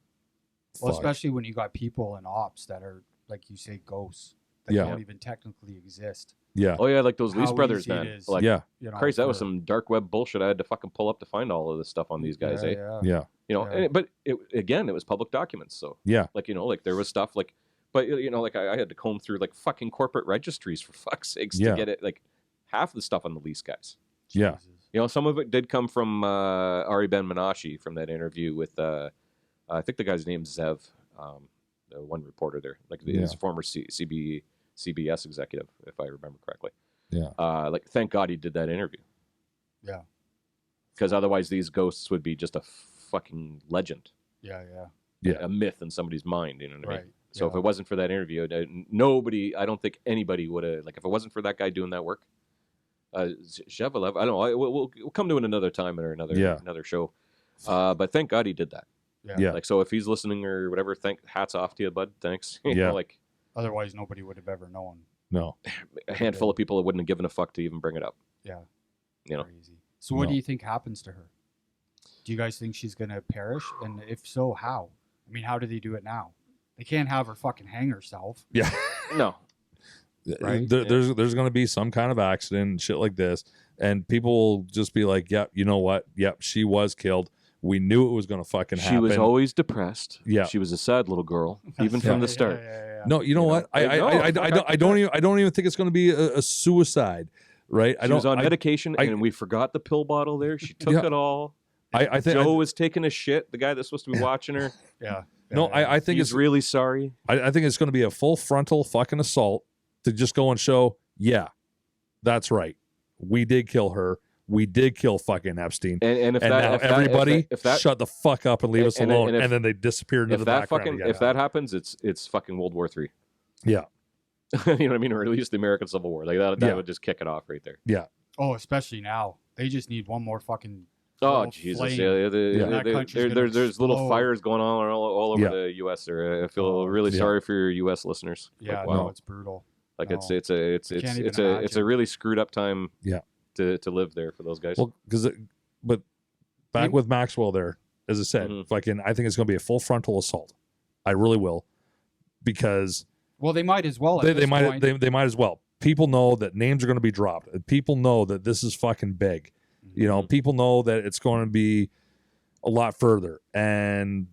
Well, especially when you got people in ops that are, like you say, ghosts that don't even technically exist. Yeah. Oh yeah, like those Lease brothers, man. Like, Christ, that was some dark web bullshit I had to fucking pull up to find all of this stuff on these guys, Yeah. But it was public documents, so like there was stuff like, but like I had to comb through like fucking corporate registries for fuck's sakes to get it, like half the stuff on the lease guys. Yeah. Some of it did come from Ari Ben Menashe from that interview with I think the guy's name's Zev, the one reporter there, like his former CBS executive, if I remember correctly. Yeah. Like, thank God he did that interview. Yeah. Because otherwise these ghosts would be just a fucking legend. Yeah. A myth in somebody's mind, you know what I mean? So if it wasn't for that interview, I don't think anybody would have, like, if it wasn't for that guy doing that work, Shevelev, I don't know, we'll come to it another time or another show. But thank God he did that. Yeah. Like, so if he's listening or whatever, hats off to you, bud. Thanks. Otherwise, nobody would have ever known. No. A handful of people that wouldn't have given a fuck to even bring it up. Yeah. Crazy. So what do you think happens to her? Do you guys think she's going to perish? And if so, how? I mean, how do they do it now? They can't have her fucking hang herself. Yeah. No. Right? There's going to be some kind of accident and shit like this. And people will just be like, yep, you know what? Yep, she was killed. We knew it was going to fucking happen. She was always depressed. Yeah. She was a sad little girl, even from the start. Yeah. No, you know what? I don't even think it's going to be a suicide, right? She was on medication, and we forgot the pill bottle there. She took it all. I think Joe was taking a shit. The guy that's supposed to be watching her. I think he's really sorry. I think it's going to be a full frontal fucking assault to just go and show, yeah, that's right. We did kill her. We did kill fucking Epstein. And if everybody shut the fuck up and leave us alone, and then they disappear into the background. If that happens, it's fucking World War III. Yeah. You know what I mean? Or at least the American Civil War. Like that would just kick it off right there. Yeah. Oh, especially now. They just need one more fucking... Oh, Jesus. There's little fires going on all over the U.S. there. I feel really sorry for your U.S. listeners. Yeah, wow. It's brutal. Like it's a really screwed up time. Yeah. To live there for those guys. Well, but back with Maxwell there, as I said, fucking, I think it's going to be a full frontal assault. I really will, because they might as well. They might as well. People know that names are going to be dropped. People know that this is fucking big. Mm-hmm. People know that it's going to be a lot further, and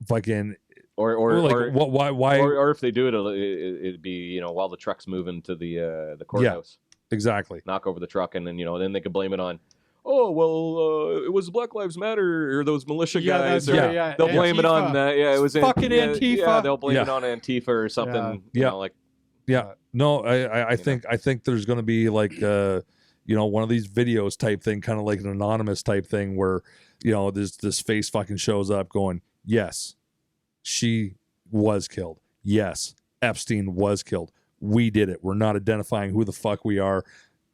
fucking. Or like what? Why? Or if they do it, it'd be while the truck's moving to the courthouse. Exactly. Knock over the truck, and then then they could blame it on. Oh well, it was Black Lives Matter or those militia guys. They'll Antifa. blame it on it was fucking Antifa. Yeah, they'll blame it on Antifa or something. No, I think there's going to be like one of these videos type thing, kind of like an anonymous type thing where this face fucking shows up going, yes, she was killed. Yes, Epstein was killed. We did it. We're not identifying who the fuck we are.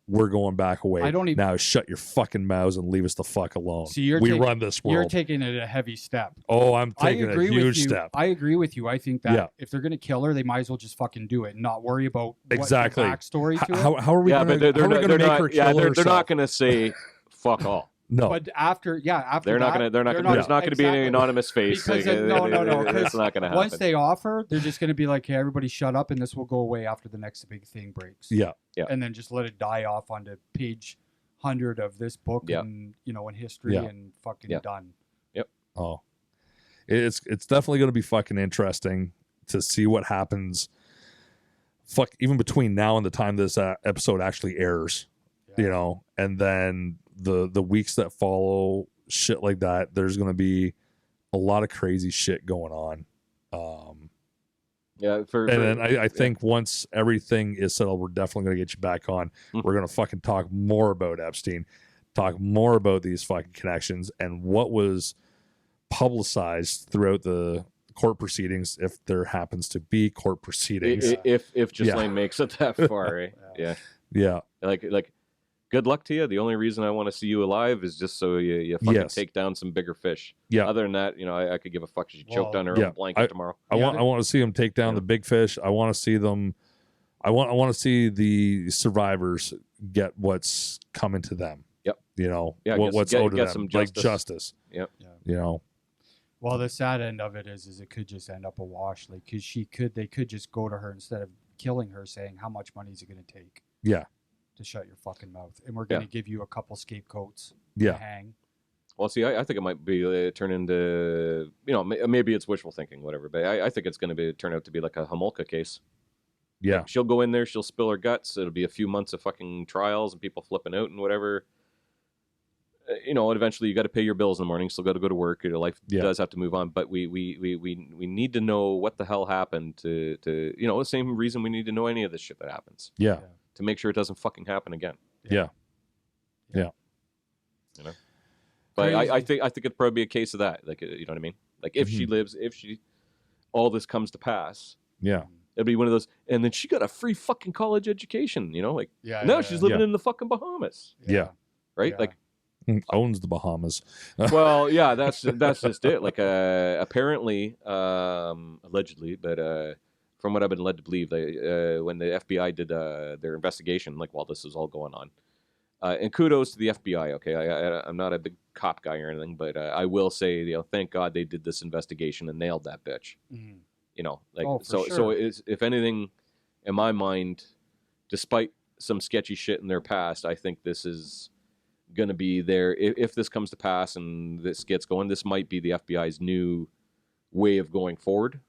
We're going back away. Now shut your fucking mouths and leave us the fuck alone. We run this world. You're taking it a heavy step. Oh, I'm taking a huge step. I agree with you. I think that if they're going to kill her, they might as well just fucking do it and not worry about exactly what the backstory to it. How are we going to make her kill herself? They're not going to say fuck all. No, but after they're not going to. There's not going to be any anonymous face. Because no. It's not going to happen. Once they offer, they're just going to be like, "Hey, everybody, shut up," and this will go away after the next big thing breaks. Yeah. And then just let it die off onto page 100 of this book, and in history, and fucking done. Yep. Oh, it's definitely going to be fucking interesting to see what happens. Even between now and the time this episode actually airs, and then the weeks that follow, shit like that, there's going to be a lot of crazy shit going on. Then I think once everything is settled, we're definitely going to get you back on. We're going to fucking talk more about Epstein, talk more about these fucking connections and what was publicized throughout the court proceedings, if there happens to be court proceedings. If Ghislaine makes it that far, Yeah. Like good luck to you. The only reason I want to see you alive is just so you fucking take down some bigger fish. Yeah. Other than that, I could give a fuck if she choked on her own blanket tomorrow. I want to see them take down the big fish. I want to see them. I want to see the survivors get what's coming to them. Yep. What's owed to them, some like justice. Yep. Well, the sad end of it is it could just end up a wash. Like, because they could just go to her instead of killing her, saying, "How much money is it going to take?" Yeah. To shut your fucking mouth, and we're going to give you a couple scapegoats to hang. Well, see, I think it might be turn into maybe it's wishful thinking, whatever. But I think it's going to turn out to be like a Homolka case. Yeah, like she'll go in there, she'll spill her guts. It'll be a few months of fucking trials and people flipping out and whatever. And eventually you got to pay your bills in the morning. Still got to go to work. Your life does have to move on. But we need to know what the hell happened to the same reason we need to know any of this shit that happens. Yeah. To make sure it doesn't fucking happen again. Yeah. But I think it'd probably be a case of that. Like, you know what I mean? Like, if she lives, all this comes to pass. Yeah. It'd be one of those, and then she got a free fucking college education, now she's living in the fucking Bahamas. Yeah. Right? Yeah. Like, owns the Bahamas. well, yeah, that's just it. Like, apparently, allegedly, but from what I've been led to believe, they when the FBI did their investigation, like while this was all going on, and kudos to the FBI. Okay, I'm not a big cop guy or anything, but I will say, thank God they did this investigation and nailed that bitch. Mm-hmm. So if anything, in my mind, despite some sketchy shit in their past, I think this is going to be there. If this comes to pass and this gets going, this might be the FBI's new way of going forward.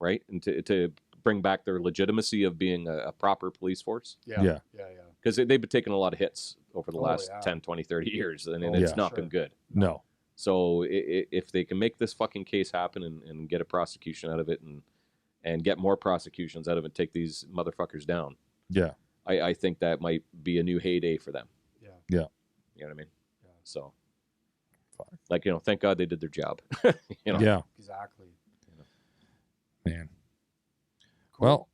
Right, and to bring back their legitimacy of being a proper police force. Yeah. Because they've been taking a lot of hits over the last 10, 20, 30 years, and it's not been good. No. So if they can make this fucking case happen and get a prosecution out of it and get more prosecutions out of it, take these motherfuckers down. Yeah. I think that might be a new heyday for them. Yeah. You know what I mean? Yeah. So, like, thank God they did their job. Yeah. Exactly. Man. Cool. Well,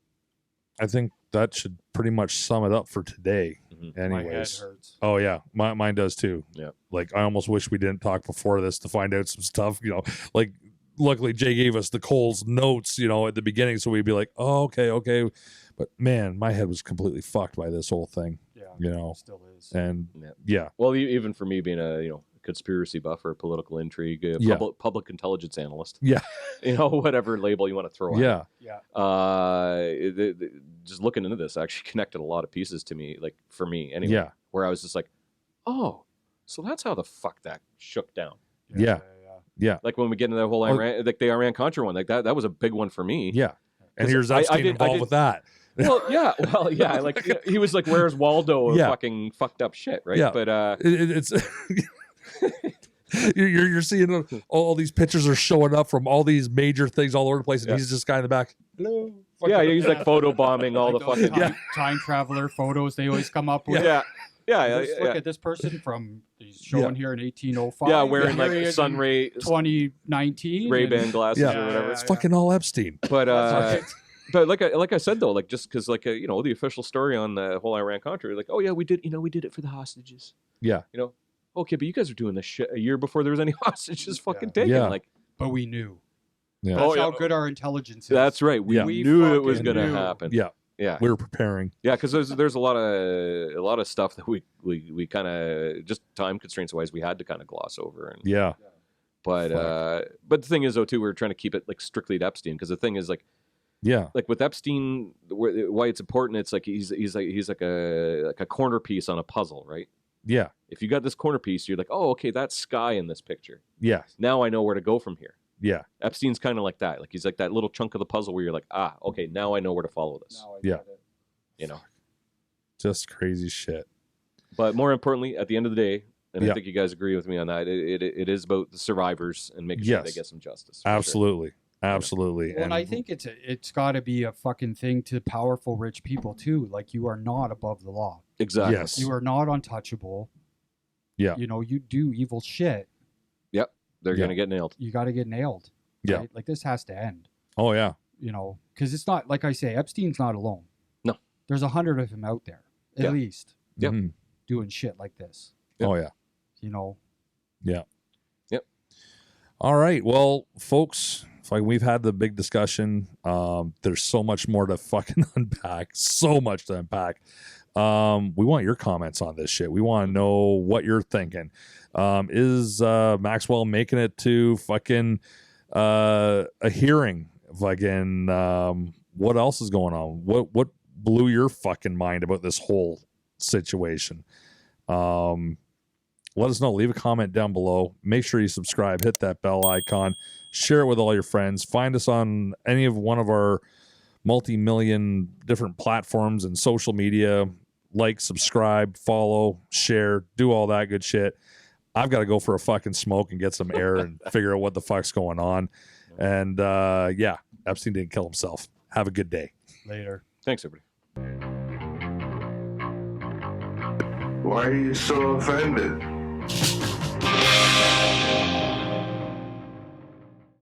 I think that should pretty much sum it up for today. Mm-hmm. Anyways. My head hurts. Oh yeah, mine does too. Yeah. Like, I almost wish we didn't talk before this to find out some stuff. Like, luckily Jay gave us the Cole's notes, at the beginning, so we'd be like, oh, okay. But man, my head was completely fucked by this whole thing. Yeah. It still is. And yeah. Well, even for me being a conspiracy buff or political intrigue, public intelligence analyst. Yeah. Whatever label you want to throw on. Yeah. Yeah. Just looking into this actually connected a lot of pieces to me, like for me anyway. Yeah. Where I was just like, oh, so that's how the fuck that shook down. Yeah. Yeah. Like when we get into the whole Iran, like the Iran-Contra one, like that was a big one for me. Yeah. And here's Epstein involved with that. Well, yeah. Like he was like, "Where's Waldo?" Yeah. Fucking fucked up shit, right? Yeah. But it's you're seeing all these pictures are showing up from all these major things all over the place, and he's just guy in the back. Hello. Yeah, he's like photobombing all Like the those fucking time traveler photos they always come up with. Yeah. Look at this person from he's showing here in 1805. Yeah, wearing like sunray 2019 Ray-Ban glasses or whatever. It's fucking all Epstein. But but like I said though, like just because like the official story on the whole Iran-Contra, like, oh yeah, we did it for the hostages. Yeah. Okay, but you guys were doing this shit a year before there was any hostages fucking taken. Yeah. Like, but we knew. Yeah. That's how good our intelligence is. That's right. We knew it was going to happen. Yeah. Yeah. We were preparing. Yeah, because there's a lot of stuff that we kind of, just time constraints wise, we had to kind of gloss over. And, but the thing is though too, we were trying to keep it like strictly to Epstein, because the thing is like with Epstein, why it's important, it's like he's like a corner piece on a puzzle, right? Yeah. If you got this corner piece, you're like, oh, okay, that's Sky in this picture. Yeah. Now I know where to go from here. Yeah. Epstein's kind of like that. Like he's like that little chunk of the puzzle where you're like, okay, now I know where to follow this. Just crazy shit. But more importantly, at the end of the day, and I think you guys agree with me on that, it is about the survivors and making sure they get some justice. Absolutely. Sure. Absolutely. Well, and I think it's got to be a fucking thing to powerful rich people too. Like, you are not above the law. Exactly. Yes. You are not untouchable. Yeah. You do evil shit. Yep. They're going to get nailed. You got to get nailed. Yeah. Right? Like, this has to end. Oh yeah. Because it's not, like I say, Epstein's not alone. No. There's 100 of him out there, at least. Yep. Mm-hmm. Doing shit like this. Yep. Oh yeah. Yeah. Yep. All right. Well, folks, we've had the big discussion. There's so much more to fucking unpack. So much to unpack. We want your comments on this shit. We want to know what you're thinking. Is Maxwell making it to fucking a hearing? Fucking what else is going on? What blew your fucking mind about this whole situation? Let us know. Leave a comment down below. Make sure you subscribe. Hit that bell icon. Share it with all your friends. Find us on any of one of our multi-million different platforms and social media. Like, subscribe, follow, share, do all that good shit. I've got to go for a fucking smoke and get some air and figure out what the fuck's going on. And Epstein didn't kill himself. Have a good day. Later. Thanks, everybody. Why are you so offended?